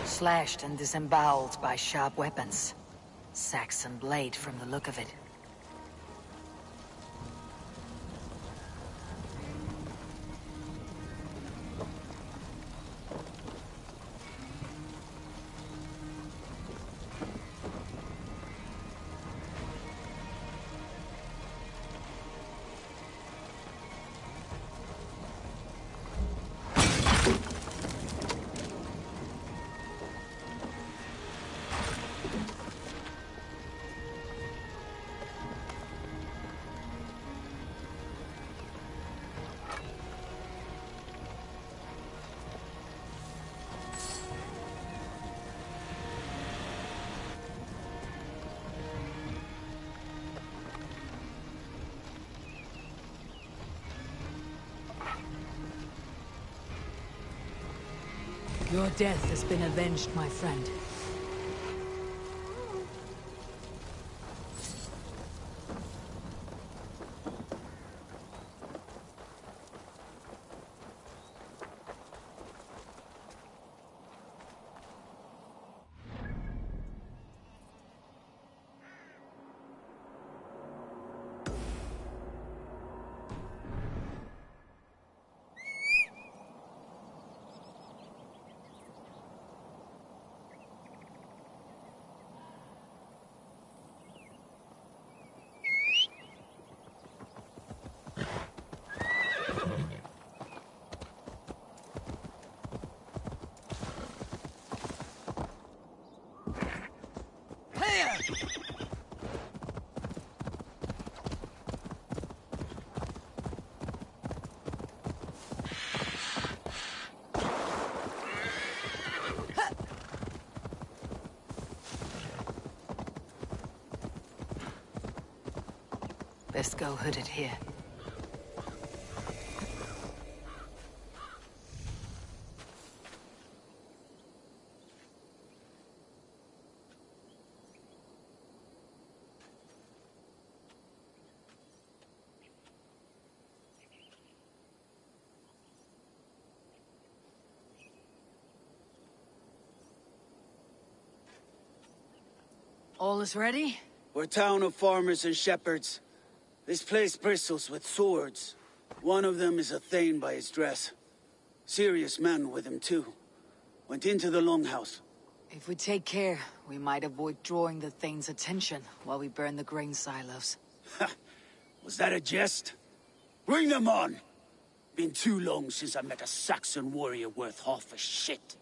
Slashed and disemboweled by sharp weapons. Saxon blade from the look of it. Your death has been avenged, my friend. Best go hooded here. All is ready? We're a town of farmers and shepherds. This place bristles with swords. One of them is a Thane by his dress. Serious man with him, too. Went into the longhouse. If we take care, we might avoid drawing the Thane's attention while we burn the grain silos. Was that a jest? Bring them on! Been too long since I met a Saxon warrior worth half a shit.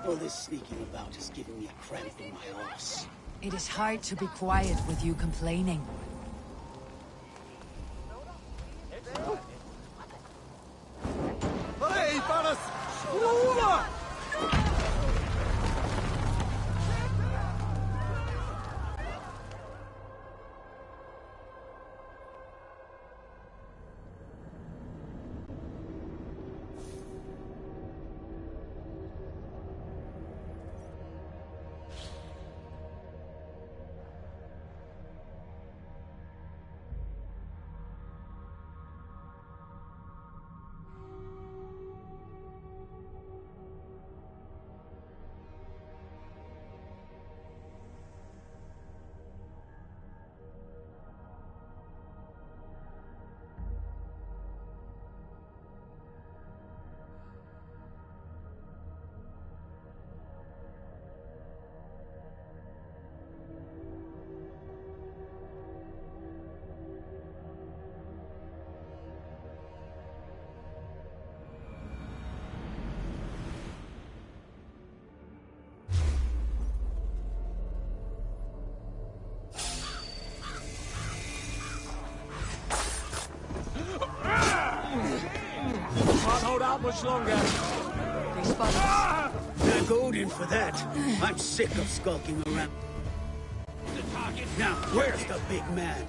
All this sneaking about is giving me a cramp in my arse. It is hard to be quiet with you complaining. Hey, Varas! Can't hold out much longer. They spot us. Thank Odin for that. I'm sick of skulking around. Now, where's the big man?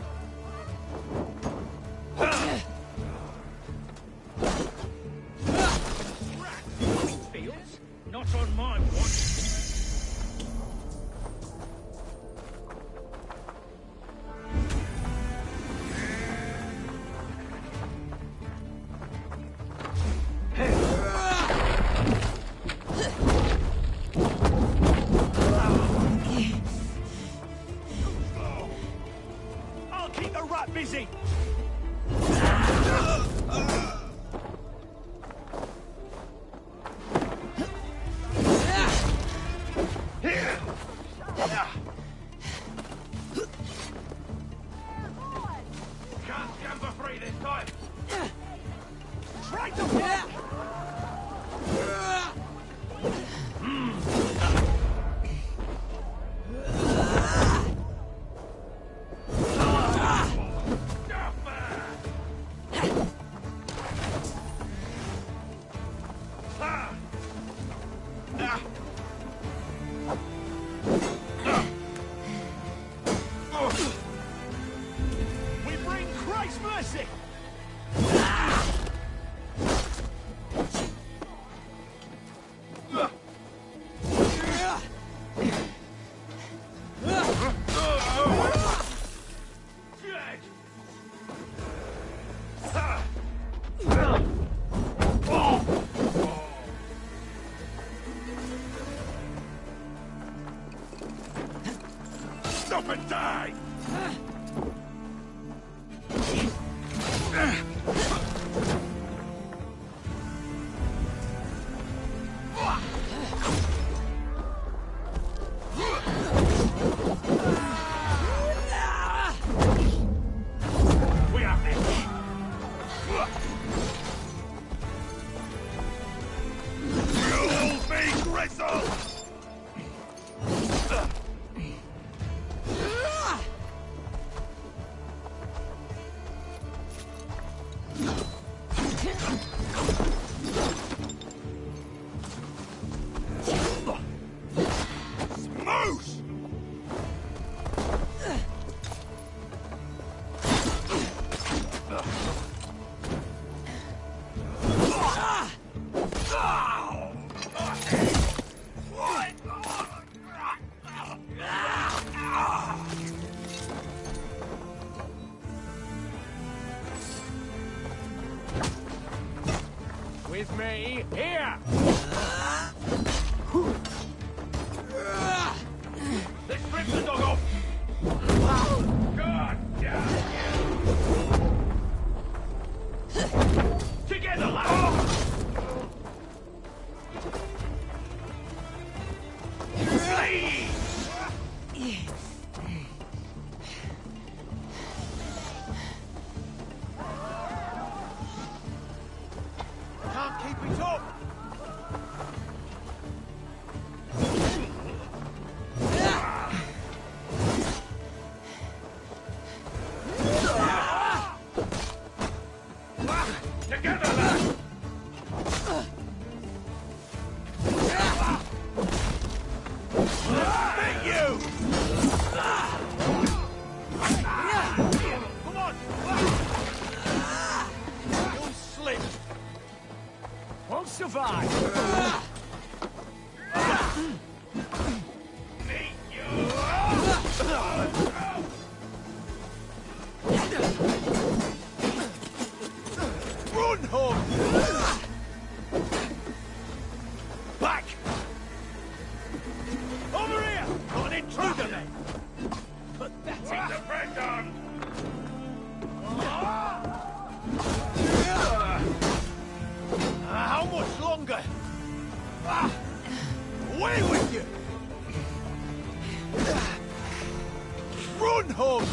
Fields? Not on my watch. and die! We have this! You'll be gristle! With me, here! Let's rip the dog off! God damn you! Together, lads! Flee! Can't keep it up! Together, lads! Beat you! Come on! You'll slip! Won't survive! Meet you! Run, Hog! Back! Over here! Got an intruder then! Pathetic! The friend on! How much longer? Away with you! Run, Hog!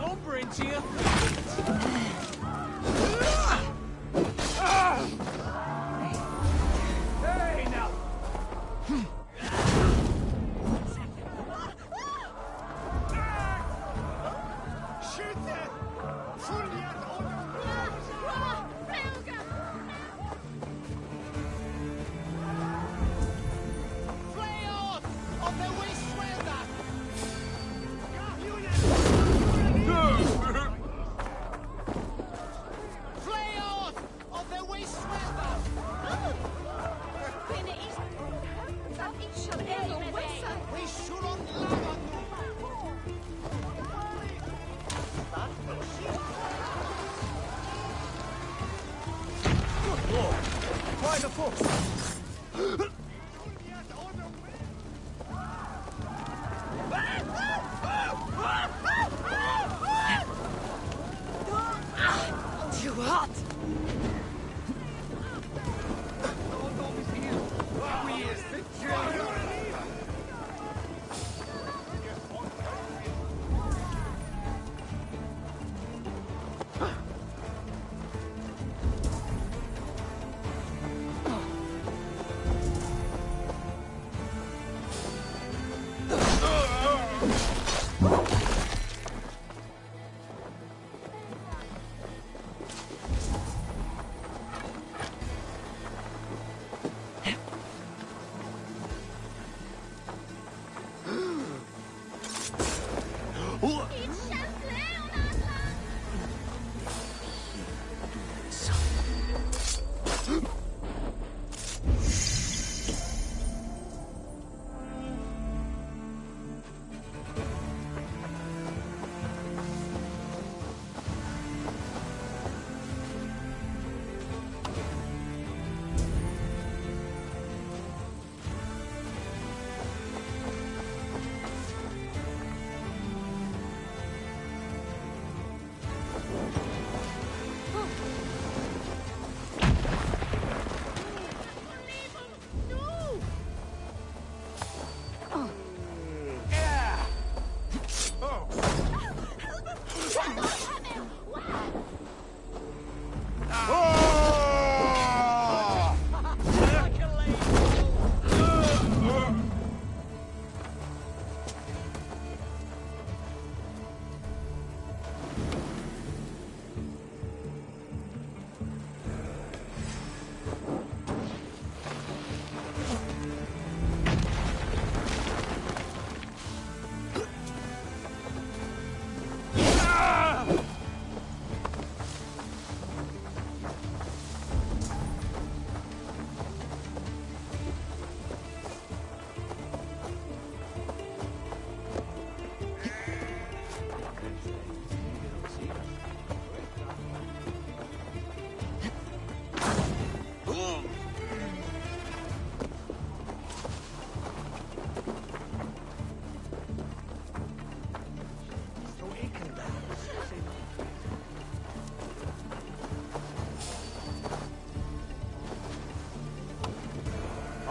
Lumber into you! Hey, now! Quite a foot! Too hot!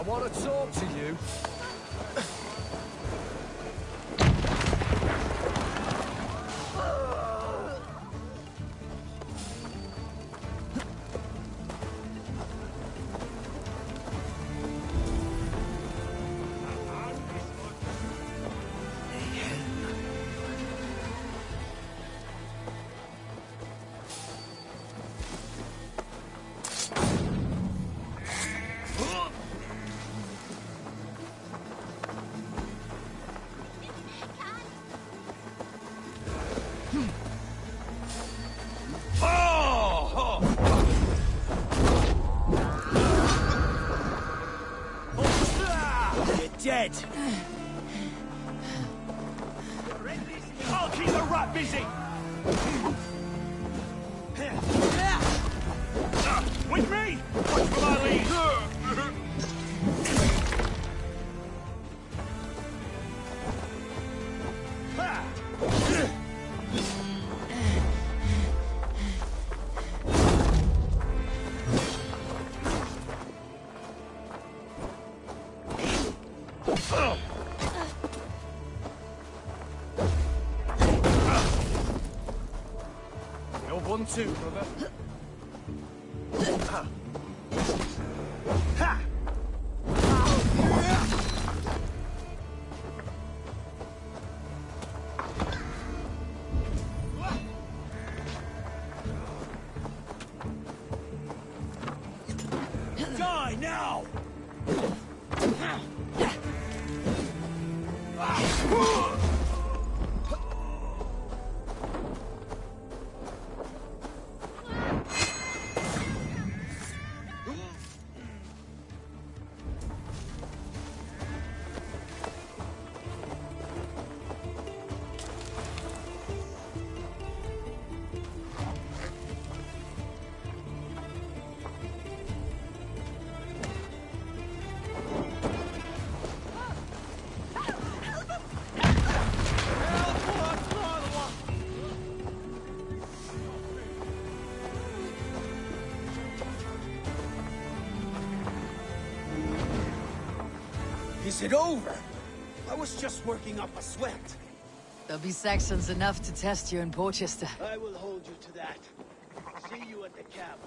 want to talk to you. Dead. I'll keep the rat busy! With me! Watch for my lead! You're 1-2, brother. Die now! Is it over? I was just working up a sweat. There'll be Saxons enough to test you in Porchester. I will hold you to that. See you at the camp.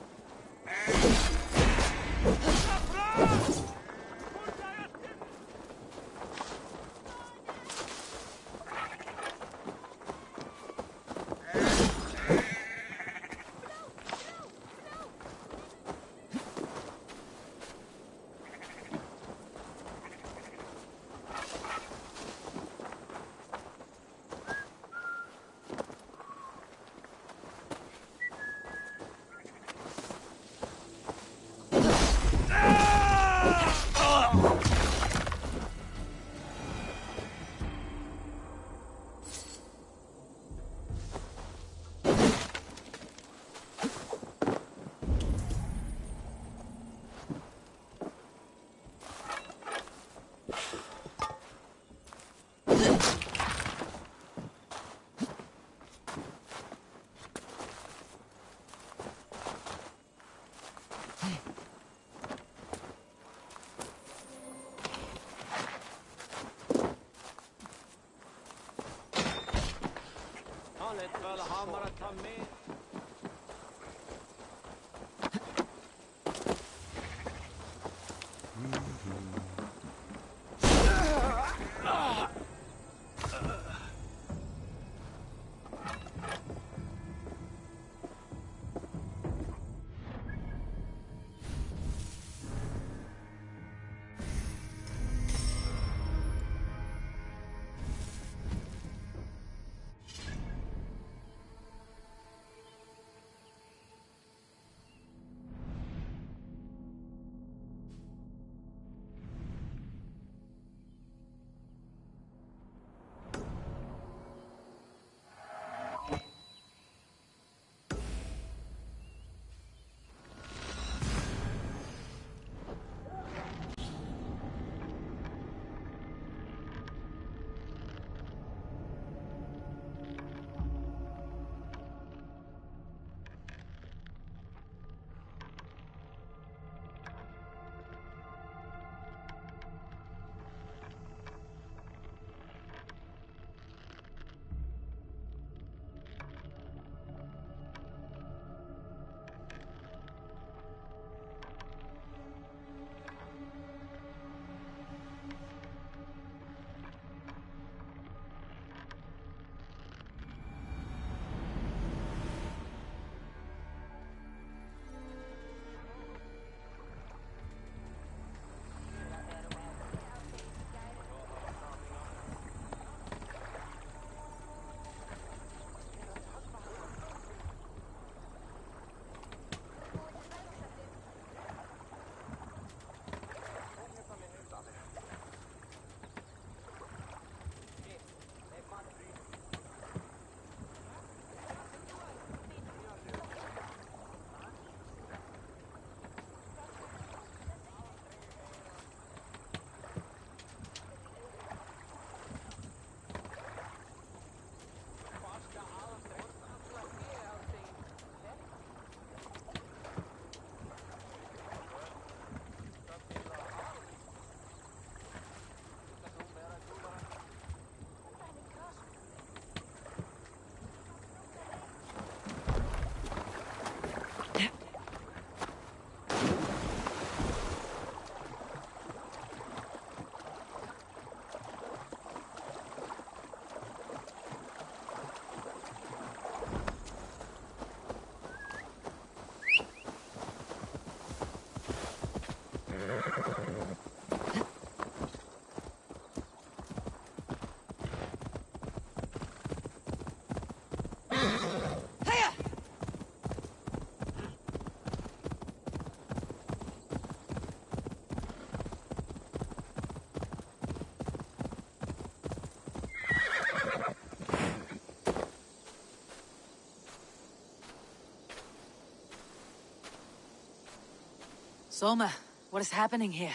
Soma, what is happening here?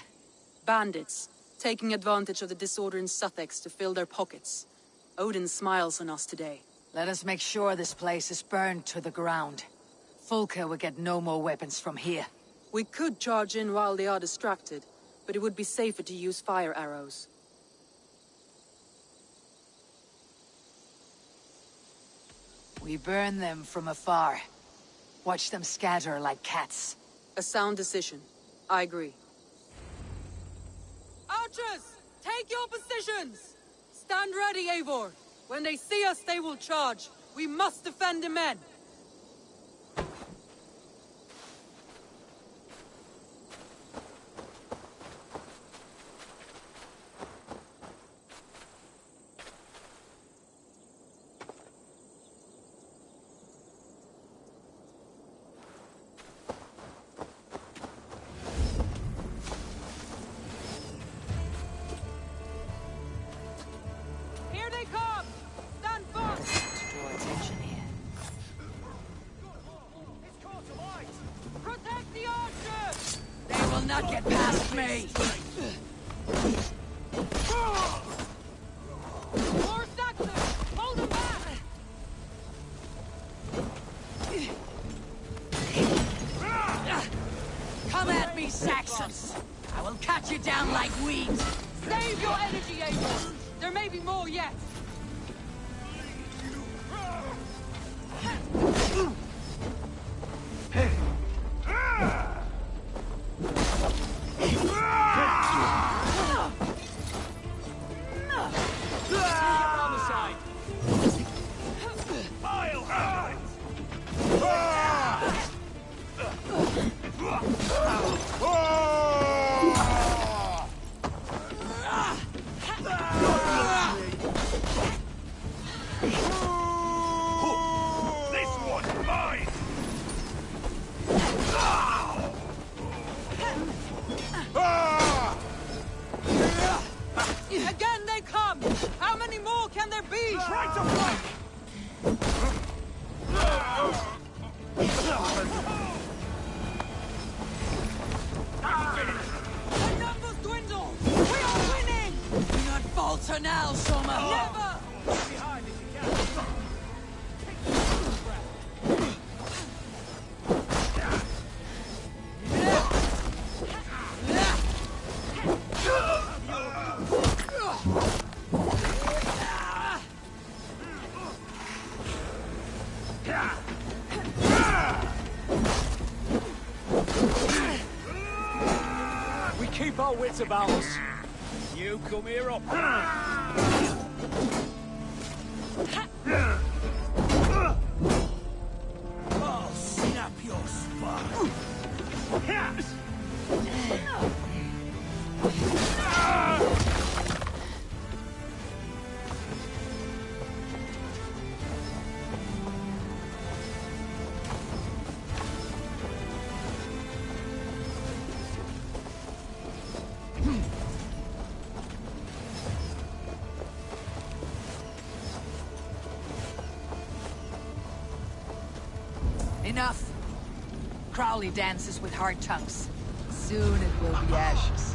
Bandits, taking advantage of the disorder in Sussex to fill their pockets. Odin smiles on us today. Let us make sure this place is burned to the ground. Fulka will get no more weapons from here. We could charge in while they are distracted, but it would be safer to use fire arrows. We burn them from afar. Watch them scatter like cats. A sound decision. I agree. Archers! Take your positions! Stand ready, Eivor! When they see us, they will charge. We must defend the men! Not get past me! More Saxons! Hold them back! Come at me, Saxons! I will cut you down like weeds! Save your energy, Eivor! There may be more yet! Again they come! How many more can there be? Try to flank! The numbers dwindle! We are winning! Do not falter now, Soma! Never! Behind if you can. We keep our wits about us. You come here up. I'll snap your spine. Enough! Crowley dances with hard tongues. Soon it will be ashes.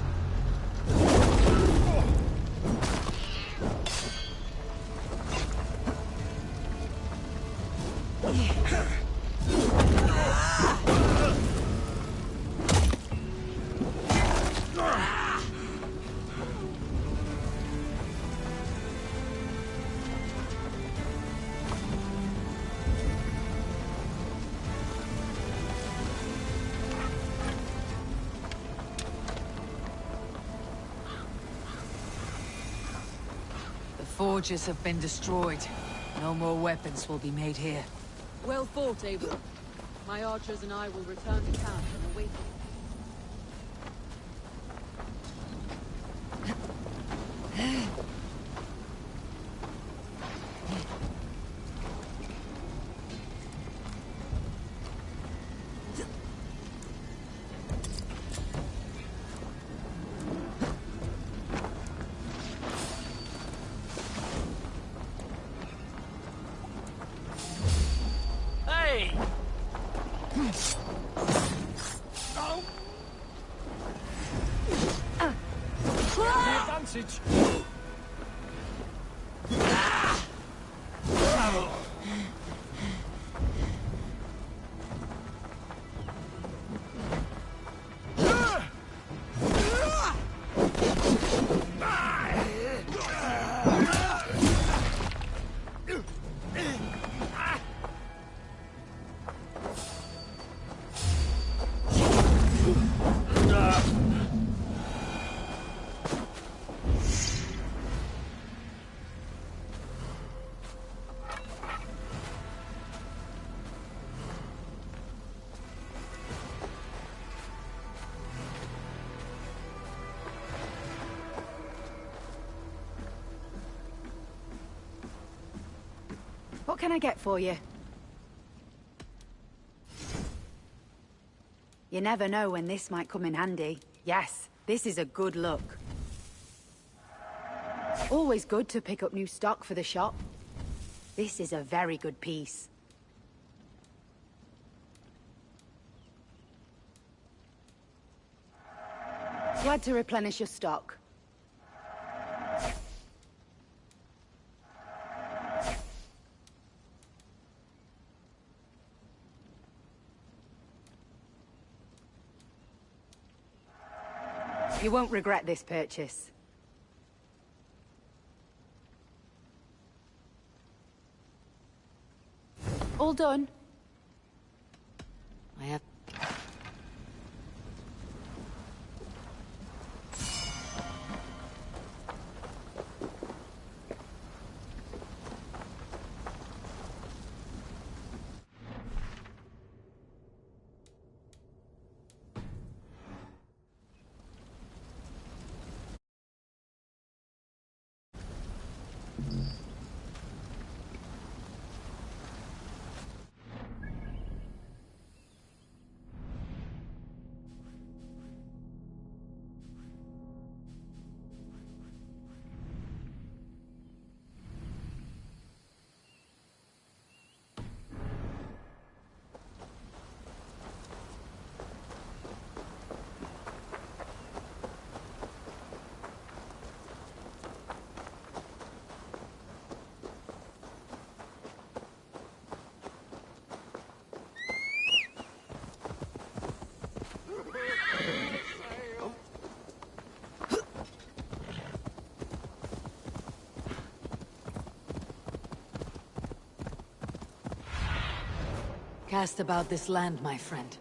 Forges have been destroyed. No more weapons will be made here. Well fought, Eivor. My archers and I will return to camp and await them. passage. What can I get for you? You never know when this might come in handy. Yes, this is a good look. Always good to pick up new stock for the shop. This is a very good piece. Glad to replenish your stock. You won't regret this purchase. All done? I have... Cast about this land, my friend.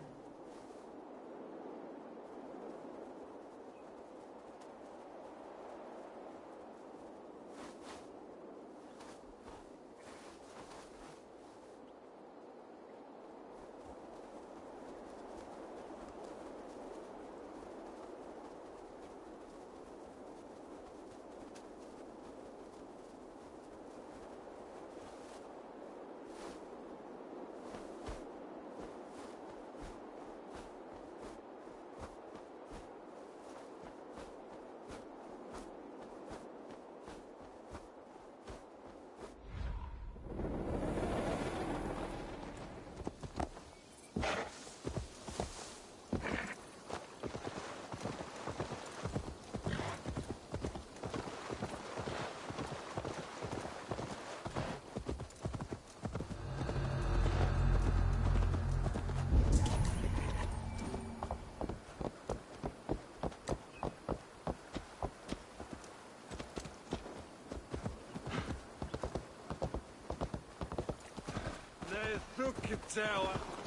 Look at tower.